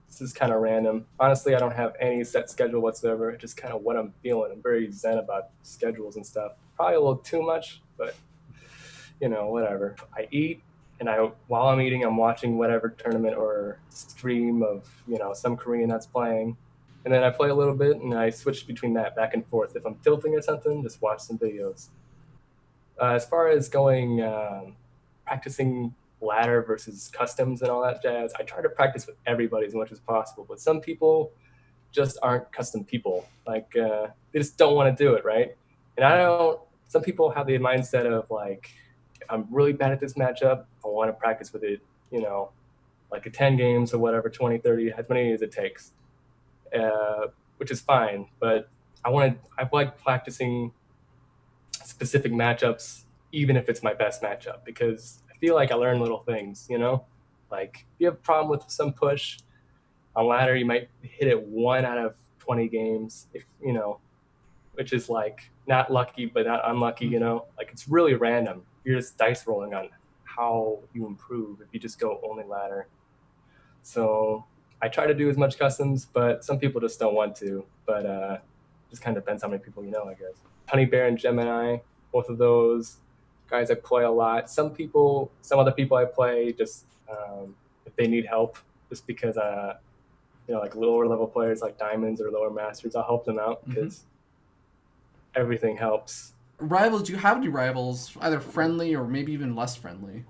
This is kind of random. Honestly, I don't have any set schedule whatsoever. Just kind of what I'm feeling. I'm very zen about schedules and stuff. Probably a little too much, but whatever. I eat, and while I'm eating, I'm watching whatever tournament or stream of some Korean that's playing, and then I play a little bit, and I switch between that back and forth. If I'm tilting or something, just watch some videos. As far as going practicing ladder versus customs and all that jazz, I try to practice with everybody as much as possible. But some people just aren't custom people. Like they just don't want to do it, right? And I don't. Some people have the mindset of like, if I'm really bad at this matchup, I want to practice with it. Like a 10 games or whatever, 20, 30, as many as it takes, which is fine. But I like practicing specific matchups, even if it's my best matchup, because I feel like I learn little things, like if you have a problem with some push on ladder, you might hit it 1 out of 20 games, which is like not lucky, but not unlucky, like it's really random. You're just dice rolling on how you improve if you just go only ladder. So I try to do as much customs, but some people just don't want to, but just kind of depends how many people I guess. Honey Bear and Gemini, both of those guys I play a lot. Some other people I play just if they need help, just because like lower level players like diamonds or lower masters, I'll help them out because everything helps. Rivals? Do you have any rivals, either friendly or maybe even less friendly?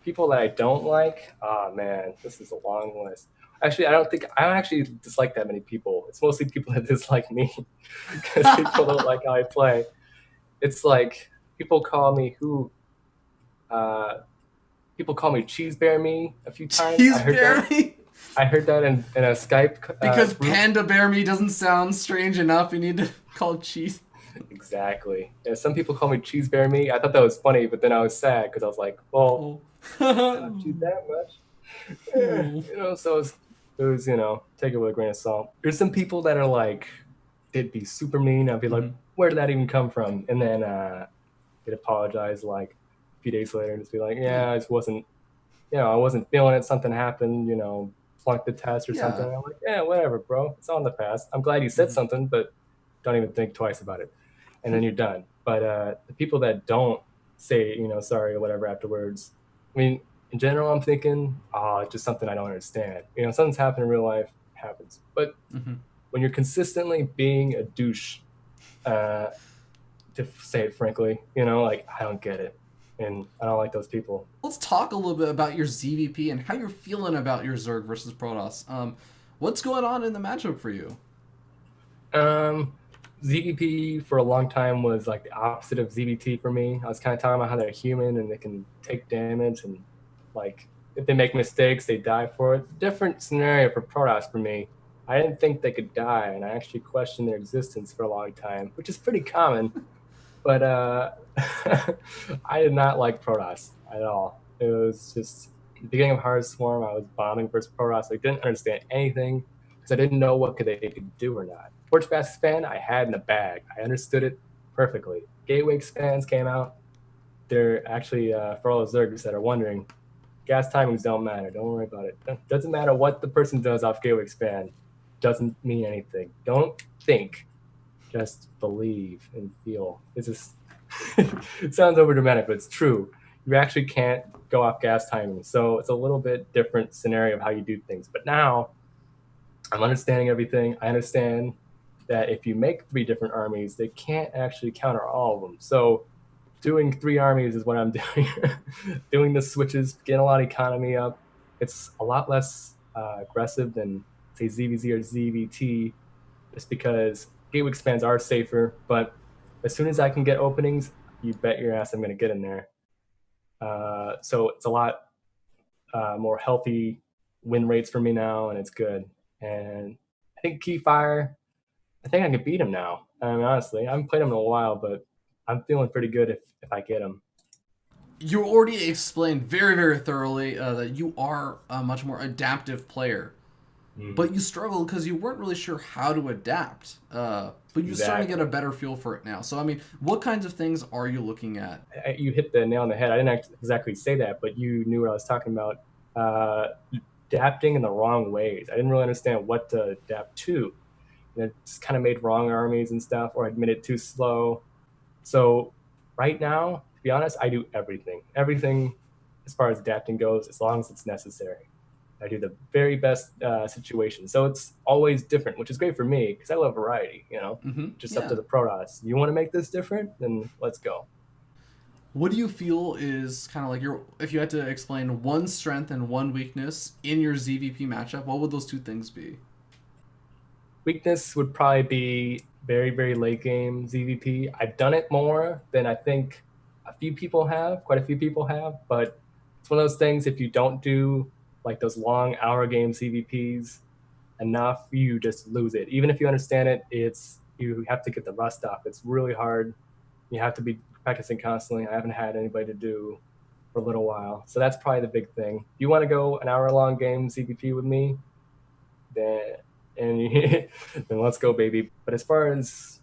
People that I don't like, man, this is a long list. Actually, I don't actually dislike that many people. It's mostly people that dislike me because people don't like how I play. It's like people call me PandaBearMe a few times. PandaBearMe? I heard that in a Skype. Because group. PandaBearMe doesn't sound strange enough. You need to call it cheese. Exactly. Yeah, some people call me PandaBearMe. I thought that was funny, but then I was sad because I was like, well, not cheese that much. So it was, take it with a grain of salt. There's some people that are like, they'd be super mean. I'd be like, where did that even come from? And then they'd apologize like a few days later and just be like, yeah, I just wasn't I wasn't feeling it. Something happened, flunked the test or something. Yeah. I'm like, yeah, whatever, bro. It's on the past. I'm glad you said something, but don't even think twice about it. And then you're done. But the people that don't say, sorry or whatever afterwards, I mean, in general, I'm thinking, oh, it's just something I don't understand. Something's happened in real life, it happens. But when you're consistently being a douche, uh, to say it frankly, like, I don't get it. And I don't like those people. Let's talk a little bit about your ZVP and how you're feeling about your Zerg versus Protoss. What's going on in the matchup for you? ZVP for a long time was like the opposite of ZVT for me. I was kind of talking about how they're human and they can take damage, and like if they make mistakes, they die for it. Different scenario for Protoss for me. I didn't think they could die, and I actually questioned their existence for a long time, which is pretty common. But I did not like Protoss at all. It was just the beginning of Hard Swarm. I was bombing versus Protoss. I didn't understand anything because I didn't know what they could do or not. Sports Bass fan, I had in the bag. I understood it perfectly. Gateway expands came out. They're actually, for all the Zergs that are wondering, gas timings don't matter. Don't worry about it. It doesn't matter what the person does off Gateway expand. Doesn't mean anything. Don't think. Just believe and feel. It's just, it sounds over dramatic, but it's true. You actually can't go off gas timing. So it's a little bit different scenario of how you do things. But now I'm understanding everything. I understand that if you make 3 different armies, they can't actually counter all of them. So doing 3 armies is what I'm doing. Doing the switches, getting a lot of economy up. It's a lot less aggressive than, say, ZVZ or ZVT, just because gateway expands are safer. But as soon as I can get openings, you bet your ass I'm going to get in there. So it's a lot more healthy win rates for me now, and it's good. And I think Keyfire, I think I can beat him now. I mean, honestly, I haven't played him in a while, but I'm feeling pretty good if I get him. You already explained very, very thoroughly that you are a much more adaptive player. But you struggled because you weren't really sure how to adapt. But you're starting to get a better feel for it now. So, I mean, what kinds of things are you looking at? You hit the nail on the head. I didn't exactly say that, but you knew what I was talking about. Adapting in the wrong ways. I didn't really understand what to adapt to. And it just kind of made wrong armies and stuff, or I'd made it too slow. So right now, to be honest, I do everything. Everything as far as adapting goes, as long as it's necessary. I do the very best situation. So it's always different, which is great for me because I love variety, just up to the Protoss. You want to make this different? Then let's go. What do you feel is kind of like if you had to explain one strength and one weakness in your ZVP matchup, what would those 2 things be? Weakness would probably be very, very late game ZVP. I've done it more than I think quite a few people have, but it's one of those things, if you don't do like those long hour game CVPs enough, you just lose it. Even if you understand it, you have to get the rust off. It's really hard. You have to be practicing constantly. I haven't had anybody to do for a little while. So that's probably the big thing. You want to go an hour long game CVP with me, then let's go, baby. But as far as,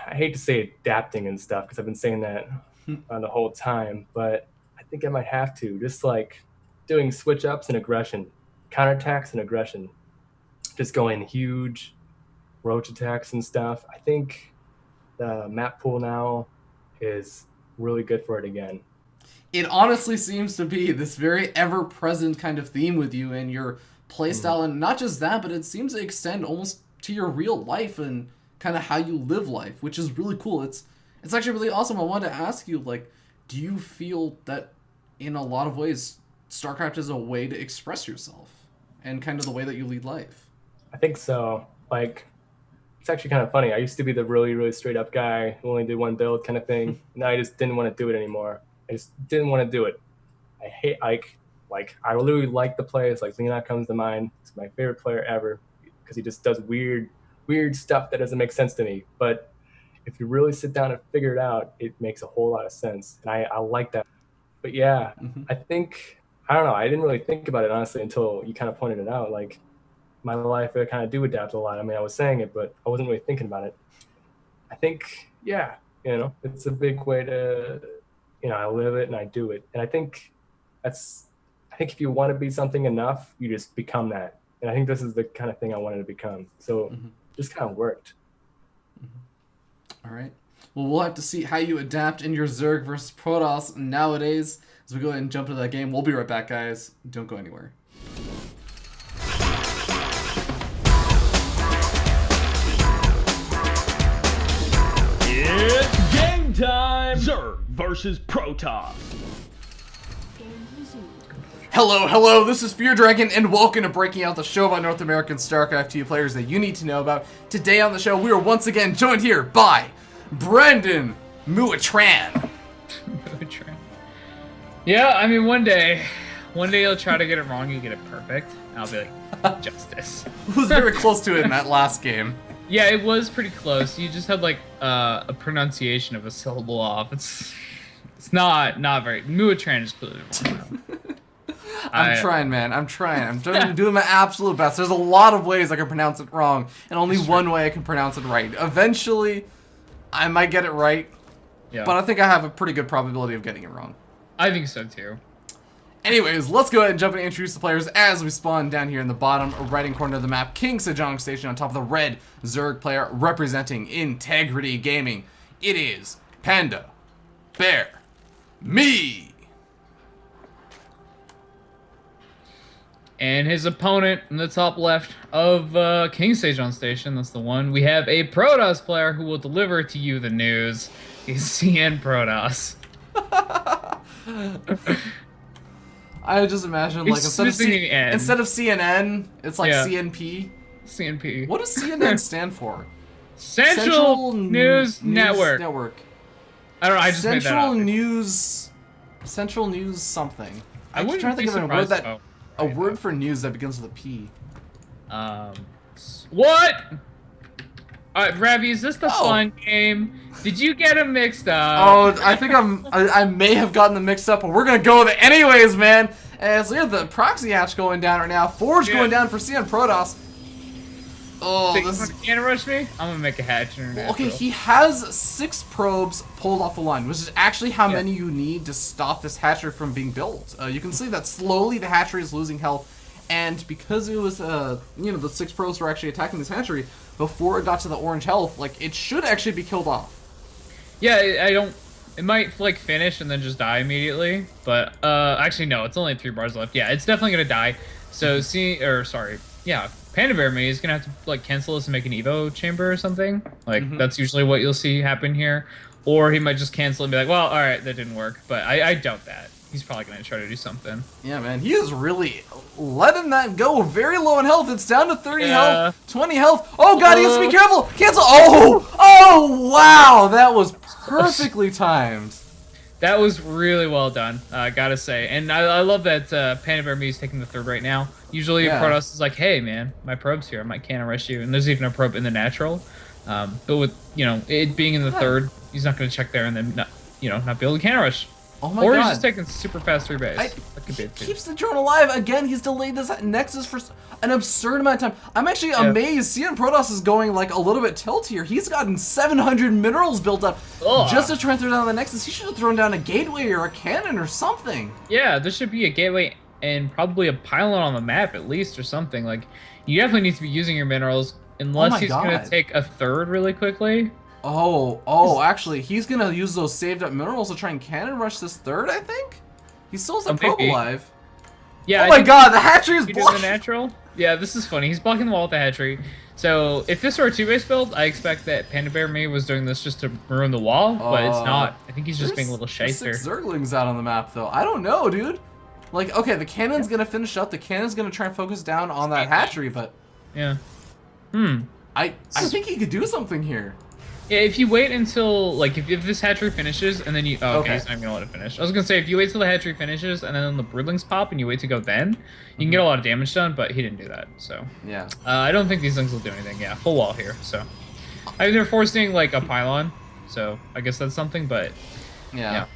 I hate to say adapting and stuff because I've been saying that the whole time, but I think I might have to, just like doing switch ups and aggression, counterattacks and aggression, just going huge roach attacks and stuff. I think the map pool now is really good for it again. It honestly seems to be this very ever-present kind of theme with you and your playstyle, and not just that, but it seems to extend almost to your real life and kind of how you live life, which is really cool. It's actually really awesome. I wanted to ask you, like, do you feel that in a lot of ways StarCraft is a way to express yourself and kind of the way that you lead life? I think so. Like, it's actually kind of funny. I used to be the really, really straight up guy who only did one build kind of thing. Now I just didn't want to do it anymore. I just didn't want to do it. I hate Ike. Like, I really like the plays. Like, Leonard comes to mind. He's my favorite player ever because he just does weird stuff that doesn't make sense to me. But if you really sit down and figure it out, it makes a whole lot of sense. And I like that. But yeah, I think, I don't know. I didn't really think about it, honestly, until you kind of pointed it out. Like, my life, I kind of do adapt a lot. I mean, I was saying it, but I wasn't really thinking about it. I think, yeah, it's a big way to, I live it and I do it. And I think I think if you want to be something enough, you just become that. And I think this is the kind of thing I wanted to become. So just kind of worked. All right. Well, we'll have to see how you adapt in your Zerg versus Protoss nowadays. As we go ahead and jump into that game, we'll be right back, guys. Don't go anywhere. It's game time! Zerg versus Protoss. Game resumed. Hello, this is Fear Dragon, and welcome to Breaking Out, the show about North American StarCraft 2 players that you need to know about. Today on the show, we are once again joined here by Brendan Muatran. Yeah, I mean, one day you'll try to get it wrong, you get it perfect, and I'll be like, justice. Who's very close to it in that last game. Yeah, it was pretty close. You just had like a pronunciation of a syllable off. It's not very. Muatran is clearly wrong. I'm trying, man. I'm trying. I'm doing my absolute best. There's a lot of ways I can pronounce it wrong, and only one way I can pronounce it right. Eventually, I might get it right, Yeah. but I think I have a pretty good probability of getting it wrong. I think so too. Anyways, let's go ahead and jump and introduce the players as we spawn down here in the bottom right-hand corner of the map. King Sejong Station on top of the red Zerg player representing Integrity Gaming. It is PandaBearMe. And his opponent in the top left of King Sejong Station, that's the one. We have a Protoss player who will deliver to you the news. He's CN Protoss. I just imagine like instead of CNN, it's like CNP. CNP. What does CNN stand for? Central News Network. I don't know. I just made that up. Central News something. I I'm wouldn't trying to think be of a word surprised. a word for news that begins with a P. What? Alright, Ravi, is this the fun game? Did you get them mixed up? Oh, I think I may have gotten them mixed up, but we're gonna go with it anyways, man. And so we have the proxy hatch going down right now. Forge going down for CN Protoss. Oh, So this is. you can't rush me? I'm gonna make a hatch international. Okay, he has 6 probes pulled off the line, which is actually how many you need to stop this hatchery from being built. You can see that slowly the hatchery is losing health, and because it was, the 6 probes were actually attacking this hatchery before it got to the orange health, like it should actually be killed off. Yeah, I don't. It might like finish and then just die immediately, but actually no, it's only 3 bars left. Yeah, it's definitely gonna die. So PandaBearMe is gonna have to like cancel this and make an Evo chamber or something. Like that's usually what you'll see happen here, or he might just cancel and be like, well, all right, that didn't work. But I doubt that. He's probably gonna try to do something. Yeah, man, he is really letting that go. Very low in health. It's down to 30 health, 20 health. Oh god, he has to be careful. Cancel. Oh wow, that was perfectly timed. That was really well done, gotta say. And I love that PandaBearMe is taking the 3rd right now. Usually Protoss is like, hey man, my probe's here, I might can't rush you. And there's even a probe in the natural. But with, it being in the 3rd, he's not gonna check there and then not be able to can't rush. Oh my or god. he's just taking super fast 3 base. That could be it too. Keeps the drone alive. Again, he's delayed this Nexus for an absurd amount of time. I'm actually amazed. CN Protoss is going like a little bit tilt here. He's gotten 700 minerals built up just to try and throw down the Nexus. He should have thrown down a gateway or a cannon or something. Yeah, there should be a gateway and probably a pylon on the map at least or something. Like, you definitely need to be using your minerals unless he's going to take a 3rd really quickly. Actually, he's gonna use those saved up minerals to try and cannon rush this 3rd, I think? He still has a probe alive. Yeah. Oh my god, the hatchery is blocking! The natural? Yeah, this is funny. He's blocking the wall with the hatchery. So, if this were a 2-base build, I expect that PandaBearMe was doing this just to ruin the wall, but it's not. I think he's just being a little shyster. 6 Zerglings out on the map, though. I don't know, dude. Like, okay, the cannon's gonna finish up. The cannon's gonna try and focus down on that hatchery, but... Yeah. I think he could do something here. Yeah, if you wait until, like, if this hatchery finishes, and then you... Oh, okay, he's not gonna let it finish. I was gonna say, if you wait till the hatchery finishes, and then the broodlings pop, and you wait to go then, you can get a lot of damage done, but he didn't do that, so... Yeah. I don't think these things will do anything. Yeah, full wall here, so... I mean, they're forcing, like, a pylon, so I guess that's something, but... Yeah.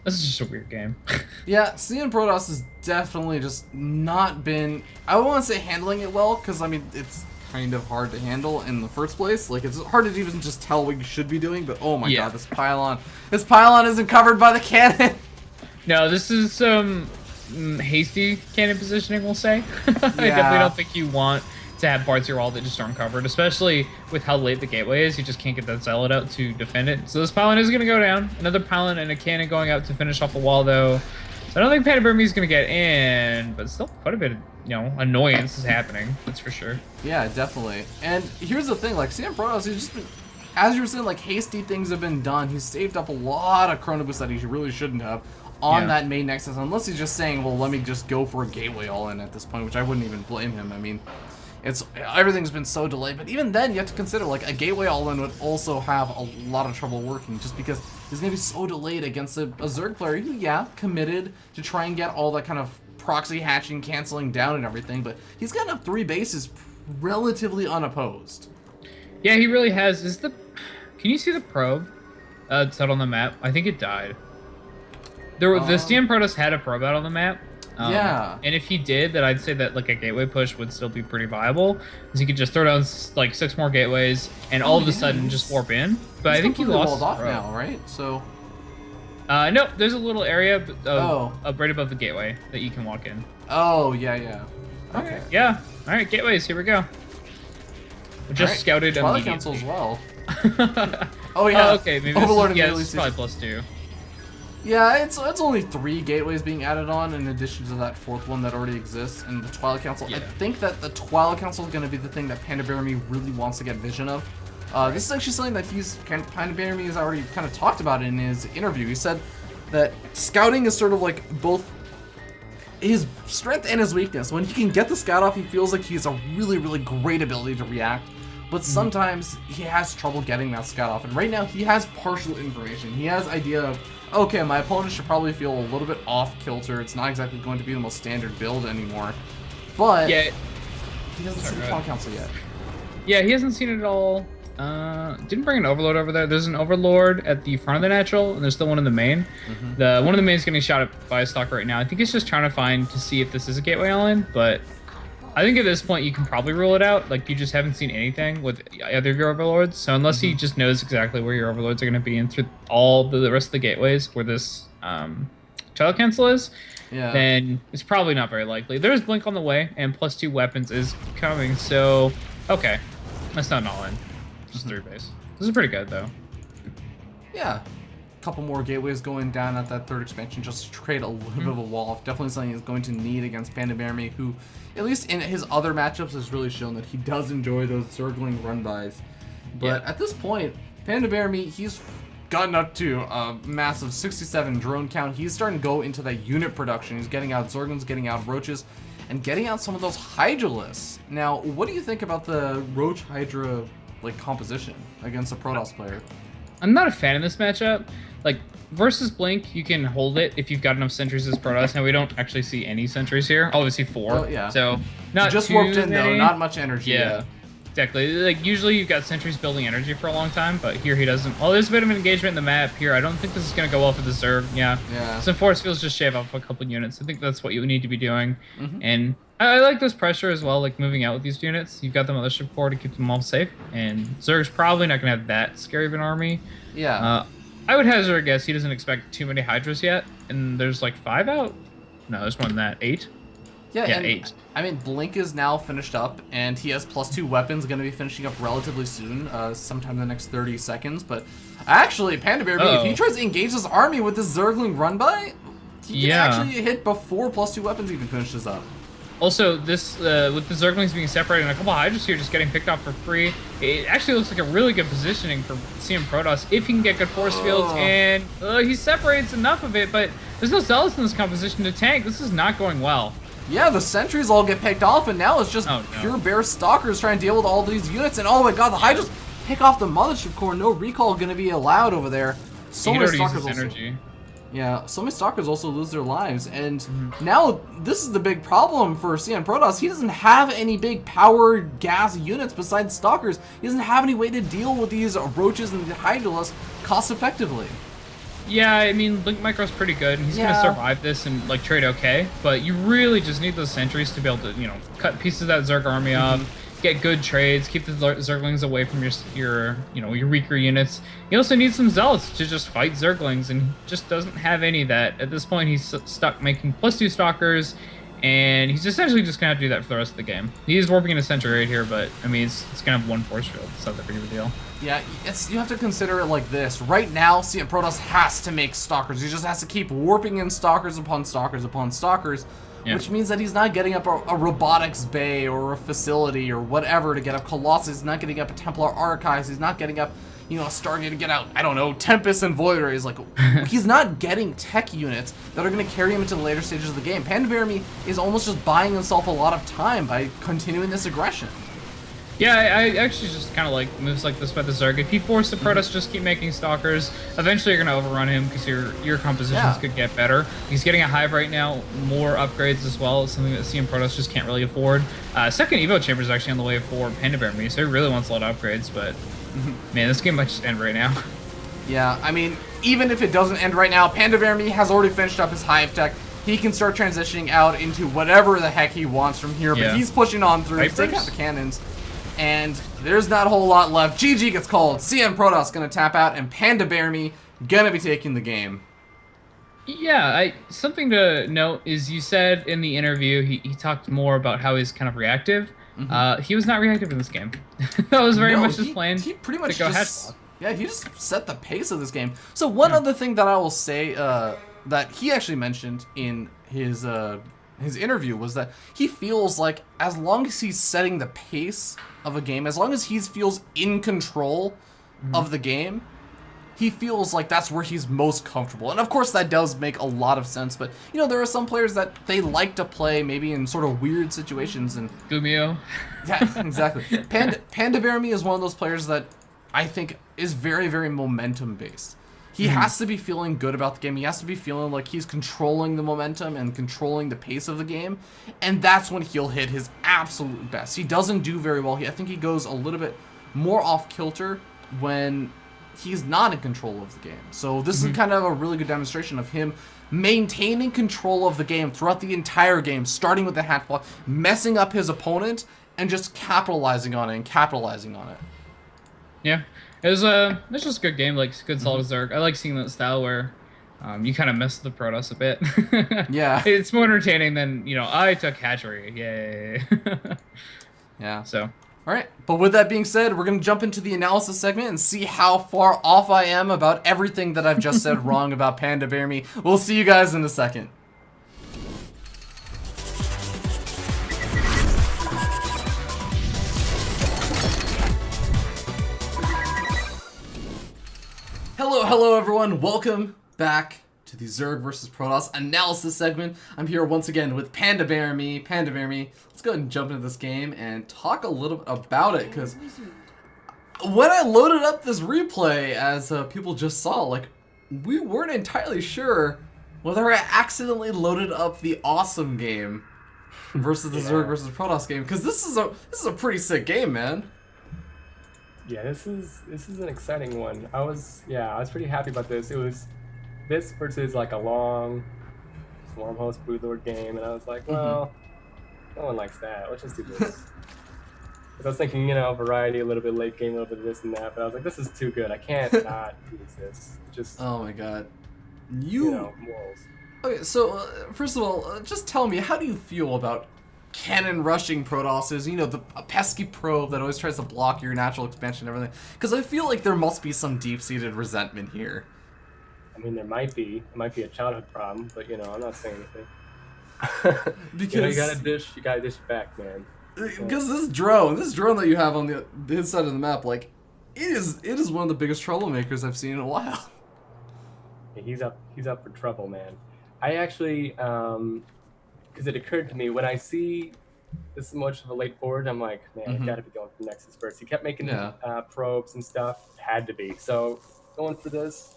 This is just a weird game. Yeah, CN Protoss has definitely just not been... I don't want to say handling it well, because, I mean, it's kind of hard to handle in the first place. Like, it's hard to even just tell what you should be doing, but oh my god, this pylon isn't covered by the cannon. No, this is hasty cannon positioning, we'll say. I definitely don't think you want to have parts of your wall that just aren't covered, especially with how late the gateway is. You just can't get that zealot out to defend it. So this pylon is going to go down. Another pylon and a cannon going out to finish off the wall, though. So I don't think PandaBearMe is going to get in, but still quite a bit of, annoyance is happening. That's for sure. Yeah, definitely. And here's the thing, like, CM Protoss, he's just been, as you were saying, like, hasty things have been done. He's saved up a lot of Chrono Boost that he really shouldn't have on that main Nexus, unless he's just saying, well, let me just go for a gateway all-in at this point, which I wouldn't even blame him. I mean, everything's been so delayed, but even then, you have to consider, like, a gateway all-in would also have a lot of trouble working, just because he's going to be so delayed against a Zerg player who, yeah, committed to try and get all that kind of proxy hatching, canceling down and everything, but he's gotten up 3 bases relatively unopposed. Yeah, he really has. Can you see the probe that's out on the map? I think it died. The CM Protoss had a probe out on the map. Yeah. And if he did, then I'd say that like a gateway push would still be pretty viable, because he could just throw down like 6 more gateways and all of a sudden just warp in. But I think he lost walled off now, right? So. No, there's a little area right above the gateway that you can walk in. Oh yeah. Okay. Yeah. All right, gateways. Here we go. We just scouted Twilight immediately. Council as well. Oh yeah. Oh, okay, maybe Overlord this is probably +2. Yeah, it's only 3 gateways being added on in addition to that 4th one that already exists in the Twilight Council. Yeah. I think that the Twilight Council is going to be the thing that PandaBearMe really wants to get vision of. This is actually something that PandaBearMe has already kind of talked about in his interview. He said that scouting is sort of like both his strength and his weakness. When he can get the scout off, he feels like he has a really, really great ability to react. But sometimes he has trouble getting that scout off. And right now, he has partial information. He has idea of, okay, my opponent should probably feel a little bit off kilter. It's not exactly going to be the most standard build anymore. But he doesn't see the Twilight Council yet. Yeah, he hasn't seen it at all. Didn't bring an Overlord over there. There's an Overlord at the front of the natural, and there's still one in the main. One of the mains getting shot at by a stalker right now. I think he's just trying to see if this is a gateway all-in, but I think at this point you can probably rule it out. Like, you just haven't seen anything with either of your Overlords, so unless he just knows exactly where your Overlords are going to be and through all the rest of the gateways where this Child Cancel is, then it's probably not very likely. There's Blink on the way, and +2 weapons is coming, so okay. That's not an all-in. Just 3 base. This is pretty good, though. Yeah. A couple more gateways going down at that 3rd expansion just to create a little bit of a wall. Definitely something he's going to need against PandaBearMe, who, at least in his other matchups, has really shown that he does enjoy those circling run-bys. But at this point, PandaBearMe, he's gotten up to a massive 67 drone count. He's starting to go into that unit production. He's getting out Zerglings, getting out Roaches, and getting out some of those Hydralisks. Now, what do you think about the Roach Hydra composition against a Protoss player? I'm not a fan of this matchup. Like, versus Blink, you can hold it if you've got enough sentries as Protoss. Now, we don't actually see any sentries here. Obviously 4. Well, yeah. So, not just too warped in, many. though. Not much energy. Yeah. Exactly. Like, usually you've got sentries building energy for a long time, but here he doesn't. Well, there's a bit of an engagement in the map here. I don't think this is going to go well for the Zerg. Yeah. Some force fields just shave off a couple units. I think that's what you need to be doing. And I like this pressure as well, like moving out with these units. You've got the Mothership Core to keep them all safe, and Zerg's probably not going to have that scary of an army. Yeah. I would hazard a guess he doesn't expect too many Hydras yet, and there's like 5 out? No, there's more than that. 8? Yeah, 8. I mean, Blink is now finished up, and he has +2 weapons, going to be finishing up relatively soon, sometime in the next 30 seconds. But actually, PandaBearMe, if he tries to engage his army with this Zergling run-by, he can actually hit before +2 weapons even finishes up. Also, this with the Zerglings being separated and a couple of Hydras here just getting picked off for free, it actually looks like a really good positioning for CM Protoss if he can get good force fields, and he separates enough of it, but there's no Zealots in this composition to tank. This is not going well. Yeah, the sentries all get picked off, and now it's just pure bare stalkers trying to deal with all these units, and oh my god, the Hydras pick off the Mothership Core. No recall going to be allowed over there. So many stalkers energy. Yeah, so many stalkers also lose their lives, and now this is the big problem for CM Protoss. He doesn't have any big power gas units besides stalkers. He doesn't have any way to deal with these Roaches and the Hydralisks cost effectively. Yeah, I mean, Blink Micro's pretty good, and he's going to survive this and, trade okay, but you really just need those sentries to be able to, cut pieces of that Zerg army off, get good trades, keep the Zerglings away from your your weaker units. He also needs some Zealots to just fight Zerglings, and he just doesn't have any of that. At this point, he's stuck making +2 Stalkers, and he's essentially just gonna have to do that for the rest of the game. He is warping into Sentry right here, but I mean, it's gonna have 1 force field. It's not that big of a deal. Yeah, you have to consider it like this. Right now, CM Protoss has to make Stalkers. He just has to keep warping in Stalkers upon Stalkers upon Stalkers, which means that he's not getting up a robotics bay or a facility or whatever to get up Colossus. He's not getting up a Templar Archives. He's not getting up, a Stargate to get out, I don't know, Tempest and Void Rays. Like, he's not getting tech units that are going to carry him into the later stages of the game. PandaBearMe is almost just buying himself a lot of time by continuing this aggression. Yeah, I actually just kind of like moves like this by the Zerg. If you force the Protoss to just keep making Stalkers, eventually you're going to overrun him because your compositions could get better. He's getting a Hive right now, more upgrades as well, something that CM Protoss just can't really afford. Second Evo Chamber is actually on the way for PandaBearMe, so he really wants a lot of upgrades, but man, this game might just end right now. Yeah, I mean, even if it doesn't end right now, PandaBearMe has already finished up his Hive tech. He can start transitioning out into whatever the heck he wants from here, but he's pushing on through, taking out the cannons. And there's not a whole lot left. GG gets called. CM Protoss gonna tap out, and PandaBearMe gonna be taking the game. Yeah, something to note is you said in the interview he talked more about how he's kind of reactive. He was not reactive in this game. That was very much his plan. He pretty much to go just, he just set the pace of this game. So one other thing that I will say that he actually mentioned in his interview was that he feels like as long as he's setting the pace of a game, as long as he feels in control of the game, he feels like that's where he's most comfortable. And of course that does make a lot of sense, but there are some players that they like to play maybe in sort of weird situations, and Gumio. Yeah, exactly. PandaBearMe is one of those players that I think is very, very momentum based. He has to be feeling good about the game. He has to be feeling like he's controlling the momentum and controlling the pace of the game. And that's when he'll hit his absolute best. He doesn't do very well. I think he goes a little bit more off kilter when he's not in control of the game. So this is kind of a really good demonstration of him maintaining control of the game throughout the entire game, starting with the hat block, messing up his opponent, and just capitalizing on it. Yeah. It's just a good game, like good solid Zerg. I like seeing that style where you kind of mess the Protoss a bit. Yeah. It's more entertaining than, I took hatchery. Yay. Yeah. So. All right. But with that being said, we're going to jump into the analysis segment and see how far off I am about everything that I've just said wrong about PandaBearMe. We'll see you guys in a second. Hello everyone, welcome back to the Zerg vs Protoss analysis segment. I'm here once again with PandaBearMe. PandaBearMe, let's go ahead and jump into this game and talk a little bit about it, because when I loaded up this replay, as people just saw, like, we weren't entirely sure whether I accidentally loaded up the awesome game versus the Zerg vs Protoss game, because this is a pretty sick game, man. Yeah, this is an exciting one. I was pretty happy about this. It was this versus like a long Swarmhost Broodlord game, and I was like, well, no one likes that. Let's just do this. Because I was thinking, variety, a little bit late game, a little bit of this and that, but I was like, this is too good. I can't not use this. Just oh my god, morals. Okay, so first of all, just tell me, how do you feel about cannon rushing Protosses, the pesky probe that always tries to block your natural expansion and everything? Because I feel like there must be some deep-seated resentment here. I mean, there might be. It might be a childhood problem, but I'm not saying anything. Because you gotta dish it back, man. Because this drone that you have on his side of the map, like, it is one of the biggest troublemakers I've seen in a while. Yeah, he's up for trouble, man. I actually because it occurred to me when I see this much of a late forward, I'm like, man, I gotta be going for Nexus first. He kept making probes and stuff. Had to be. So going for this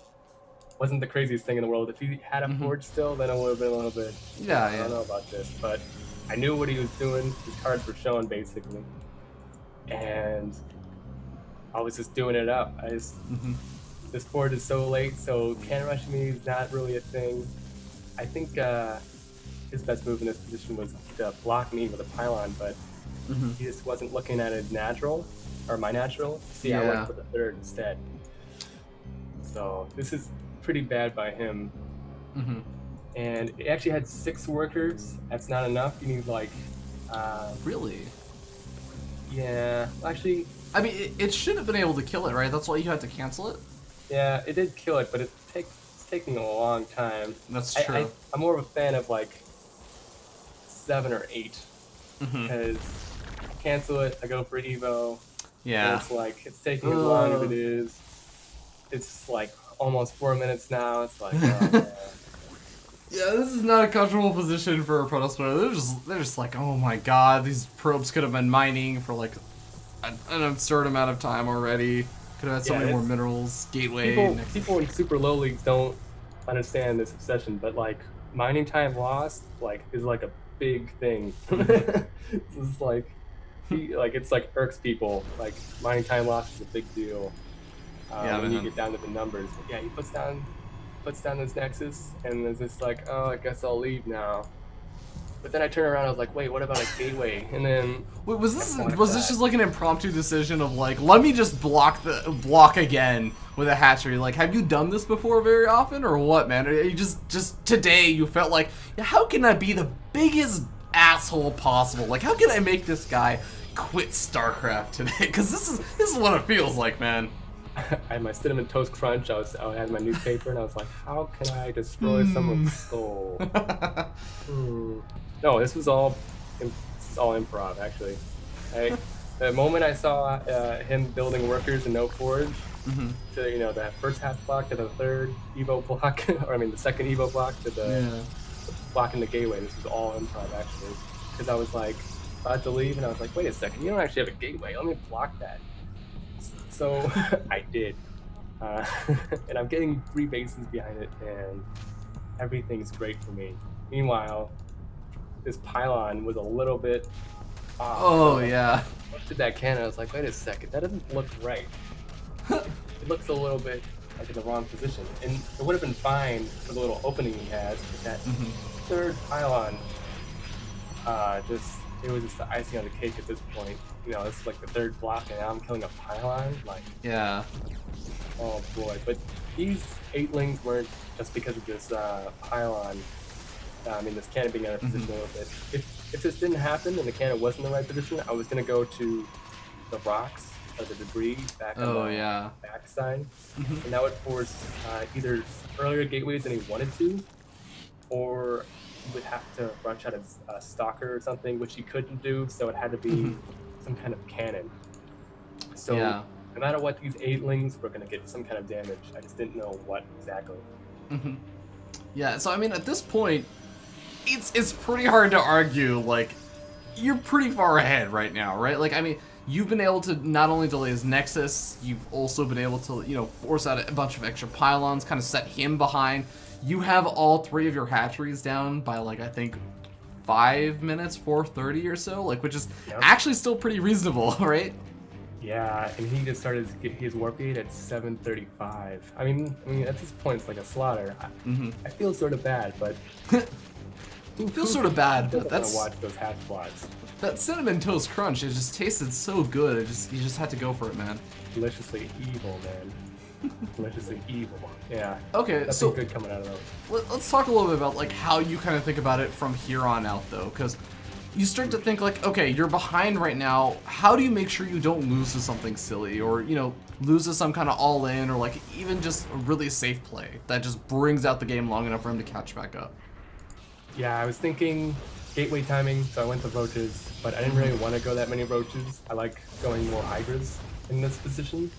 wasn't the craziest thing in the world. If he had a forge still, then it would have been a little bit. I don't know about this, but I knew what he was doing. His cards were showing basically, and I was just doing it up. This forge is so late, so cannon rushing me is not really a thing. I think his best move in this position was to block me with a pylon, but He just wasn't looking at his natural, or my natural. See, I Yeah. went for the third instead. So this is pretty bad by him. And it actually had 6 workers. That's not enough. You need like, Really? yeah. Actually, I mean, it should have been able to kill it, right? That's why you had to cancel it? yeah, it did kill it, but it's taking a long time. That's true. I'm more of a fan of like 7 or 8 because I cancel it. I go for Evo. And Yeah. it's like it's taking as long as it is. It's like almost 4 minutes now. It's like, oh, man. Yeah, this is not a comfortable position for a Protoss player. They're just like, oh my god, these probes could have been mining for like an absurd amount of time already. Could have had so Yeah, many more it's- minerals. Gateway. People in super low leagues don't understand this obsession, but like mining time lost like is like a big thing. It's like it's like irks people. Like mining time lost is a big deal. Yeah, when you man. get down to the numbers. But yeah, he puts down this Nexus and is just like, oh, I guess I'll leave now. But then I turn around, I was like, wait, what about a gateway? And then Wait, was this Like was that. this just like an impromptu decision of like, let me just block again with a hatchery? Like, have you done this before very often or what, man? Or you just today you felt like, yeah, how can I be the biggest asshole possible? Like, how can I make this guy quit StarCraft today? Because this is what it feels like, man. I had my cinnamon toast crunch. I had my newspaper, and I was like, "How can I destroy someone's soul?" No, this is all improv, actually. The moment I saw him building workers in No Forge, to that first half block to the third Evo block, or I mean the second Evo block to the block in the gateway. This was all improv, actually, because I was like about to leave, and I was like, "Wait a second, you don't actually have a gateway. Let me block that." So I did, and I'm getting 3 bases behind it, and everything's great for me. Meanwhile, this pylon was a little bit off. Oh yeah. I looked at that cannon, I was like, wait a second, that doesn't look right. It looks a little bit like in the wrong position, and it would have been fine for the little opening he has, but that third pylon, it was just the icing on the cake at this point. This is like the 3rd block, and now I'm killing a pylon. Like, Yeah. oh boy! But these 8-lings weren't just because of this pylon. This cannon being out of position a little bit. If this didn't happen and the cannon was in the right position, I was gonna go to the rocks or the debris back on the backside, and that would force either earlier gateways than he wanted to, or he would have to run out a stalker or something, which he couldn't do. So it had to be some kind of cannon. So no matter what, these 8-lings were gonna get some kind of damage. I just didn't know what exactly. Yeah, so I mean, at this point, it's pretty hard to argue, like, you're pretty far ahead right now, right? Like, I mean, you've been able to not only delay his Nexus, you've also been able to, force out a bunch of extra pylons, kind of set him behind. You have all 3 of your hatcheries down by, like, I think 5 minutes, 4:30 or so, like, which is actually still pretty reasonable, right? Yeah, and he just started his warp gate at 7:35. I mean, at this point, it's like a slaughter. I feel sort of bad, but It feels sort of bad, but that's gonna watch those hatch plots. That cinnamon toast crunch, it just tasted so good. You just had to go for it, man. Deliciously evil, man. Deliciously evil. Yeah. Okay, Nothing so good coming out of those. let's talk a little bit about like how you kind of think about it from here on out, though, because you start to think like, okay, you're behind right now. How do you make sure you don't lose to something silly, or lose to some kind of all-in, or like even just a really safe play that just brings out the game long enough for him to catch back up? Yeah, I was thinking gateway timing, so I went to roaches, but I didn't really want to go that many roaches. I like going more hydras in this position,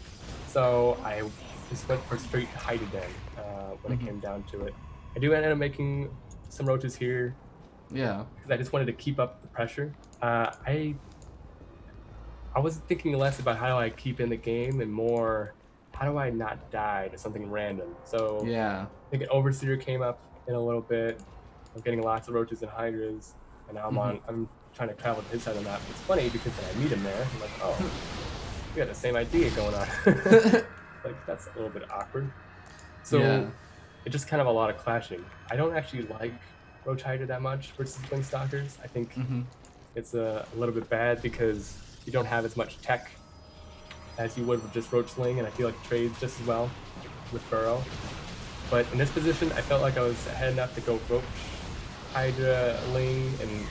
so I just went for straight hide again when it came down to it. I do end up making some roaches here. Yeah. Because I just wanted to keep up the pressure. I was thinking less about how do I keep in the game and more how do I not die to something random. So yeah, I think an overseer came up in a little bit. I'm getting lots of roaches and hydras, and now I'm trying to travel to his side of the map. It's funny because when I meet him there, I'm like, oh, we got the same idea going on. Like, that's a little bit awkward. So it's just kind of a lot of clashing. I don't actually like Roach Hydra that much versus Wing Stalkers. I think it's a little bit bad because you don't have as much tech as you would with just Roach Sling, and I feel like it trades just as well with Burrow. But in this position, I felt like I was ahead enough to go Roach, Hydra, Ling, and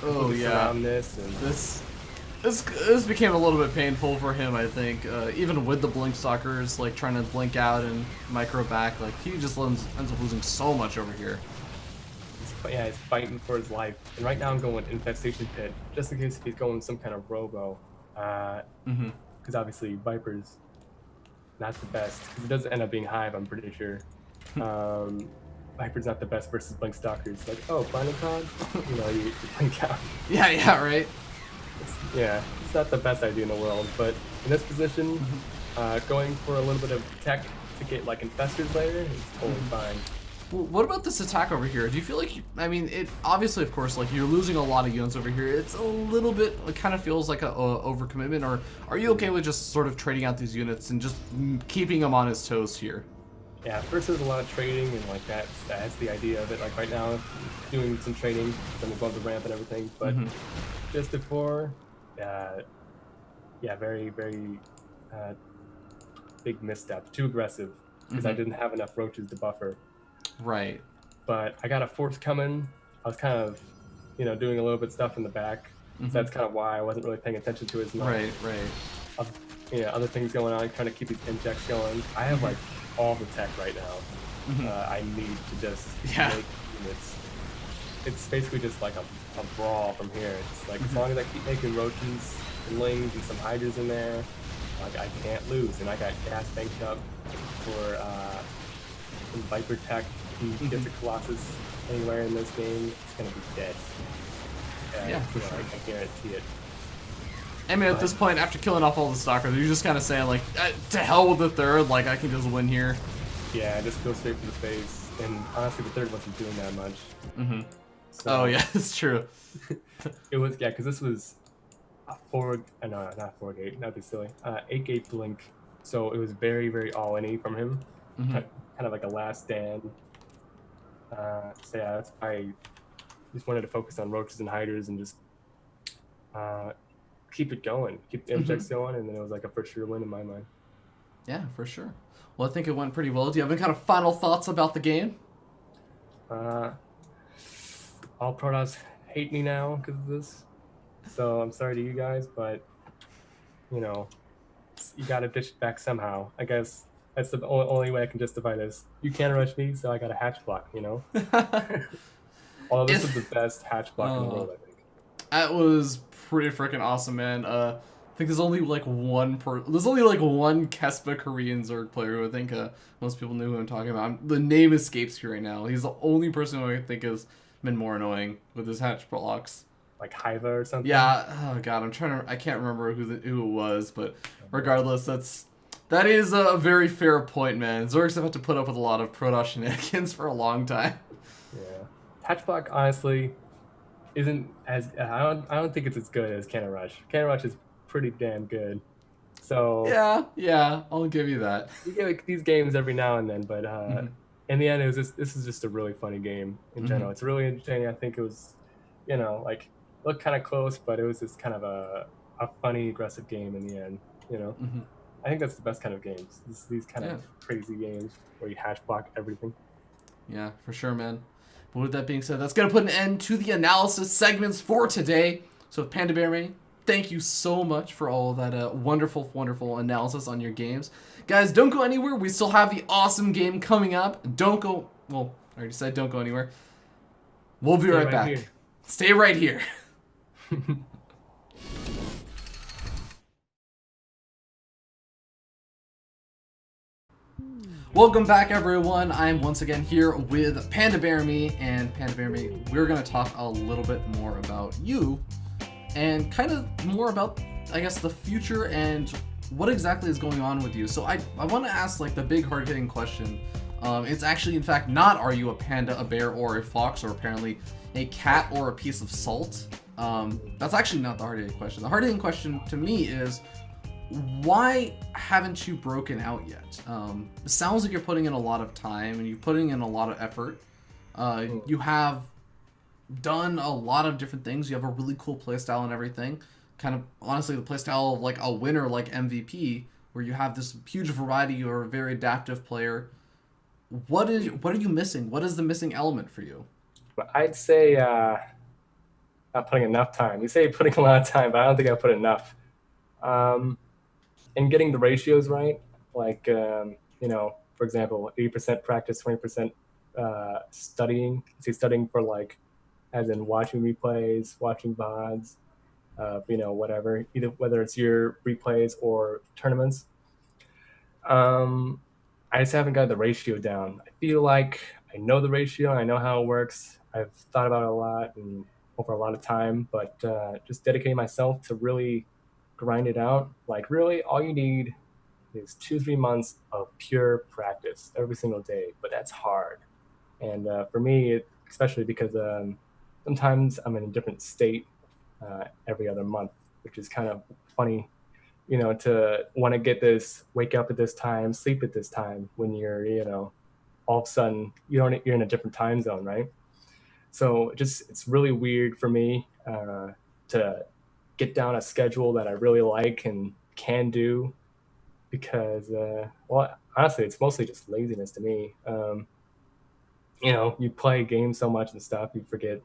around this. And This became a little bit painful for him, I think. Even with the Blink Stalkers, like trying to blink out and micro back, like he just ends up losing so much over here. He's fighting for his life. And right now I'm going Infestation Pit, just in case if he's going some kind of Robo. Because obviously Viper's not the best. Because it does end up being Hive, I'm pretty sure. Viper's not the best versus Blink Stalkers. Like, oh, Blinding Cog? You blink out. Yeah, right. It's not the best idea in the world, but in this position, going for a little bit of tech to get like Infestors later is totally fine. Well, what about this attack over here? Do you feel like, it obviously, of course, like you're losing a lot of units over here. It's a little bit, it kind of feels like a overcommitment, or are you okay with just sort of trading out these units and just keeping him on his toes here? Yeah, first there's a lot of trading, and like that's the idea of it. Like right now, doing some trading, then above the ramp and everything. But just before, very, very big misstep. Too aggressive because I didn't have enough roaches to buffer. Right. But I got a force coming. I was kind of, doing a little bit of stuff in the back. So that's kind of why I wasn't really paying attention to it as much. Right. Other things going on, trying to keep these injects going. I have like all the tech right now. I need to just make units. It's basically just like a brawl from here. It's like as long as I keep making roaches and lings and some hydras in there, like I can't lose. And I got gas banked up for some Viper tech. If he gets a Colossus anywhere in this game, it's gonna be dead. For sure. I guarantee it. At this point, after killing off all the stalkers, you're just kind of saying like, to hell with the third, like I can just win here. Yeah, just go straight for the face. And honestly, the third wasn't doing that much. So, Oh yeah, it's true. It was, because this was a not 4-gate, that'd be silly. 8-gate blink. So it was very, very all-in-y from him. Kind of like a last stand. That's why I just wanted to focus on roaches and hiders and just keep it going, keep the injects going, and then it was like a for sure win in my mind. Yeah, for sure. Well, I think it went pretty well. Do you have any kind of final thoughts about the game? All Protoss hate me now because of this, so I'm sorry to you guys, but you gotta dish it back somehow. I guess that's the only way I can justify this. You can't rush me, so I got a hatch block. Although this is the best hatch block in the world, I think. That was pretty freaking awesome, man. I think there's only like one Kespa Korean Zerg player who I think most people knew who I'm talking about. The name escapes me right now. He's the only person who I think has been more annoying with his hatch blocks. Like Hiva or something. Yeah. Oh god, I can't remember who it was, but regardless, that is a very fair point, man. Zergs have had to put up with a lot of Protoss shenanigans for a long time. Yeah, hatch block honestly isn't as I don't think it's as good as Cannon Rush. Cannon Rush is pretty damn good. So yeah, I'll give you that. You get like, these games every now and then, but in the end, this is just a really funny game in general. It's really entertaining. I think it was, like looked kind of close, but it was just kind of a funny, aggressive game in the end. I think that's the best kind of games. These kind of crazy games where you hatch block everything. Yeah, for sure, man. But with that being said, that's going to put an end to the analysis segments for today. So PandaBearMe, thank you so much for all of that wonderful, wonderful analysis on your games. Guys, don't go anywhere. We still have the awesome game coming up. Don't go... Well, I already said don't go anywhere. We'll be right back. Here. Stay right here. Welcome back, everyone. I'm once again here with PandaBearMe, and PandaBearMe, we're going to talk a little bit more about you and kind of more about, I guess, the future and what exactly is going on with you. So I want to ask like the big hard-hitting question. It's actually, in fact, not are you a panda, a bear, or a fox, or apparently a cat or a piece of salt. That's actually not the hard-hitting question. The hard-hitting question to me is, why haven't you broken out yet? It sounds like you're putting in a lot of time and you're putting in a lot of effort. You have done a lot of different things. You have a really cool playstyle and everything. Kind of honestly, the playstyle of like a winner like MVP, where you have this huge variety. You're a very adaptive player. What are you missing? What is the missing element for you? But I'd say not putting enough time. You say putting a lot of time, but I don't think I put enough. Um, and getting the ratios right, like for example, 80% practice, 20% studying. Say studying for like, as in watching replays, watching VODs, whatever, either whether it's your replays or tournaments. Um, I just haven't got the ratio down. I feel like I know the ratio, I know how it works. I've thought about it a lot and over a lot of time, but just dedicating myself to really grind it out. Like, really, all you need is 2 3 months of pure practice every single day, but that's hard. And for me, especially because sometimes I'm in a different state every other month, which is kind of funny, to want to get this, wake up at this time, sleep at this time when you're, all of a sudden you're in a different time zone, right? So it's really weird for me to get down a schedule that I really like and can do because, well, honestly, it's mostly just laziness to me. You play games so much and stuff, you forget,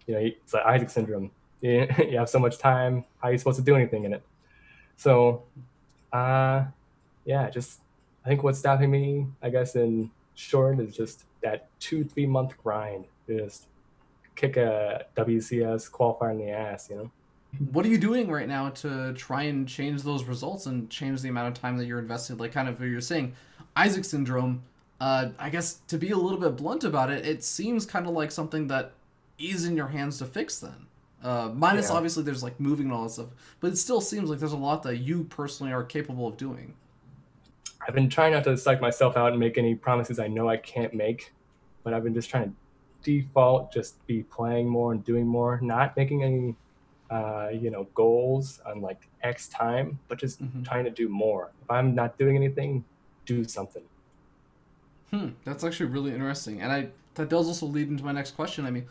it's like Isaac syndrome. You have so much time, how are you supposed to do anything in it? So, uh, yeah, just I think what's stopping me, I guess, in short, is just that 2 3 month grind. Just kick a WCS qualifier in the ass. What are you doing right now to try and change those results and change the amount of time that you're investing? Like, kind of, what you're saying, Isaac syndrome. I guess to be a little bit blunt about it, it seems kind of like something that is in your hands to fix. Then, minus Yeah. obviously there's like moving and all that stuff, but it still seems like there's a lot that you personally are capable of doing. I've been trying not to psych myself out and make any promises I know I can't make, but I've been just trying to default, just be playing more and doing more, not making any, goals on like X time, but just Hmm. trying to do more. If I'm not doing anything, do something. That's actually really interesting, and I that does also lead into my next question. I mean,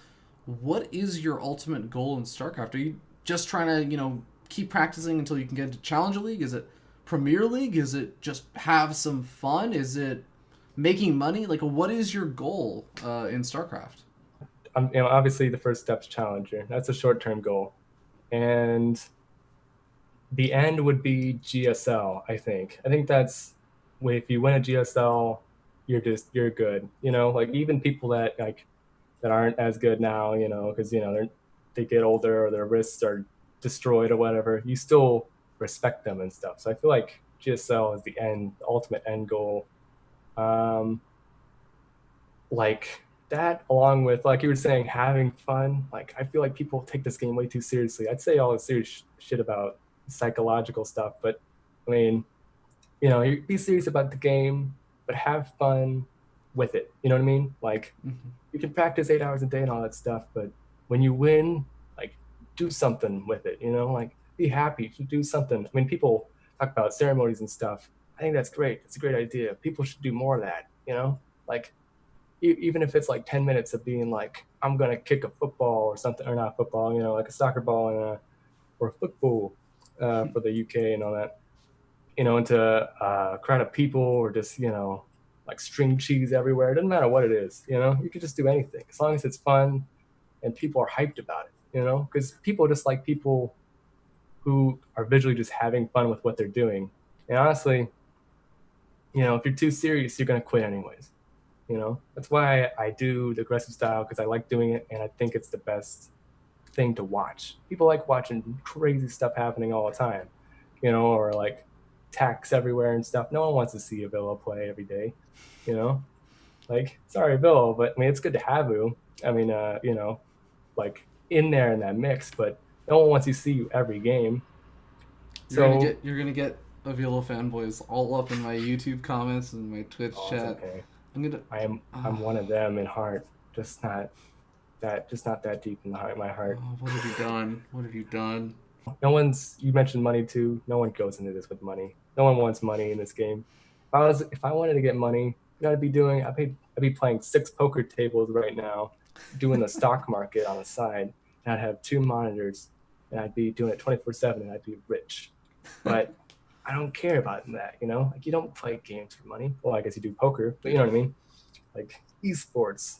what is your ultimate goal in StarCraft? Are you just trying to keep practicing until you can get into Challenger League? Is it Premier League? Is it just have some fun? Is it making money? Like, what is your goal in StarCraft? Obviously the first step's challenger. That's a short-term goal, and the end would be GSL. I think that's if you win a GSL, you're good. Like even people that aren't as good now, because they get older or their wrists are destroyed or whatever. You still respect them and stuff. So I feel like GSL is the ultimate end goal. Um, like that, along with, like you were saying, having fun. Like, I feel like people take this game way too seriously. I'd say all the serious shit about psychological stuff, but I mean, you be serious about the game, but have fun with it. You know what I mean? Like, Hmm. you can practice 8 hours a day and all that stuff, but when you win, like, do something with it. Like, be happy to do something. I mean, people talk about ceremonies and stuff. I think that's great. It's a great idea. People should do more of that. Like, even if it's like 10 minutes of being like, I'm gonna kick a football or something, or not football, like a soccer ball or a football for the UK and all that, into a crowd of people, or just like string cheese everywhere. It doesn't matter what it is. You could just do anything as long as it's fun and people are hyped about it. Because people just like people who are visually just having fun with what they're doing. And honestly, if you're too serious, you're gonna quit anyways. That's why I do the aggressive style, because I like doing it and I think it's the best thing to watch. People like watching crazy stuff happening all the time, or like tax everywhere and stuff. No one wants to see a Villa play every day, you know. Like, sorry, Villa, but I mean, it's good to have you. I mean, like in there in that mix, but no one wants to see you every game. So, You're gonna get Avila fanboys all up in my YouTube comments and my Twitch oh, it's chat. okay. I'm gonna. I'm one of them in heart, just not that deep in my heart. Oh, what have you done? What have you done? No one's. You mentioned money too. No one goes into this with money. No one wants money in this game. If I wanted to get money, you know what I'd be doing? I'd be playing 6 poker tables right now, doing the stock market on the side, and I'd have 2 monitors, and I'd be doing it 24/7, and I'd be rich. But I don't care about that, you know? Like, you don't play games for money. Well, I guess you do poker, but you know what I mean? Like, esports,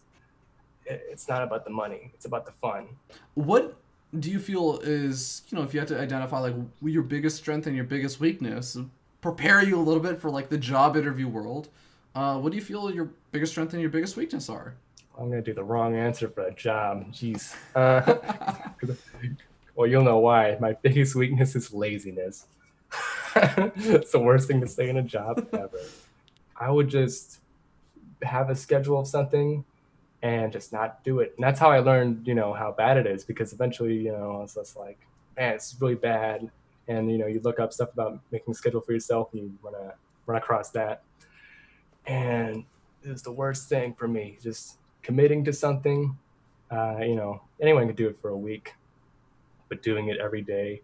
it's not about the money. It's about the fun. What do you feel is, if you had to identify like your biggest strength and your biggest weakness, prepare you a little bit for like the job interview world? What do you feel your biggest strength and your biggest weakness are? I'm gonna do the wrong answer for a job. Jeez. Well, you'll know why. My biggest weakness is laziness. It's the worst thing to say in a job ever. I would just have a schedule of something and just not do it. And that's how I learned, how bad it is, because eventually, I was just like, man, it's really bad. And, you look up stuff about making a schedule for yourself and you run across that. And it was the worst thing for me, just committing to something. Anyone can do it for a week, but doing it every day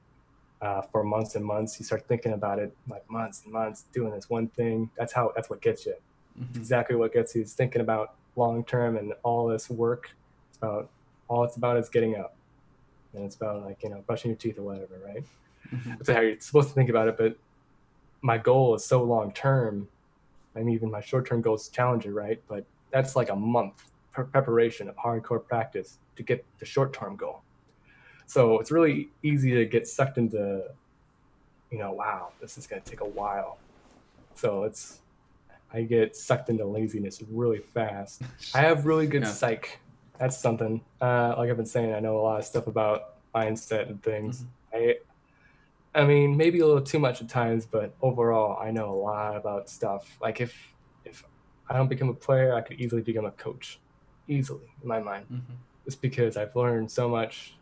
for months and months, you start thinking about it like months and months, doing this one thing. That's what gets you. Mm-hmm. Exactly what gets you is thinking about long term and all this work. All it's about is getting up, and it's about like brushing your teeth or whatever, right? Mm-hmm. That's how you're supposed to think about it. But my goal is so long term. I mean, even my short term goal is challenging, right? But that's like a month preparation of hardcore practice to get the short term goal. So it's really easy to get sucked into, wow, this is going to take a while. So I get sucked into laziness really fast. I have really good psych. That's something. Like I've been saying, I know a lot of stuff about mindset and things. Mm-hmm. I mean, maybe a little too much at times, but overall, I know a lot about stuff. Like if I don't become a player, I could easily become a coach, easily in my mind. Mm-hmm. Just because I've learned so much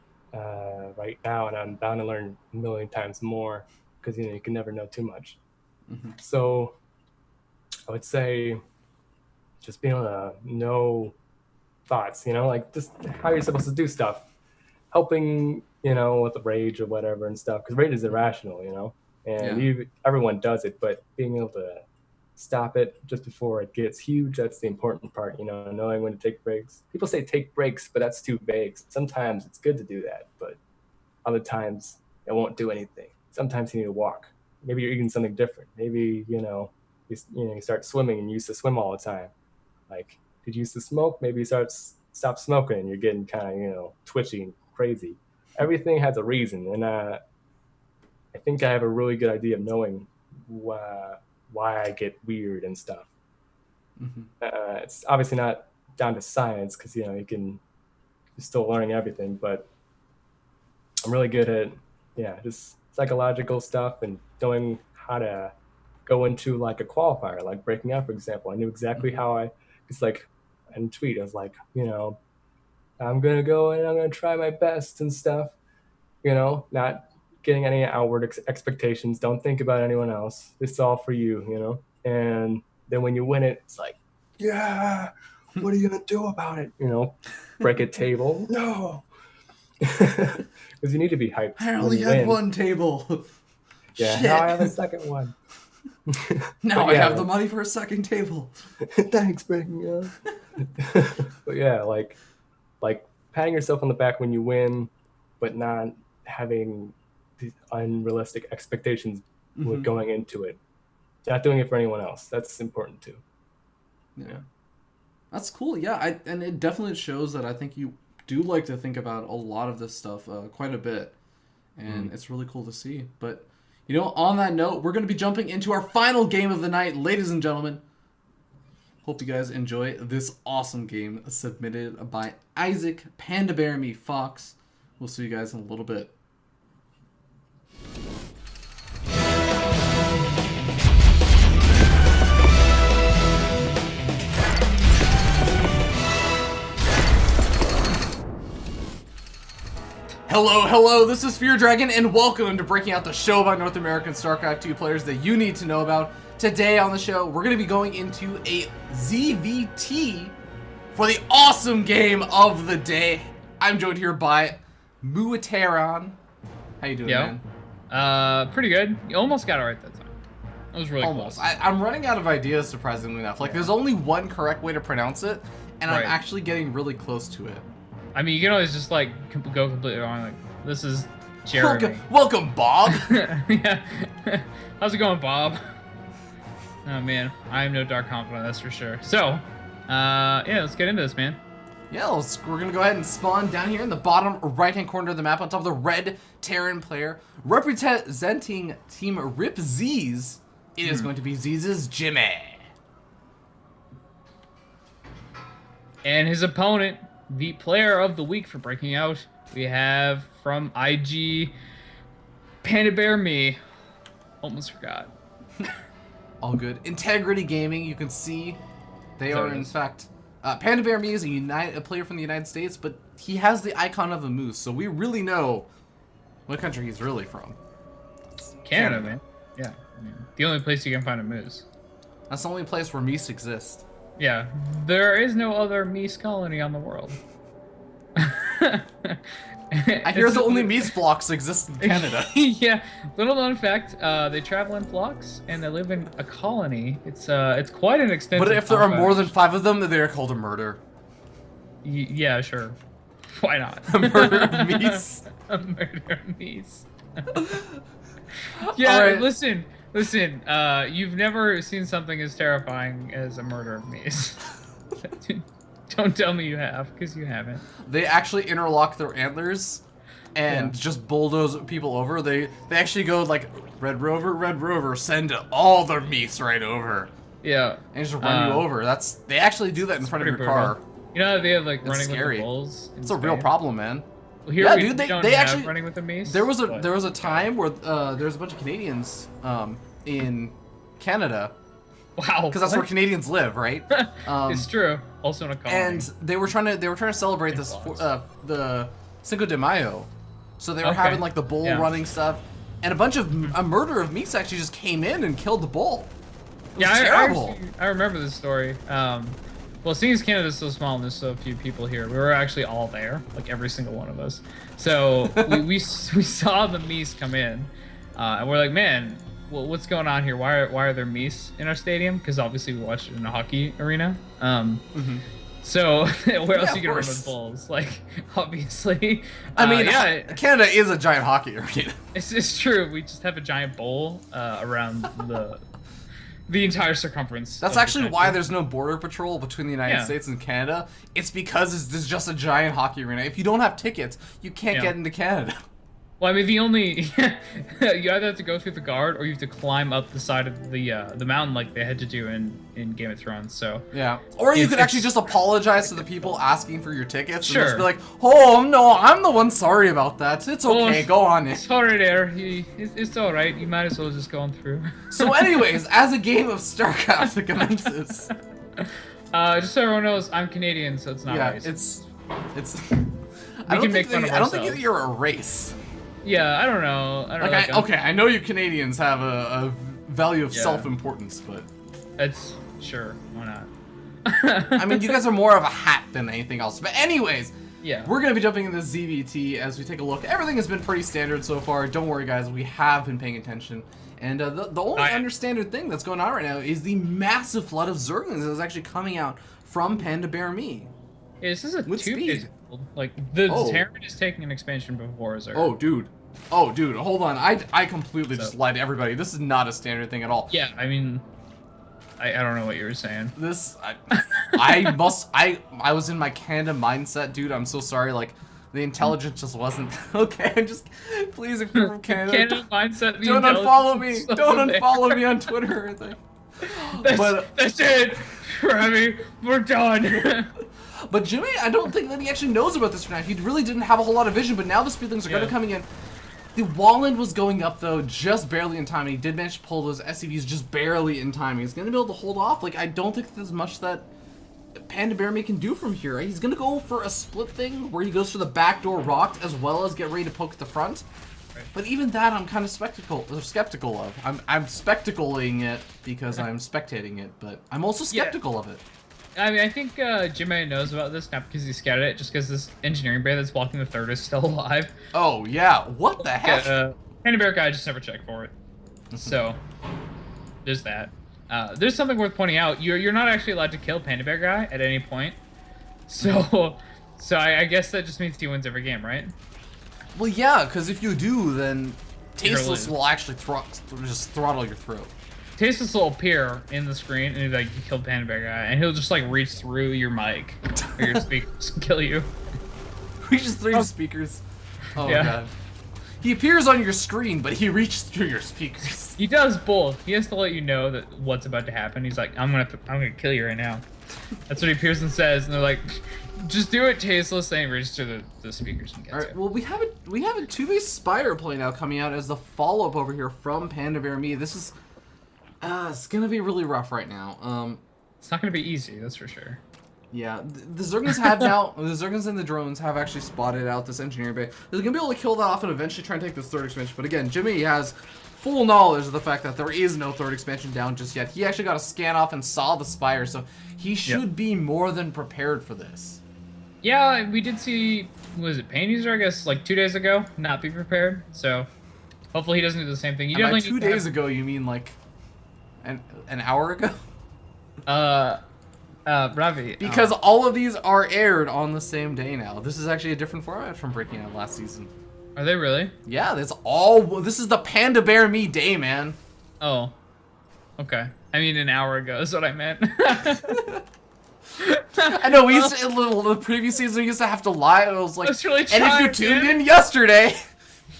right now, and I'm bound to learn a million times more, because you can never know too much. Mm-hmm. So I would say just being able to know thoughts, like just how you're supposed to do stuff, helping, with the rage or whatever and stuff, because rage is irrational, and everyone does it, but being able to stop it just before it gets huge, that's the important part, knowing when to take breaks. People say take breaks, but that's too vague. Sometimes it's good to do that, but other times it won't do anything. Sometimes you need to walk. Maybe you're eating something different. Maybe, you start swimming and you used to swim all the time. Like, did you used to smoke? Maybe you stop smoking and you're getting kind of, twitchy and crazy. Everything has a reason. And I think I have a really good idea of knowing why I get weird and stuff. Mm-hmm. It's obviously not down to science, because, you're still learning everything, but I'm really good at, just psychological stuff and knowing how to go into like a qualifier, like breaking out, for example. I knew exactly how it's like in tweet, I was like, I'm going to go and I'm going to try my best and stuff, not getting any outward expectations. Don't think about anyone else. It's all for you, and then when you win it, it's like, yeah, what are you going to do about it? Break a table. No. Because you need to be hyped. I only had one table. Yeah, Shit. Now I have a second one. Now I have the money for a second table. Thanks, breaking up. But yeah, like patting yourself on the back when you win, but not having these unrealistic expectations with going into it. Not doing it for anyone else. That's important too. Yeah. That's cool. Yeah, and it definitely shows that I think you do like to think about a lot of this stuff quite a bit, and it's really cool to see. But on that note, we're going to be jumping into our final game of the night, ladies and gentlemen. Hope you guys enjoy this awesome game submitted by Isaac PandaBearMe Fox. We'll see you guys in a little bit. Hello, this is Fear Dragon, and welcome to Breaking Out, the show about North American StarCraft 2 players that you need to know about. Today on the show, we're going to be going into a ZVT for the awesome game of the day. I'm joined here by Muateron. How you doing, man? Pretty good. You almost got it right that time. That was really almost. close. I'm running out of ideas, surprisingly enough. Like, there's only one correct way to pronounce it, and I'm Right. actually getting really close to it. I mean, you can always just like go completely wrong. Like, this is Jeremy. Welcome, Bob. Yeah. How's it going, Bob? Oh man, I am no Dark Confidant, that's for sure. So, yeah, let's get into this, man. Yeah, we're gonna go ahead and spawn down here in the bottom right-hand corner of the map on top of the red Terran player. Representing Team Rip Z's, it is going to be Z's Jimmy. And his opponent, the player of the week for breaking out, we have from IG, PandaBearMe. Almost forgot. All good. Integrity Gaming, you can see they So are it in is. fact. PandaBearMe is a player from the United States, but he has the icon of a moose, so we really know what country he's really from. Canada, man. Yeah. I mean, the only place you can find a moose. That's the only place where meese exist. Yeah. There is no other meese colony on the world. I hear the only meese flocks exist in Canada. Yeah, little known fact, they travel in flocks and they live in a colony. It's quite an extensive. But if there are compound. more than 5 of them, then they're called a murder. Yeah, sure. Why not? A murder of meese. A murder of meese. Yeah, Alright. listen. You've never seen something as terrifying as a murder of meese. Don't tell me you have, because you haven't. They actually interlock their antlers and just bulldoze people over. They actually go like, Red Rover, send all their meese right over. Yeah. And just run you over. They actually do that in front of your car. You know how they have like It's running scary. with the bulls? in It's a real Spain? problem, man. Well, here Yeah, we dude, they don't actually- have running with the mace. There was but- a time where there's a bunch of Canadians in Canada, wow, because that's where Canadians live, right? it's true. Also in a colony. And they were trying to celebrate this the Cinco de Mayo, so they were Okay. having like the bull Yeah. running stuff, and a bunch of a murder of meese actually just came in and killed the bull. It was yeah, terrible. I remember this story. Well, seeing as Canada's so small and there's so few people here, we were actually all there, like every single one of us. So we saw the meese come in, and we're like, man, well, what's going on here? Why are there meese in our stadium? Because obviously we watched it in a hockey arena. So where else Yeah, are you gonna run of with bulls? Like, obviously. I mean, yeah, Canada is a giant hockey arena. it's true. We just have a giant bowl around the entire circumference. That's of the actually why country. there's no border patrol between the United Yeah. States and Canada. It's because it's just a giant hockey arena. If you don't have tickets, you can't Yeah. get into Canada. Well, I mean, the only you either have to go through the guard or you have to climb up the side of the mountain like they had to do in Game of Thrones. So Yeah. Or you It's- could actually it's- just apologize to the people asking for your tickets and just Sure. be like, "Oh no, I'm the one sorry about that. It's okay, go on in." sorry there. It's all right. You might as well just go on through. So, anyways, as a game of StarCraft commences, Just so everyone knows, I'm Canadian, so it's not yeah, race. it's. We can make fun of I don't think ourselves. you're a race. Yeah, I don't know. I don't Like, know. okay, I know you Canadians have a value of Yeah. self-importance, but It's sure. Why not? I mean, you guys are more of a hat than anything else. But anyways, Yeah. we're gonna be jumping into ZVT as we take a look. Everything has been pretty standard so far. Don't worry, guys. We have been paying attention. And the only understandard thing that's going on right now is the massive flood of Zerglings that is actually coming out from PandaBearMe. Yeah, this is a With two-phase speed. build. Like the Oh. Terran is taking an expansion before Zerg. Oh, dude. Hold on. I completely So- just lied to everybody. This is not a standard thing at all. Yeah, I mean, I don't know what you were saying. This, I was in my Canada mindset, dude. I'm so sorry. Like, the intelligence just wasn't okay. Please, if you're from Canada, Canada mindset. the don't unfollow me. intelligence Don't wasn't there. unfollow me on Twitter or anything. That's it. Remy, we're done. But Jimmy, I don't think that he actually knows about this right now. He really didn't have a whole lot of vision, but now the speedlings are going to Yeah. coming in. The Walland was going up, though, just barely in time. He did manage to pull those SCVs just barely in time. He's going to be able to hold off. Like, I don't think there's much that PandaBearMe can do from here. Right? He's going to go for a split thing where he goes for the backdoor rocked as well as get ready to poke at the front. Right. But even that, I'm kind of skeptical of. I'm spectaculing it because I'm spectating it, but I'm also skeptical of it. I mean, I think Jimmy knows about this, not because he scouted it, just because this engineering bay that's walking the third is still alive. Oh, yeah. What the heck? PandaBear guy just never checked for it. So, there's that. There's something worth pointing out. You're not actually allowed to kill PandaBear guy at any point. So, I guess that just means he wins every game, right? Well, yeah, because if you do, then You're Tasteless losing. will actually just throttle your throat. Tasteless will appear in the screen and he's like, you killed Panda Bear guy, and he'll just like reach through your mic or your speakers and kill you. Reaches through your speakers. Oh Yeah. god. He appears on your screen, but he reaches through your speakers. He does both. He has to let you know that what's about to happen. He's like, I'm gonna kill you right now. That's what he appears and says, and they're like, just do it, Tasteless. Then he reaches through the speakers and gets Alright, it. well we have a 2-base Spire play now coming out as the follow-up over here from PandaBearMe. This is it's gonna be really rough right now. It's not gonna be easy, that's for sure. Yeah, the Zerglings have now, the Zerglings and the drones have actually spotted out this engineering bay. They're going to be able to kill that off and eventually try and take this third expansion. But again, Jimmy has full knowledge of the fact that there is no third expansion down just yet. He actually got a scan off and saw the Spire, so he should be more than prepared for this. Yeah, we did see, was it Pain User, I guess, like 2 days ago, not be prepared. So hopefully he doesn't do the same thing. You And by definitely 2 need to days ago, you mean like an hour ago? Ravi. Because all of these are aired on the same day now. This is actually a different format from Breaking Out last season. Are they really? Yeah, this is the PandaBearMe day, man. Oh. Okay. I mean, an hour ago is what I meant. I know, we used to, the previous season, we used to have to lie, and it was like, I was really and if you trying, tuned man. in yesterday,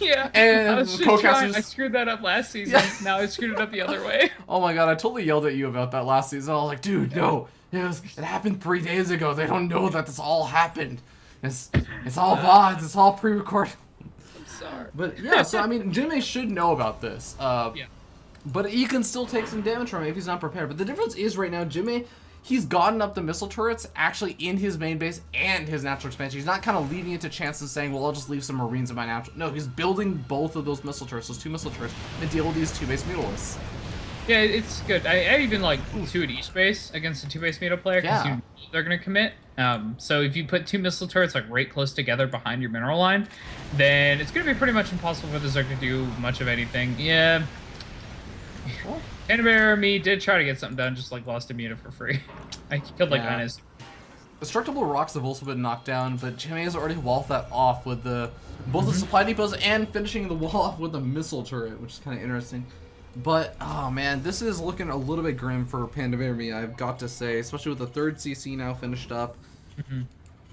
Yeah. And I was just co-casters- trying. I screwed that up last season. Yeah. Now I screwed it up the other way. oh my god, I totally yelled at you about that last season. I was like, dude, no, it happened 3 days ago. They don't know that this all happened. It's all VODs, it's all pre-recorded. Sorry. But yeah, so I mean, Jimmy should know about this. Yeah. But he can still take some damage from it if he's not prepared. But the difference is right now, Jimmy, he's gotten up the missile turrets actually in his main base and his natural expansion. He's not kind of leaving it to chance and saying, well, I'll just leave some Marines in my natural. No, he's building both of those missile turrets, those 2 missile turrets, to deal with these 2-base mutalisks. Yeah, it's good. I even like 2 at each base against a 2-base meter player because Yeah. they're gonna commit. So if you put 2 missile turrets like right close together behind your mineral line, then it's gonna be pretty much impossible for the Zerg to do much of anything. Yeah. PandaBearMe did try to get something done, just like lost a muta for free. I killed like Yeah. Ines. Destructible rocks have also been knocked down, but Jimmy has already walled that off with both the supply depots and finishing the wall off with the missile turret, which is kind of interesting. But, oh man, this is looking a little bit grim for PandaBearMe, I've got to say, especially with the 3rd CC now finished up.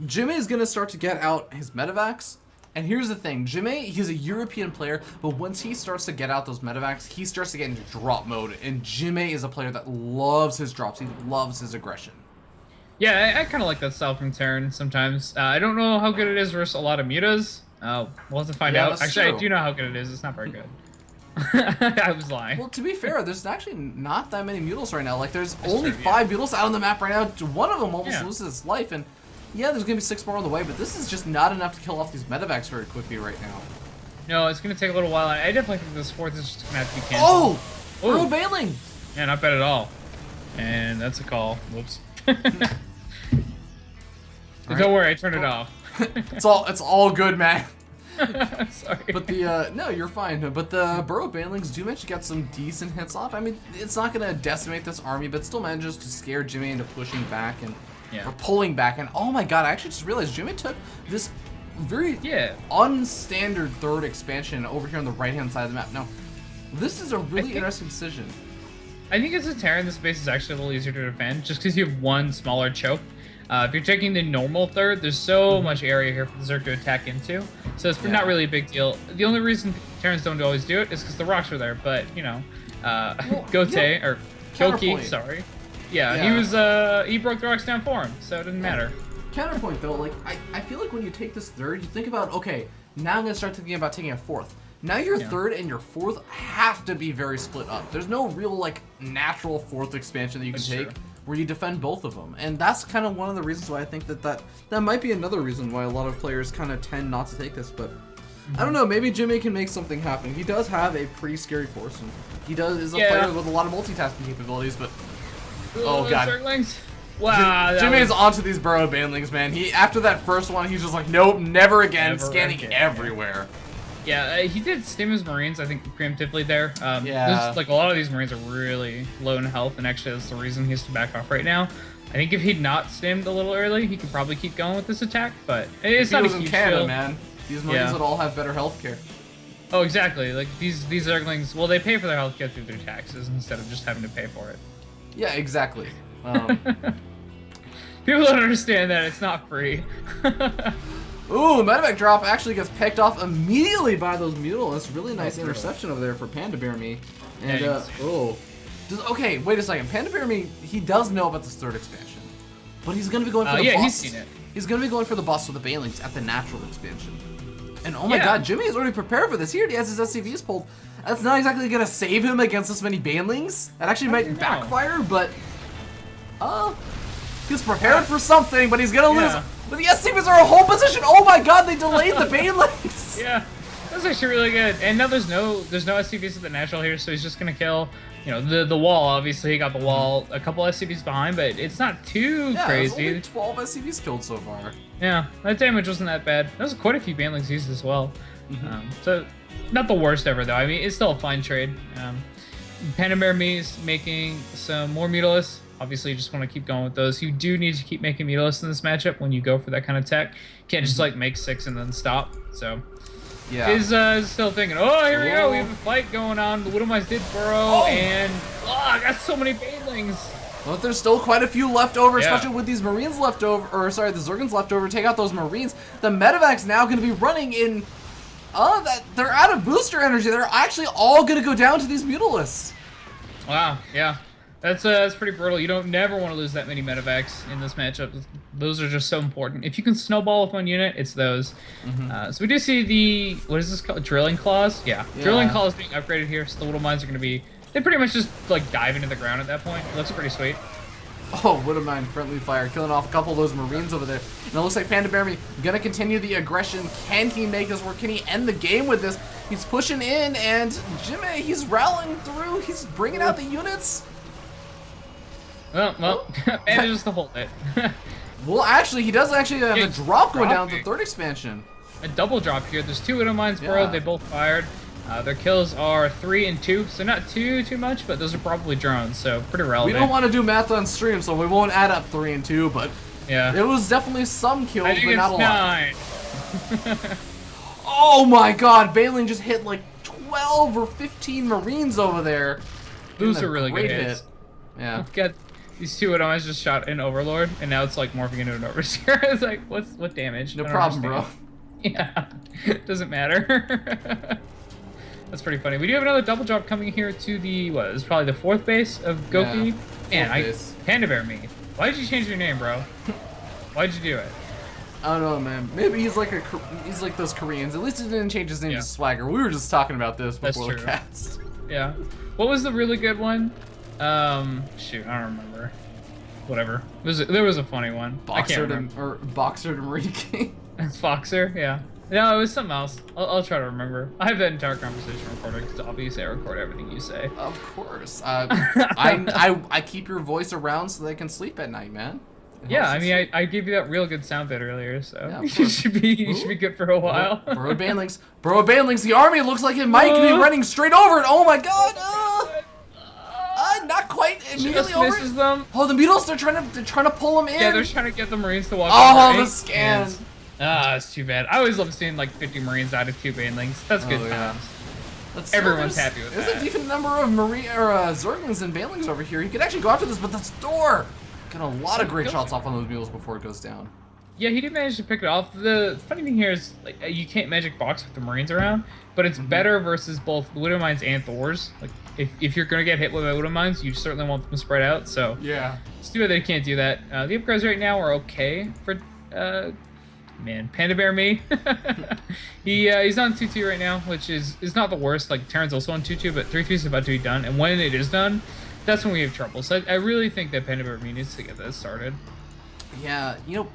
Jimmy is going to start to get out his medevacs. And here's the thing, Jimmy, he's a European player, but once he starts to get out those medevacs, he starts to get into drop mode. And Jimmy is a player that loves his drops. He loves his aggression. Yeah, I kind of like that style from Terran sometimes. I don't know how good it is versus a lot of mutas. We'll have to find Yeah, out. that's Actually, true. I do know how good it is. It's not very good. I was lying. Well, to be fair, there's actually not that many mutals right now. Like, there's That's only true, 5 mutals out on the map right now. One of them almost Yeah. loses his life, and yeah, there's gonna be 6 more on the way, but this is just not enough to kill off these medevacs very quickly right now. No, it's gonna take a little while. I definitely think this 4th is just gonna have to be canceled. Oh! Ooh. Road bailing! Yeah, not bad at all. And that's a call. Whoops. Don't worry, I turned it off. It's all good, man. Sorry. But the, no, you're fine. But the Burrow Banelings do manage to get some decent hits off. I mean, it's not gonna decimate this army, but still manages to scare Jimmy into pushing back and or pulling back. And oh my god, I actually just realized Jimmy took this very unstandard 3rd expansion over here on the right-hand side of the map. Now, this is a really interesting decision. I think as a Terran, this base is actually a little easier to defend, just because you have one smaller choke. If you're taking the normal 3rd, there's so much area here for the Zerg to attack into, so it's not really a big deal. The only reason Terrans don't always do it is because the rocks are there, but, you know, Gote, or Koki, sorry. Yeah, he broke the rocks down for him, so it doesn't matter. Counterpoint though, like, I feel like when you take this 3rd, you think about, okay, now I'm gonna start thinking about taking a 4th. Now your 3rd and your 4th have to be very split up. There's no real, like, natural 4th expansion that you can take where you defend both of them. And that's kind of one of the reasons why I think that might be another reason why a lot of players kind of tend not to take this. But I don't know, maybe Jimmy can make something happen. He does have a pretty scary force, and he is a player with a lot of multitasking capabilities, but oh god. Zerglings. Wow. Jimmy's onto these Burrow Banelings, man. After that first one, he's just like, nope, never again, scanning everywhere. Yeah, he did stim his Marines, I think, preemptively there. Yeah. Like, a lot of these Marines are really low in health, and actually that's the reason he has to back off right now. I think if he'd not stimmed a little early, he could probably keep going with this attack, but it's not a He was in huge Canada, deal. man. These Marines would all have better healthcare. Oh, exactly. Like, these Zerglings, well, they pay for their healthcare through their taxes instead of just having to pay for it. Yeah, exactly. People don't understand that it's not free. Ooh, medevac drop actually gets picked off immediately by those Mutalists. Really nice interception over there for PandaBearMe. And, Yeah, okay, wait a second. PandaBearMe, he does know about this third expansion. But he's going to be going for the yeah, boss. he's seen it. He's going to be going for the boss with the Banelings at the natural expansion. And oh my Yeah. god, Jimmy is already prepared for this. He already has his SCVs pulled. That's not exactly going to save him against this many Banelings. That actually might backfire, but... he's prepared for something, but he's going to lose. But the SCVs are a whole position. Oh my god, they delayed the Banelings. Yeah, that's actually really good. And now there's no SCVs at the natural here, so he's just gonna kill, you know, the wall. Obviously, he got the wall, a couple SCVs behind, but it's not too crazy. Only 12 SCVs killed so far. Yeah, that damage wasn't that bad. There was quite a few Banelings used as well. So not the worst ever though. I mean, it's still a fine trade. PandaBearMe is making some more Mutalisks. Obviously, you just want to keep going with those. You do need to keep making Mutalisks in this matchup when you go for that kind of tech. You can't just like make 6 and then stop. So yeah, is still thinking, oh, here we go. We have a fight going on. The Widowmines did burrow, and I got so many Banelings. But there's still quite a few left over, Yeah. especially with these Marines left over, or sorry, the Zergans left over. Take out those Marines. The medevac's now going to be running in. They're out of booster energy. They're actually all going to go down to these Mutalisks. Wow, yeah. That's pretty brutal. You don't never want to lose that many medevacs in this matchup. Those are just so important. If you can snowball with one unit, it's those. So we do see the, what is this called? Drilling claws? Yeah. Drilling claws being upgraded here, so the little mines are going to be, they pretty much just like dive into the ground at that point. It looks pretty sweet. Oh, Widowmine friendly fire, killing off a couple of those Marines over there. And it looks like PandaBearMe gonna continue the aggression. Can he make this work? Can he end the game with this? He's pushing in, and Jimmy, he's rallying through. He's bringing out the units. Well, manages to hold it. Well, actually, he does actually have a drop going down dropping. the third expansion. A double drop here. There's 2 Widowmines burrowed. They both fired. Their kills are 3 and 2, so not too much, but those are probably drones, so pretty relevant. We don't want to do math on stream, so we won't add up 3 and 2, but yeah, it was definitely some kills, I think but not a it's lot. 9. Oh my god, Baneling just hit like 12 or 15 Marines over there. Those are really good Great hits. hit. Yeah. Got these 2 Widowmines just shot an Overlord, and now it's like morphing into an Overseer. It's like, what damage? No I don't problem, bro. understand. Yeah, doesn't matter. That's pretty funny. We do have another double drop coming here to the, what is probably the 4th base of Goki. Yeah, Man, base. PandaBearMe. Why did you change your name, bro? Why'd you do it? I don't know, man. Maybe he's like he's like those Koreans. At least he didn't change his name to Swagger. We were just talking about this That's before the true. cast. Yeah. What was the really good one? Shoot, I don't remember. Whatever. There was a funny one. I can't remember. Boxer to Marine King. It's Foxer, yeah. No, it was something else. I'll try to remember. I have that entire conversation recorded because obviously I record everything you say. Of course. I keep your voice around so they can sleep at night, man. Yeah, I mean, I gave you that real good sound bit earlier, so Yeah, of you course. should be good for a while. Bro Banelings. Bro Banelings. The army looks like it might be running straight over it. Oh my god. Not quite. Immediately Just over misses it. them. Oh, the Beatles. They're trying to pull him in. Yeah, they're trying to get the Marines to walk Oh, over. the Eight scan. scans. It's too bad. I always love seeing like 50 Marines out of 2 Banelings. That's good yeah. times. Everyone's happy with There's that. a decent number of Zerglings and Banelings over here. He could actually go after this, but this door got a lot of great shots off on those mules before it goes down. Yeah, he did manage to pick it off. The funny thing here is like you can't magic box with the Marines around, but it's better versus both the Widowmines and Thors. Like if you're gonna get hit with Widowmines, you certainly want them spread out. So Yeah. it's too bad they can't do that. The upgrades right now are okay for man, PandaBearMe. He's on 2-2 right now, which is not the worst. Like Terran's also on 2-2, but 3-3 is about to be done, and when it is done, that's when we have trouble. So I really think that PandaBearMe needs to get this started. Yeah, you know,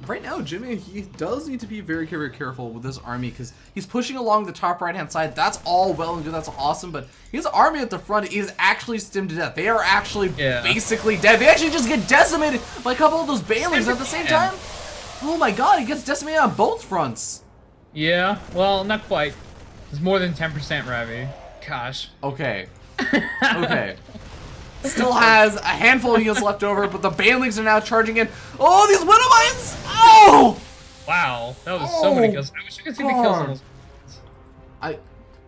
right now, Jimmy, he does need to be very, very careful with this army because he's pushing along the top right-hand side. That's all well and good. That's awesome, but his army at the front is actually stimmed to death. They are actually basically dead. They actually just get decimated by a couple of those Banelings at the same time. Oh my god, he gets decimated on both fronts. Yeah, well, not quite. It's more than 10%, Ravi. Gosh. Okay. Okay. Still has a handful of heals left over, but the banelings are now charging in. Oh, these Widowmines! Oh! Wow, that was so many kills. I wish I could see the kills on those.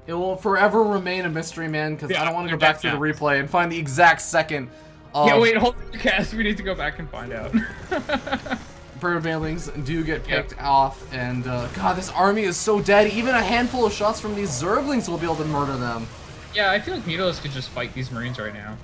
It will forever remain a mystery, man, because Yeah, I don't want to go they're back through the dead replay and find the exact second of Yeah, wait, hold the cast. We need to go back and find out. bird banelings do get picked off, and God, this army is so dead. Even a handful of shots from these Zerglings will be able to murder them. Yeah, I feel like Mutalisk could just fight these Marines right now.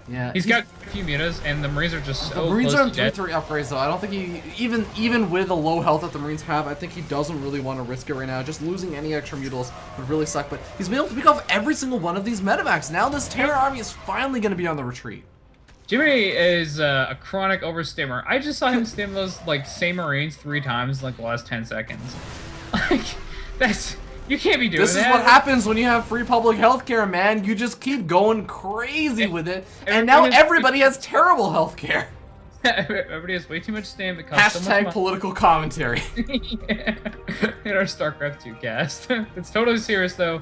Yeah, He's got a few mutas, and the Marines are just so the Marines close are on to dead. 3/3 upgrades though. I don't think he even with the low health that the Marines have, I think he doesn't really want to risk it right now. Just losing any extra mutals would really suck. But he's been able to pick off every single one of these medivacs. Now this Terran army is finally going to be on the retreat. Jimmy is a chronic overstimmer. I just saw him stim those like same Marines 3 times in like the last 10 seconds. Like that's you can't be doing This that. is what happens when you have free public healthcare, man. You just keep going crazy with it, and now everybody has terrible healthcare. Everybody has way too much stam that costs so much Hashtag money. political commentary. Yeah. In our StarCraft 2 cast. It's totally serious though.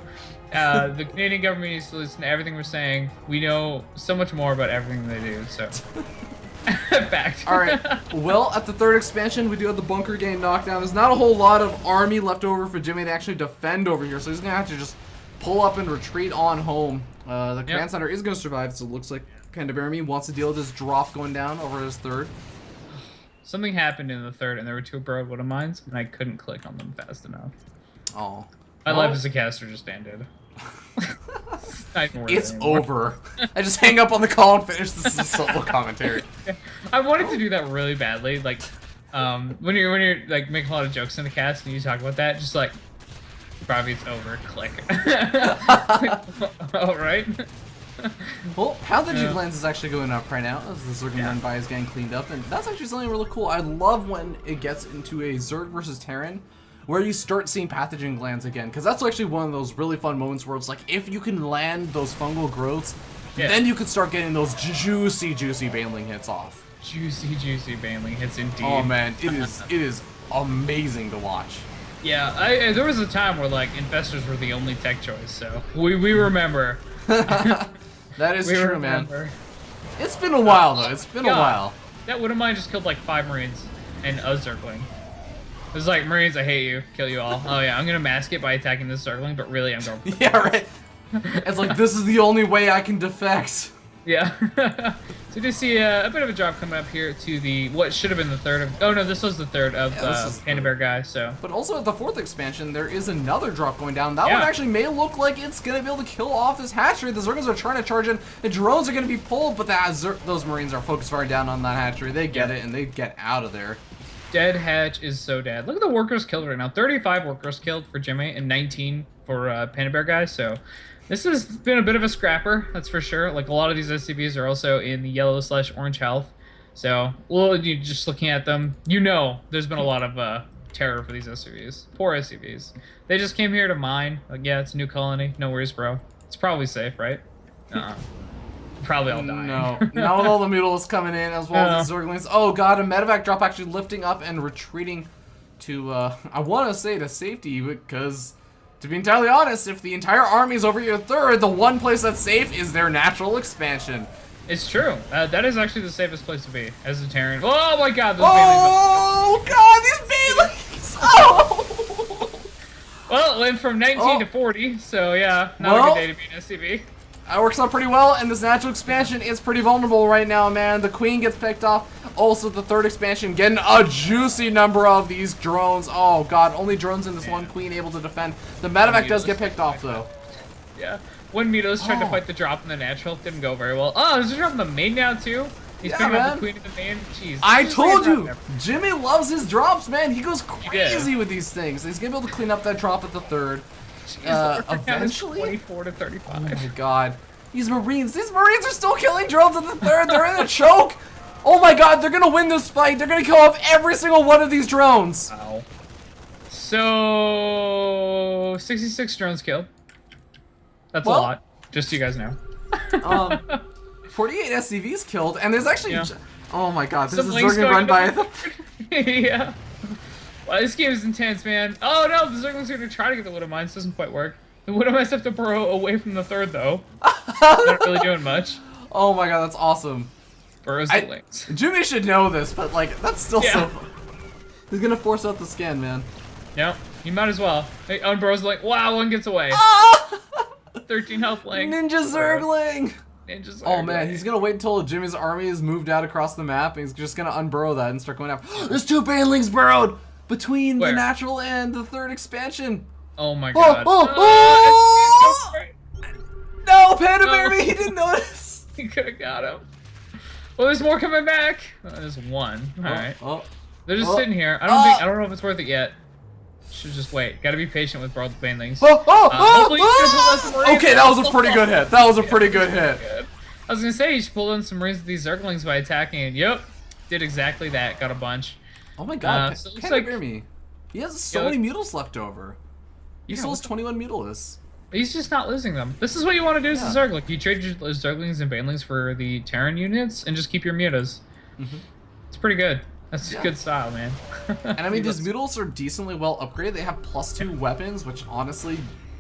The Canadian government needs to listen to everything we're saying. We know so much more about everything they do, so. Fact. Alright, well, at the 3rd expansion, we do have the bunker getting knocked down. There's not a whole lot of army left over for Jimmy to actually defend over here, so he's going to have to just pull up and retreat on home. The command center is going to survive, so it looks like PandaBearMe wants to deal with this drop going down over his 3rd. Something happened in the 3rd, and there were 2 Broad Widow Mines, and I couldn't click on them fast enough. Oh. My life as a caster just ended. It's over. I just hang up on the call and finish this as a solo commentary. I wanted to do that really badly, like, when you're like making a lot of jokes in the cast and you talk about that, just like, probably it's over. Click. All right. Well, how the G-Glance is actually going up right now as the Zerg run by is getting cleaned up, and that's actually something really cool. I love when it gets into a Zerg versus Terran, where you start seeing pathogen glands again, because that's actually one of those really fun moments where it's like, if you can land those fungal growths, then you can start getting those juicy baneling hits off. Juicy baneling hits indeed. Oh man, it is amazing to watch. Yeah, there was a time where like infestors were the only tech choice, so we remember. That is true, man. It's been a while though. It's been a while. That Widow Mine just killed like 5 Marines and a Zergling. It was like, Marines, I hate you. Kill you all. Oh yeah, I'm gonna mask it by attacking this Zergling, but really I'm going. Yeah, right. It's like, this is the only way I can defect. Yeah. So you see a bit of a drop coming up here to the what should have been the 3rd of. Oh no, this was the 3rd of PandaBear guy. So. But also at the 4th expansion, there is another drop going down. That one actually may look like it's gonna be able to kill off this hatchery. The Zerglings are trying to charge in. The drones are gonna be pulled, but those Marines are focused far down on that hatchery. They get it and they get out of there. Dead hatch is so dead. Look at the workers killed right now. 35 workers killed for Jimmy and 19 for PandaBear guy. So this has been a bit of a scrapper, that's for sure. Like a lot of these SCVs are also in the yellow/orange health. So, well, you just looking at them, you know, there's been a lot of terror for these SCVs. Poor SCVs. They just came here to mine. Like, yeah, it's a new colony. No worries, bro. It's probably safe, right? Probably all dying. No, not with all the mutals coming in as well as the Zerglings. Oh god, a medevac drop actually lifting up and retreating to, I want to say to safety, because to be entirely honest, if the entire army is over your 3rd, the one place that's safe is their natural expansion. It's true. That is actually the safest place to be as a Terran. Oh my god, those god, these Banelings! Oh! Well, it went from 19 to 40, so yeah, not a good day to be an SCV. That works out pretty well, and this natural expansion is pretty vulnerable right now, man. The Queen gets picked off. Also, the 3rd expansion getting a juicy number of these drones. Oh god, only drones in this one Queen able to defend. The medevac does get picked off, though. Yeah, when Mitos tried to fight the drop in the natural, didn't go very well. Oh, there's a drop in the main now, too? He's picking up the Queen in the main. Jeez. I told you! Jimmy loves his drops, man. He goes crazy with these things. He's gonna be able to clean up that drop at the 3rd. Eventually? 24 to 35. Oh my god. These Marines are still killing drones at the 3rd. They're in a choke. Oh my god, they're gonna win this fight. They're gonna kill off every single one of these drones. Wow. So 66 drones killed. That's a lot. Just so you guys know. 48 SCVs killed, and there's actually... Yeah. Oh my god, this Some is links Zerg run by... Yeah. Wow, this game is intense, man. Oh no, the Zerglings are gonna try to get the Widow Mines. Doesn't quite work. The Widow Mines have to burrow away from the third, though. Not really doing much. Oh my god, that's awesome. Burrows the links. Jimmy should know this, but like, that's still Yeah. so fun. He's gonna force out the scan, man. Yep, you might as well. Hey, unburrows the link. Wow, one gets away. 13 health link. Ninja Zergling! Ninja Zergling. Oh man, he's gonna wait until Jimmy's army is moved out across the map, and he's just gonna unburrow that and start going after. There's 2 banelings burrowed between Where? the natural and the 3rd expansion. Oh my god. Oh! No, PandaBearMe, No. he didn't notice. He could have got him. Well, there's more coming back. There's one. All right. Oh, They're just oh, sitting here. I don't know if it's worth it yet. Should just wait. Gotta be patient with both banelings. Hopefully you can pull out some Marines. Okay, that was a pretty good hit. That was a pretty good hit. Good. I was gonna say you should pull in some Marines with these Zerglings by attacking it. Yep. Did exactly that. Got a bunch. Oh my god, So it looks like- PandaBearMe. He has so Yeah, many mutals left over. He Yeah, still has what 21 mutalists. He's just not losing them. This is what you want to do as a Zergling. You trade your Zerglings and banelings for the Terran units and just keep your mutas. It's pretty good. That's a good style, man. And I mean, these mutals are decently well upgraded. They have +2 weapons, which honestly,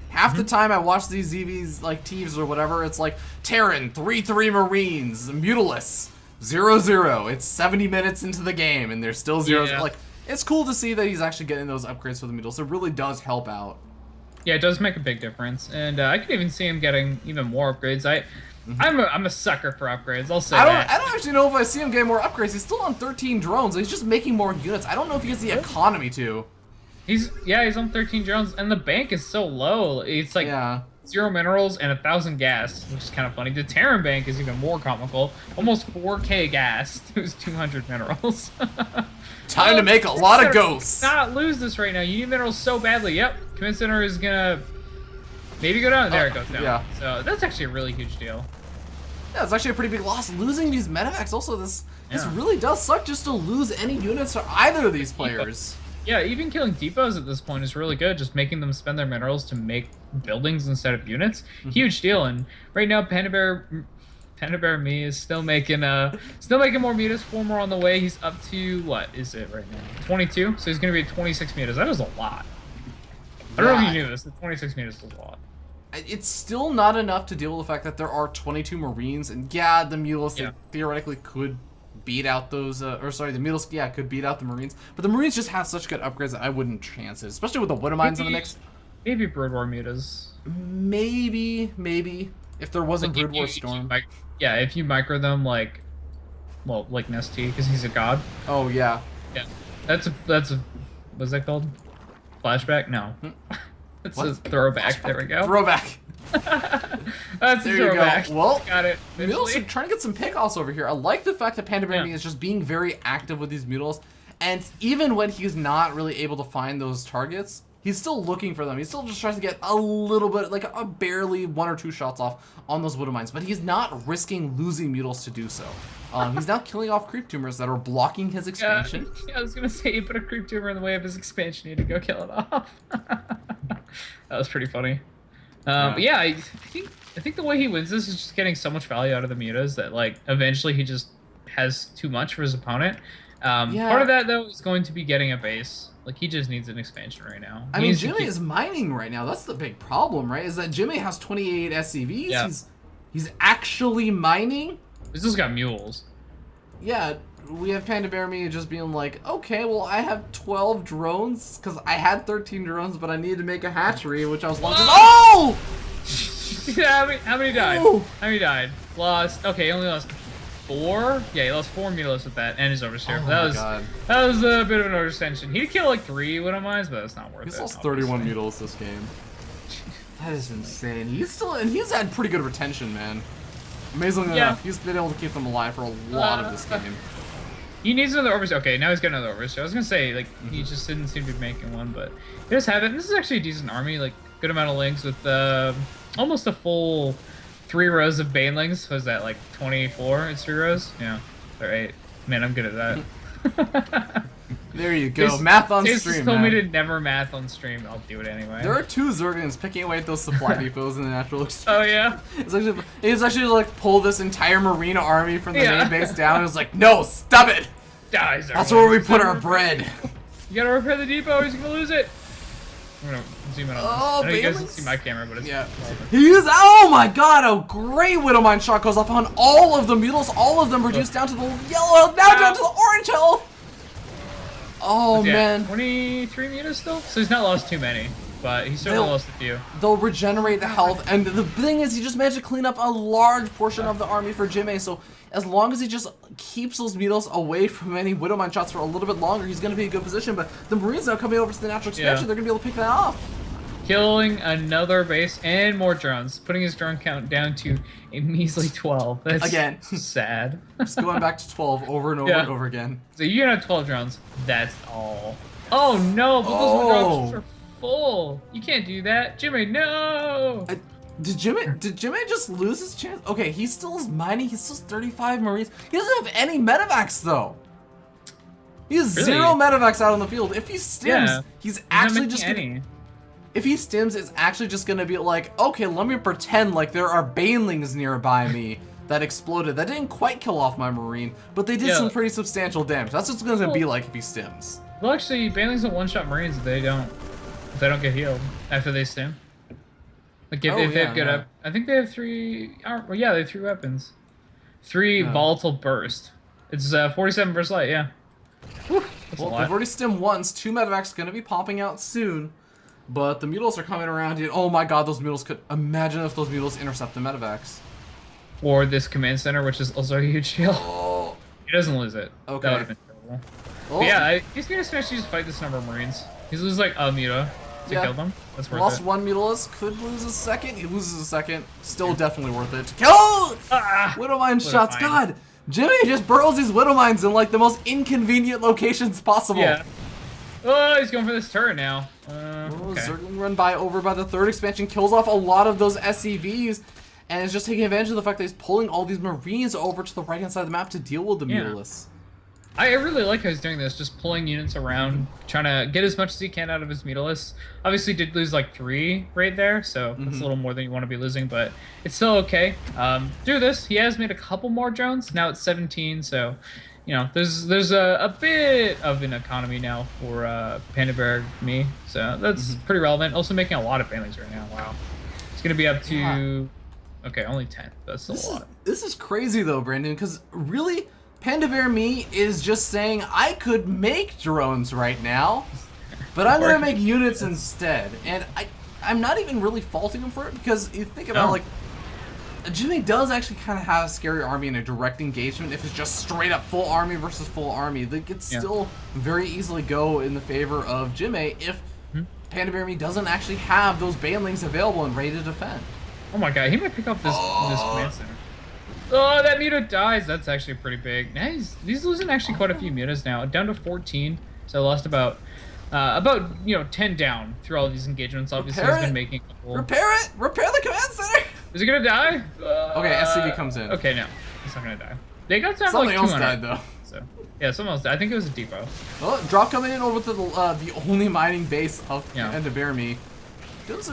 half the time I watch these ZVs, like TVs or whatever, it's like, Terran, 3/3 Marines, Mutalists, 0/0. It's 70 minutes into the game, and they're still 0. Yeah. Like, it's cool to see that he's actually getting those upgrades for the mutals. It really does help out. Yeah, it does make a big difference, and I can even see him getting even more upgrades. I'm a sucker for upgrades. I'll say I that. don't actually know if I see him getting more upgrades. He's still on 13 drones. He's just making more units. I don't know if he has the economy to. He's on 13 drones, and the bank is so low. It's like 0 minerals and 1,000 gas, which is kind of funny. The Terran bank is even more comical. Almost 4K gas to his 200 minerals. Time to make a lot of ghosts. Not lose this right now. You need minerals so badly. Yep, command center is gonna maybe go down. There it goes down. Yeah. So that's actually a really huge deal. Yeah, it's actually a pretty big loss. Losing these medevacs also, this really does suck just to lose any units for either of these players. Yeah, even killing depots at this point is really good. Just making them spend their minerals to make buildings instead of units. Huge deal. And right now, PandaBearMe is still making more mutas. 4 more on the way. He's up to what is it right now? 22. So he's gonna be at 26 mutas. That is a lot. I don't know if you knew this. The 26 mutas is a lot. It's still not enough to deal with the fact that there are 22 Marines, and yeah, the Mutals theoretically could beat out those, the Mutals, could beat out the Marines, but the Marines just have such good upgrades that I wouldn't chance it, especially with the Widow Mines in the mix. Maybe Brood War mutas. Maybe, if there wasn't Like, Brood War Storm. If you micro them like Nesty, because he's a god. Oh, yeah. Yeah, that's a what's that called? Flashback? No. It's a throwback. There we go. Throwback. That's There a you throwback. go. Well, Got it. Mutals are trying to get some pickoffs over here. I like the fact that PandaBearMe is just being very active with these Mutals, and even when he's not really able to find those targets, he's still looking for them. He still just tries to get a little bit, like a barely 1 or 2 shots off on those Widow Mines, but he's not risking losing Mutals to do so. He's now killing off creep tumors that are blocking his expansion. Yeah, I was gonna say you put a creep tumor in the way of his expansion. You need to go kill it off. That was pretty funny. But yeah, I think the way he wins this is just getting so much value out of the mutas that like eventually he just has too much for his opponent. Part of that though is going to be getting a base. Like he just needs an expansion right now. I mean, Jimmy is mining right now. That's the big problem, right? Is that Jimmy has 28 SCVs. Yeah. He's actually mining. This has got mules. Yeah, we have PandaBearMe just being like, okay, well, I have 12 drones, because I had 13 drones, but I needed to make a hatchery, which I was launching. Oh! How many died? Oh! How many died? Lost. Okay, he only lost 4. Yeah, he lost 4 mutalists with that, and his overseer. Oh that my was a bit of an overextension. He'd kill like 3 Widow Mines, but that's not worth it. He's lost 31 obviously. mutals this game. That is insane. He's had pretty good retention, man. Amazingly enough, he's been able to keep them alive for a lot of this game. He needs another overseer. Okay, now he's got another overseer. I was gonna say, like, he just didn't seem to be making one, but he does have it. This is actually a decent army, like, good amount of links with almost a full 3 rows of banelings. Was that, like, 24? It's 3 rows? Yeah. Or 8. Man, I'm good at that. There you go. Math on James stream, just told me man. to never math on stream. I'll do it anyway. There are 2 Zerglings picking away at those supply depots in the natural expansion. Oh, yeah? It's actually like pull this entire Marina army from the main base down. It was like, no, stop it! Die, That's where we put our bread. You gotta repair the depot, he's gonna lose it. I'm gonna zoom in on this. I know you guys can see my camera, but it's He is. Oh my god, a great Widowmine shot goes off on all of the Mutals. All of them reduced down to the yellow health, now down to the orange health. Oh man. 23 Mutas still? So he's not lost too many, but he's certainly lost a few. They'll regenerate the health, and the thing is, he just managed to clean up a large portion of the army for Jimmy, so as long as he just keeps those Mutals away from any Widowmine shots for a little bit longer, he's going to be in a good position, but the Marines now coming over to the natural expansion, they're going to be able to pick that off. Killing another base and more drones, putting his drone count down to a measly 12. That's again sad. Just going back to 12 over and over and over again. So you can have 12 drones. That's all. Oh no, but those drones are full. You can't do that, Jimmy. No. Did Jimmy just lose his chance? Okay, he still is mining. He still has 35 Marines. He doesn't have any medevacs though. He has 0 medevacs out on the field. If he stims, he's actually just gonna. If he stims, it's actually just gonna be like, okay, let me pretend like there are banelings nearby me that exploded. That didn't quite kill off my Marine, but they did some pretty substantial damage. That's what it's gonna be like if he stims. Well, actually, banelings don't one-shot Marines if they don't get healed after they stim. Like if they have good I think they have 3. Well, yeah, they have 3 weapons. 3 volatile burst. It's 47 burst light. Yeah. Whew, that's a lot. They've already stimmed once. 2 medevacs gonna be popping out soon. But the Mutals are coming around. Oh my god, those Mutals could... Imagine if those Mutals intercept the medevacs. Or this command center, which is also a huge shield. Oh. He doesn't lose it. Okay. That would have been terrible. Oh. But yeah, he's gonna just fight this number of Marines. He's loses like a Muta to kill them. That's worth Lost it. 1 Mutalist, could lose a second. He loses a second. Still definitely worth it. Kill! Widowmine shots. God! Jimmy just burrows these Widowmines in like the most inconvenient locations possible. Yeah. Oh, he's going for this turret now. Zergling run over by the 3rd expansion, kills off a lot of those SCVs, and is just taking advantage of the fact that he's pulling all these Marines over to the right-hand side of the map to deal with the Mutalists. I really like how he's doing this, just pulling units around, trying to get as much as he can out of his Mutalists. Obviously did lose like 3 right there, so that's a little more than you want to be losing, but it's still okay. Through this, he has made a couple more drones. Now it's 17, so you know, there's a bit of an economy now for PandaBearMe, so that's pretty relevant. Also making a lot of banelings right now. Wow, it's gonna be up to okay, only 10. That's still a lot. This is crazy though, Brandon, because really, PandaBearMe is just saying I could make drones right now, but I'm gonna make units instead, and I'm not even really faulting him for it because you think about like. Jimmy does actually kind of have a scary army in a direct engagement. If it's just straight up full army versus full army, they could still very easily go in the favor of Jimmy if PandaBearMe doesn't actually have those banelings available and ready to defend. Oh my god, he might pick up this command center. Oh, that Muta dies. That's actually pretty big. Now he's losing actually quite a few Mutas now, down to 14. So I lost about 10 down through all these engagements. Obviously, he's been making. Repair the command center. Is he gonna die? Okay, SCV comes in. Okay, no, he's not gonna die. They got down something like else 200. died though. So yeah, someone else died. I think it was a depot. Oh, drop coming in over to the only mining base of PandaBearMe.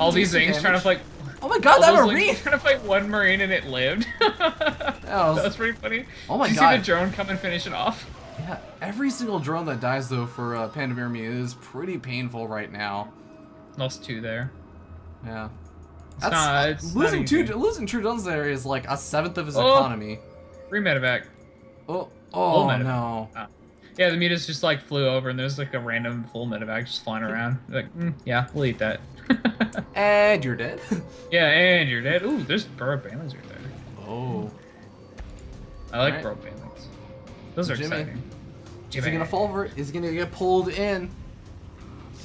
All these things trying to fight. Oh my god, that Marine! Trying to fight 1 Marine and it lived. that was pretty funny. Oh my god! Did you see the drone come and finish it off? Yeah, every single drone that dies though for PandaBearMe is pretty painful right now. Lost 2 there. Yeah. It's losing 2 drones there is like a 1/7 of his economy. 3 medevac. Oh no. Yeah, the Mutas just like flew over and there's like a random full medevac just flying around. Like, yeah, we'll eat that. And you're dead. Yeah, and you're dead. Ooh, there's burrow banelings right there. Oh. I like burrow banelings. Those are exciting. Is he gonna fall over? Is he gonna get pulled in?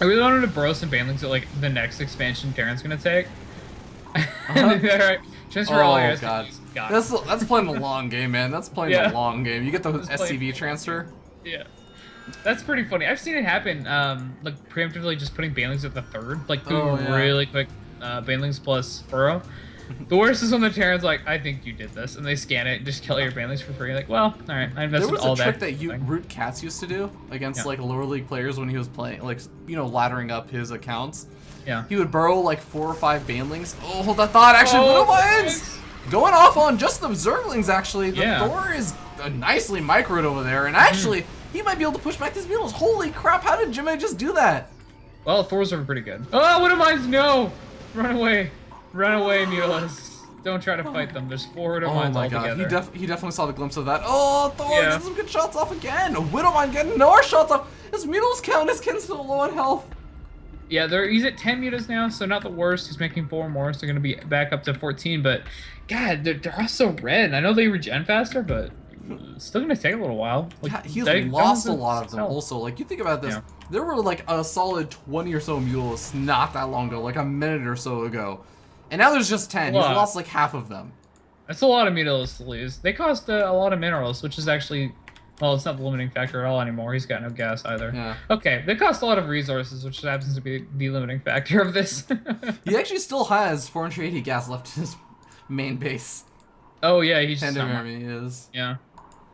I really wanted to burrow some banelings that like the next expansion Karen's gonna take. Transfer all your SCVs. That's playing the long game, man. That's playing the long game. You get the SCV transfer. Yeah. That's pretty funny. I've seen it happen, like preemptively just putting banelings at the 3rd, like doing really quick banelings plus burrow. The worst is when the Terran's like, I think you did this, and they scan it and just kill your banelings for free. Like, well, alright, I invested all that. There was a trick that Root Katz used to do against like lower league players when he was playing, like, you know, laddering up his accounts. Yeah. He would burrow like 4 or 5 banelings. Oh, hold that thought, actually, Widowmines! Going off on just the Zerglings, actually. The Thor is nicely microed over there, and actually, He might be able to push back these mules. Holy crap, how did Jimmy just do that? Well, Thor's are pretty good. Oh, what am I? No! Run away. Run away, Mulas. Don't try to fight them. There's 4 Widowmines Oh my altogether. god, he definitely saw the glimpse of that. Oh, Thor Yeah. gets some good shots off again. Widowmine getting more shots off. His mules count. His kin's still low on health. Yeah, he's at 10 mutas now, so not the worst. He's making 4 more, so they're going to be back up to 14. But, God, they're all so red. I know they regen faster, but it's still going to take a little while. Like, Yeah, he's they lost a don't lot of them sell. also. Like, you think about this. Yeah. There were like a solid 20 or so mules not that long ago, like a minute or so ago. And now there's just 10. He's Wow. lost like half of them. That's a lot of mutas to lose. They cost a lot of minerals, which is actually... Well, it's not the limiting factor at all anymore. He's got no gas either. Yeah. Okay, they cost a lot of resources, which happens to be the limiting factor of this. He actually still has 480 gas left in his main base. Oh, yeah, he's just... PandaBearMe is. Yeah.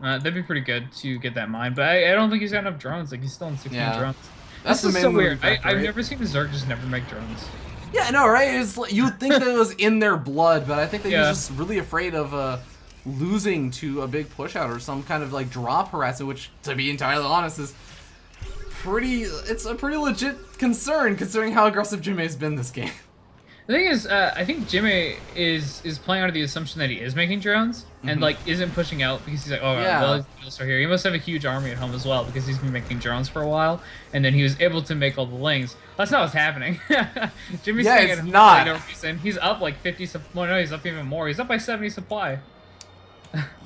That'd be pretty good to get that mine, but I don't think he's got enough drones. Like, he's still in 16 Yeah. drones. That's This the is main so weird. limiting factor, I've right? never seen a Zerg just never make drones. Yeah, I know, right? It's like, you'd think that it was in their blood, but I think that Yeah. he's just really afraid of losing to a big push out or some kind of like drop harassment, which, to be entirely honest, is it's a pretty legit concern considering how aggressive Jimmy's been this game. The thing is, I think Jimmy is playing under the assumption that he is making drones and like isn't pushing out because he's like, oh, Yeah. well, his mules are here. He must have a huge army at home as well because he's been making drones for a while, and then he was able to make all the lings. That's not what's happening. Jimmy's Yeah, staying it's at home not. for no reason. He's up like 50. Well, no, he's up even more. He's up by 70 supply.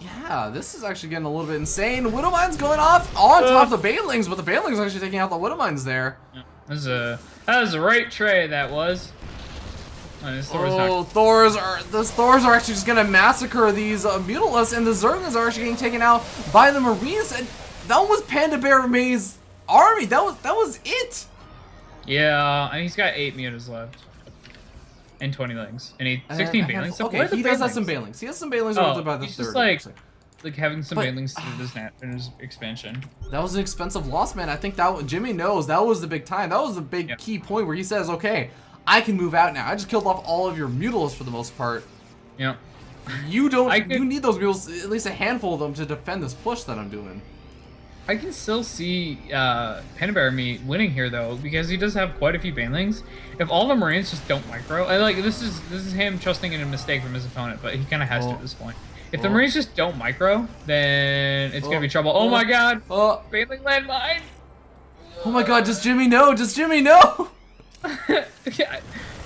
Yeah, this is actually getting a little bit insane. Widowmine's going off on top of the Banelings, but the Banelings are actually taking out the Widowmines there. That was a right tray. That was. Oh, this Thor's not- Oh, those Thors are actually just gonna massacre these Mutalisks, and the Zerglings are actually getting taken out by the Marines. And that was PandaBearMe's army. That was it. Yeah, and he's got 8 mutas left. And 20 lings. And 16 banelings. So Okay, where are the he does have banelings? some Banelings. He has some Banelings Oh, over by the he's third. just like actually. having some But- banelings in his expansion. That was an expensive loss, man. I think that Jimmy knows that was the big time. That was the big Yeah. key point where he says, "Okay, I can move out now. I just killed off all of your Mutalisks for the most part. Yeah. You don't. I could- You need those mules, at least a handful of them, to defend this push that I'm doing." I can still see PandaBearMe winning here though, because he does have quite a few banelings. If all the Marines just don't micro, this is him trusting in a mistake from his opponent, but he kind of has to at this point. If the Oh. Marines just don't micro, then it's gonna Oh. be trouble. Oh my God! Oh, Baneling landmine! oh my God! Does Jimmy know? Does Jimmy know? Yeah, It's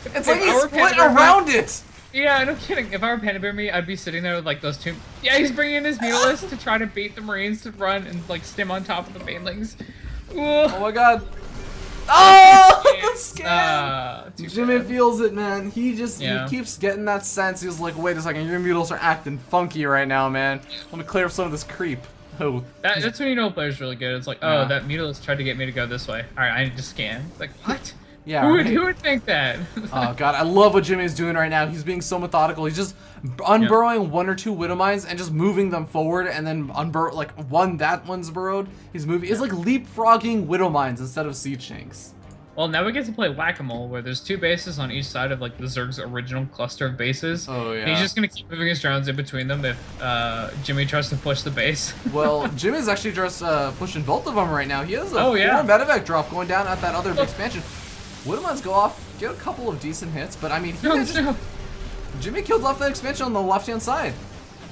if like I he's were split PandaBearMe- around it. Yeah, no kidding. If I were PandaBearMe, I'd be sitting there with like those two. Yeah, he's bringing in his Mutalisks to try to bait the Marines to run and like stim on top of the banelings. Oh my God! Oh, the scam! Too Jimmy bad. feels it, man. He just Yeah. he keeps getting that sense. He's like, wait a second, your Mutalisks are acting funky right now, man. I'm gonna clear up some of this creep. Oh, That's when you know a player's really good. It's like, Yeah. oh, that Mutalisk tried to get me to go this way. All right, I need to scan. It's like, what? yeah. Who right? would think that? Oh God, I love what Jimmy's doing right now. He's being so methodical. He's just unburrowing 1 or 2 Widowmines and just moving them forward, and then like that one's burrowed. He's moving. It's like leapfrogging Widowmines instead of siege tanks. Well, now we get to play Whack-A-Mole, where there's 2 bases on each side of like the Zerg's original cluster of bases. Oh, And yeah. he's just gonna keep moving his drones in between them if Jimmy tries to push the base. Well, Jimmy's actually just pushing both of them right now. He has a 4 yeah. medevac drop going down at that other expansion. Widowmines go off, get a couple of decent hits, but I mean, Jimmy killed off that expansion on the left-hand side.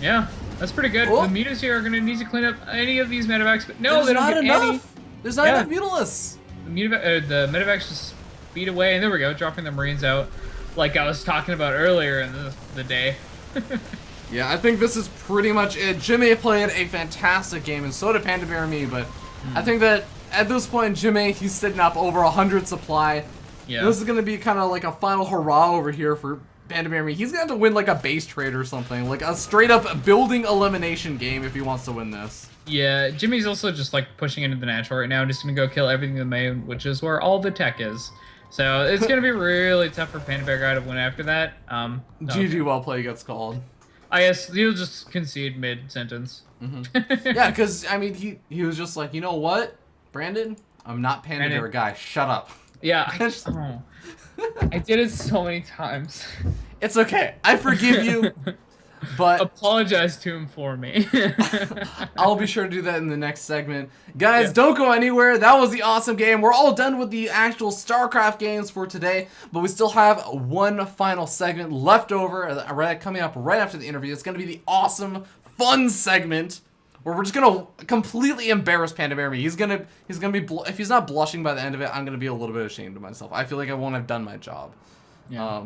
Yeah, that's pretty good. Oh. The mutas here are gonna need to clean up any of these medevacs, but no, There's they don't not get enough. any. There's not Yeah. enough Mutalisks. The medevacs just speed away, and there we go, dropping the Marines out, like I was talking about earlier in the day. Yeah, I think this is pretty much it. Jimmy played a fantastic game, and so did PandaBearMe, but I think that at this point, Jimmy, he's sitting up over 100 supply. Yeah. This is going to be kind of like a final hurrah over here for PandaBearMe. He's going to have to win like a base trade or something, like a straight-up building elimination game if he wants to win this. Yeah, Jimmy's also just like pushing into the natural right now, just gonna go kill everything in the main, which is where all the tech is. So it's gonna be really tough for PandaBear to win after that. No. GG well play gets called. I guess he'll just concede mid-sentence. Yeah, because, I mean, he was just like, you know what, Brandon? I'm not PandaBear guy. Shut up. Yeah, I did it so many times. It's okay. I forgive you. But Apologize to him for me. I'll be sure to do that in the next segment. Guys, Yeah. don't go anywhere. That was the awesome game. We're all done with the actual StarCraft games for today, but we still have one final segment left over, coming up right after the interview. It's going to be the awesome, fun segment where we're just going to completely embarrass PandaBearMe. He's going to be, if he's not blushing by the end of it, I'm going to be a little bit ashamed of myself. I feel like I won't have done my job. Yeah.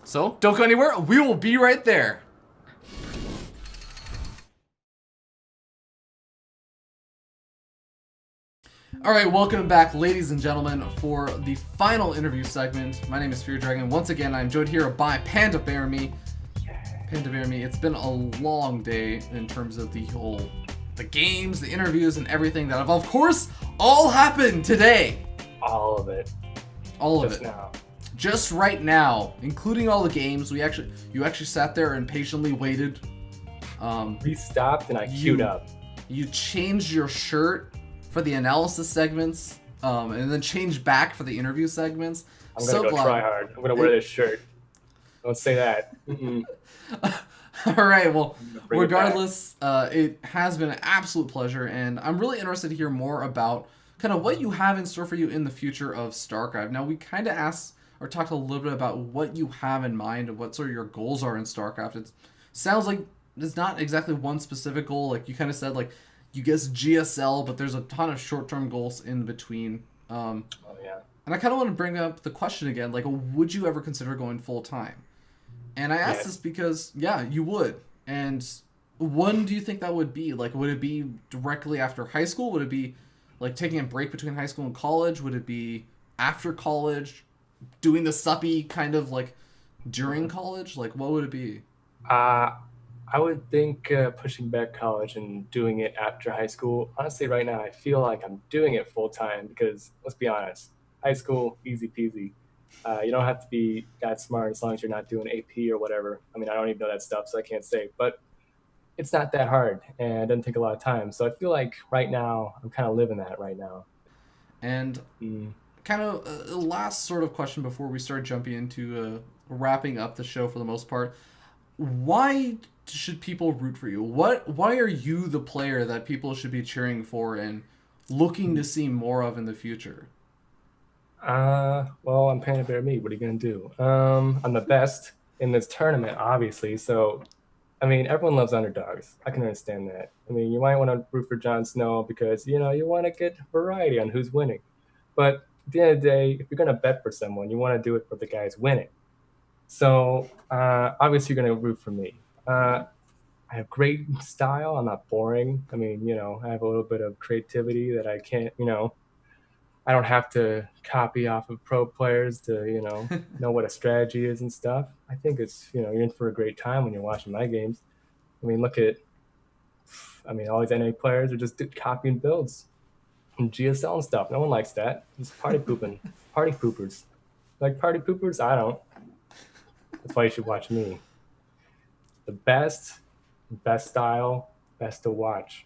So don't go anywhere. We will be right there. Alright, welcome back, ladies and gentlemen, for the final interview segment. My name is Fear Dragon. Once again, I'm joined here by PandaBearMe. PandaBearMe, it's been a long day in terms of the games, the interviews, and everything that have, of course, all happened today. All of it. All of Just it. now. Just right now, including all the games. You actually sat there and patiently waited. We stopped and I queued up. You changed your shirt for the analysis segments, and then changed back for the interview segments. I'm gonna go try hard. I'm gonna wear this shirt. Don't say that. All right, well, Bring it back. regardless, it has been an absolute pleasure, and I'm really interested to hear more about kind of what you have in store for you in the future of StarCraft. Now, we kind of asked or talked a little bit about what you have in mind and what sort of your goals are in StarCraft. It sounds like there's not exactly one specific goal. Like you kind of said, like you guess GSL, but there's a ton of short-term goals in between. Oh yeah. And I kind of want to bring up the question again, like, would you ever consider going full-time? And I ask Yes. this because, yeah, you would. And when do you think that would be? Like, would it be directly after high school? Would it be, like, taking a break between high school and college? Would it be after college? Doing the suppy kind of, like, during college? Like, what would it be? I would think pushing back college and doing it after high school. Honestly, right now I feel like I'm doing it full time because let's be honest, high school easy peasy. You don't have to be that smart as long as you're not doing AP or whatever. I mean, I don't even know that stuff, so I can't say. But it's not that hard and it doesn't take a lot of time. So I feel like right now I'm kind of living that right now. And kind of a last sort of question before we start jumping into wrapping up the show for the most part. Why should people root for you? Why are you the player that people should be cheering for and looking to see more of in the future? Well, I'm PandaBearMe. What are you gonna do? I'm the best in this tournament, obviously. So, I mean, everyone loves underdogs. I can understand that. I mean, you might want to root for Jon Snow because you want to get variety on who's winning. But at the end of the day, if you're gonna bet for someone, you want to do it for the guy who's winning. So, obviously, you're gonna root for me. I have great style. I'm not boring. I mean, I have a little bit of creativity that I can't, I don't have to copy off of pro players to, know what a strategy is and stuff. I think it's, you're in for a great time when you're watching my games. I mean, all these NA players are just copying builds and GSL and stuff. No one likes that. Just party pooping, party poopers. Like party poopers? I don't. That's why you should watch me. The best style, best to watch.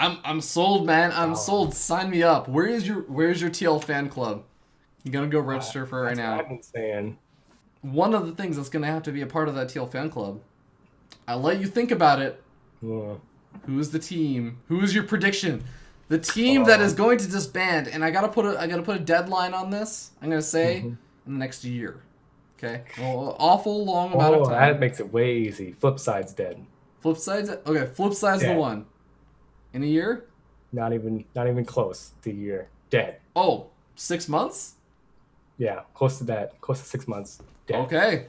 I'm sold, man. I'm sold. Sign me up. Where's your TL fan club? You gonna go register for right That's now. what I've been saying. One of the things that's gonna have to be a part of that TL fan club. I'll let you think about it. Yeah. Who's the team? Who is your prediction? The team that is going to disband, and I gotta put a deadline on this. I'm gonna say in the next year. Okay, well, awful long amount of Oh, time. that makes it way easy. Flipside's dead. Flipside's okay. Flipside's the Dead. one. In a year? Not even close to a year. Dead. Oh, 6 months? Yeah, close to that. Close to 6 months. Dead. Okay.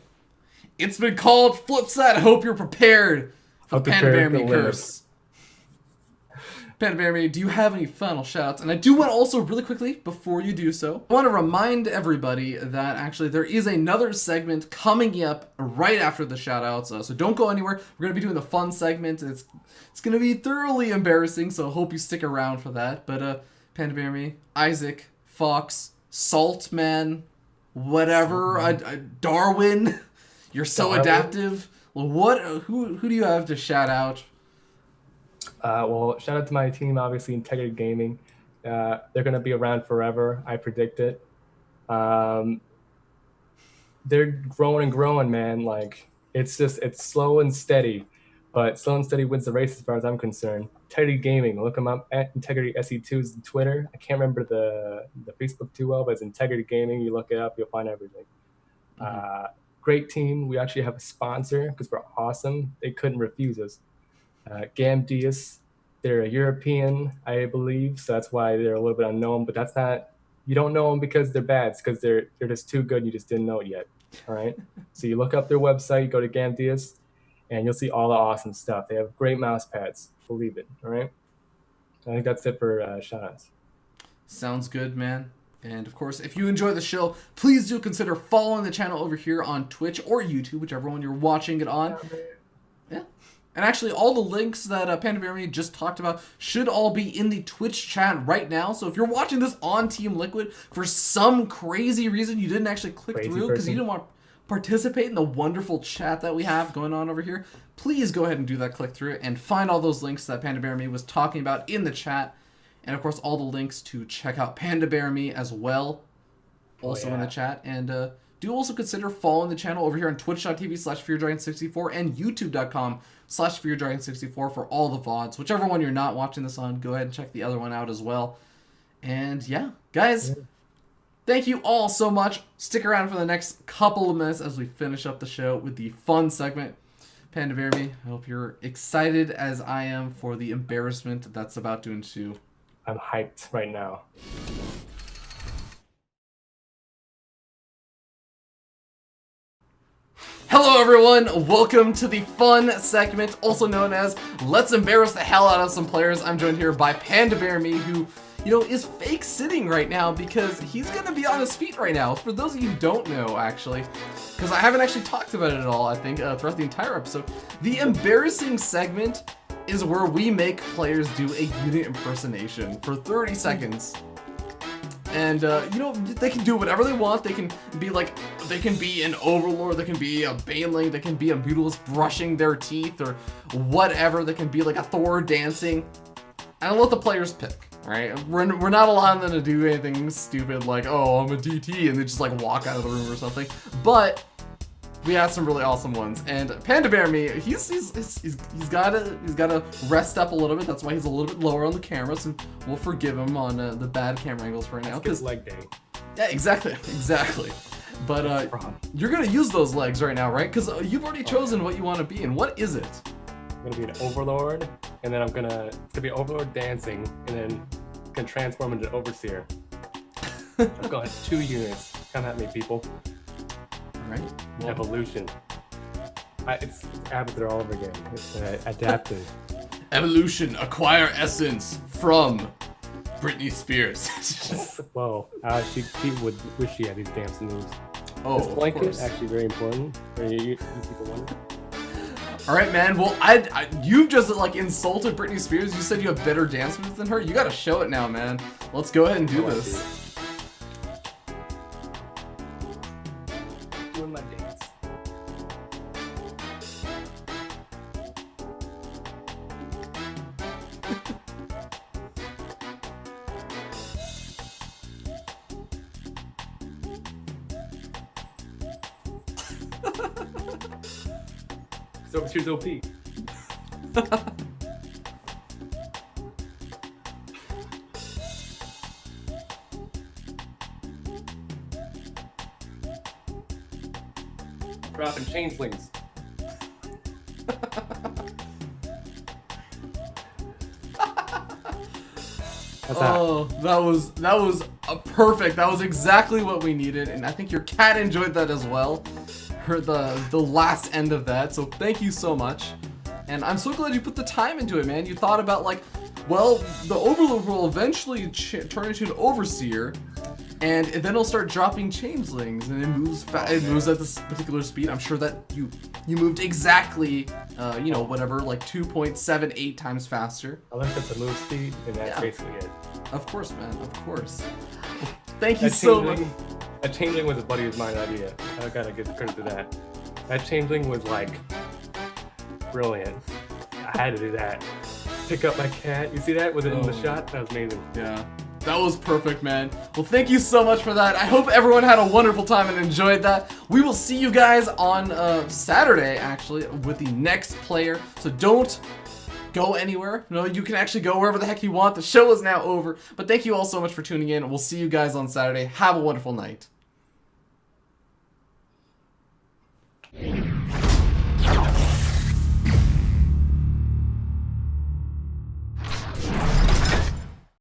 It's been called Flipside. I hope you're prepared for the I'm prepared PandaBearMe to live. curse. PandaBearMe, do you have any final shoutouts? And I do want to also, really quickly, before you do so, I want to remind everybody that actually there is another segment coming up right after the shoutouts. So don't go anywhere. We're going to be doing the fun segment. It's going to be thoroughly embarrassing, so I hope you stick around for that. But PandaBearMe, Isaac, Fox, Saltman, whatever, Darwin, you're so Darwin? adaptive. Who do you have to shout out? Well, shout out to my team, obviously, Integrity Gaming. They're going to be around forever. I predict it. They're growing and growing, man. Like, It's slow and steady, but slow and steady wins the race as far as I'm concerned. Integrity Gaming, look them up at Integrity SE2 is the Twitter. I can't remember the Facebook too well, but it's Integrity Gaming. You look it up, you'll find everything. Great team. We actually have a sponsor because we're awesome. They couldn't refuse us. Gamdius, they're a European, I believe, so that's why they're a little bit unknown. But that's not, you don't know them because they're bad. It's because they're just too good. You just didn't know it yet. All right. So you look up their website, you go to Gamdius, and you'll see all the awesome stuff. They have great mouse pads. Believe it. All right. I think that's it for shout-outs. Sounds good, man. And of course, if you enjoy the show, please do consider following the channel over here on Twitch or YouTube, whichever one you're watching it on. Yeah. And actually, all the links that PandaBearMe just talked about should all be in the Twitch chat right now. So if you're watching this on Team Liquid, for some crazy reason you didn't actually click through because you didn't want to participate in the wonderful chat that we have going on over here, please go ahead and do that, click through it, and find all those links that PandaBearMe was talking about in the chat. And of course, all the links to check out PandaBearMe as well, also in the chat. And do also consider following the channel over here on twitch.tv/FearDragon64 and youtube.com/FearDragon64 for all the VODs. Whichever one you're not watching this on, go ahead and check the other one out as well. And yeah, guys, thank you all so much. Stick around for the next couple of minutes as we finish up the show with the fun segment. PandaBearMe, I hope you're excited as I am for the embarrassment that's about to ensue. I'm hyped right now. Hello everyone, welcome to the fun segment, also known as Let's Embarrass the Hell Out of Some Players. I'm joined here by PandaBearMe, who, you know, is fake sitting right now because he's gonna be on his feet right now. For those of you who don't know, actually, because I haven't actually talked about it at all, I think, throughout the entire episode, the embarrassing segment is where we make players do a unit impersonation for 30 seconds. And, you know, they can do whatever they want. They can be like, they can be an Overlord, they can be a Baneling, they can be a Mutalist brushing their teeth, or whatever. They can be like a Thor dancing. And let the players pick, right? We're not allowing them to do anything stupid like, oh, I'm a DT, and they just like walk out of the room or something. But we had some really awesome ones, and PandaBearMe, he's gotta rest up a little bit. That's why he's a little bit lower on the camera, so we'll forgive him on the bad camera angles for right now. It's leg day. Yeah, exactly. But you're gonna use those legs right now, right? Because you've already chosen what you want to be, and what is it? I'm gonna be an Overlord, and then it's gonna be Overlord dancing, and then gonna transform into Overseer. I've got 2 units. Come at me, people. Right. Well, Evolution. It's Avatar all over again. It's adaptive. Evolution, acquire essence from Britney Spears. Whoa. She would wish she had these dance moves. Oh, this blanket of course. actually very important. You people wonder. All right, man. Well, you've just like insulted Britney Spears. You said you have better dance moves than her. You got to show it now, man. Let's go ahead and do this. Doing my dance. So here's OP. Dropping changelings. Oh, that was perfect. That was exactly what we needed, and I think your cat enjoyed that as well. Heard the last end of that, so thank you so much. And I'm so glad you put the time into it, man. You thought about like, well, the Overlord will eventually turn into an Overseer, and then it'll start dropping changelings, and it moves it moves at this particular speed. I'm sure that you moved exactly, you know, whatever, like 2.78 times faster. I looked at the move speed, and that's basically it. Of course, man. Of course. Thank you so much. That changeling was a buddy of mine idea. I gotta give credit to that. That changeling was like brilliant. I had to do that. Pick up my cat. You see that? Was it in the shot? That was amazing. Yeah. That was perfect, man. Well, thank you so much for that. I hope everyone had a wonderful time and enjoyed that. We will see you guys on Saturday, actually, with the next player. So don't go anywhere. No, you can actually go wherever the heck you want. The show is now over. But thank you all so much for tuning in. We'll see you guys on Saturday. Have a wonderful night.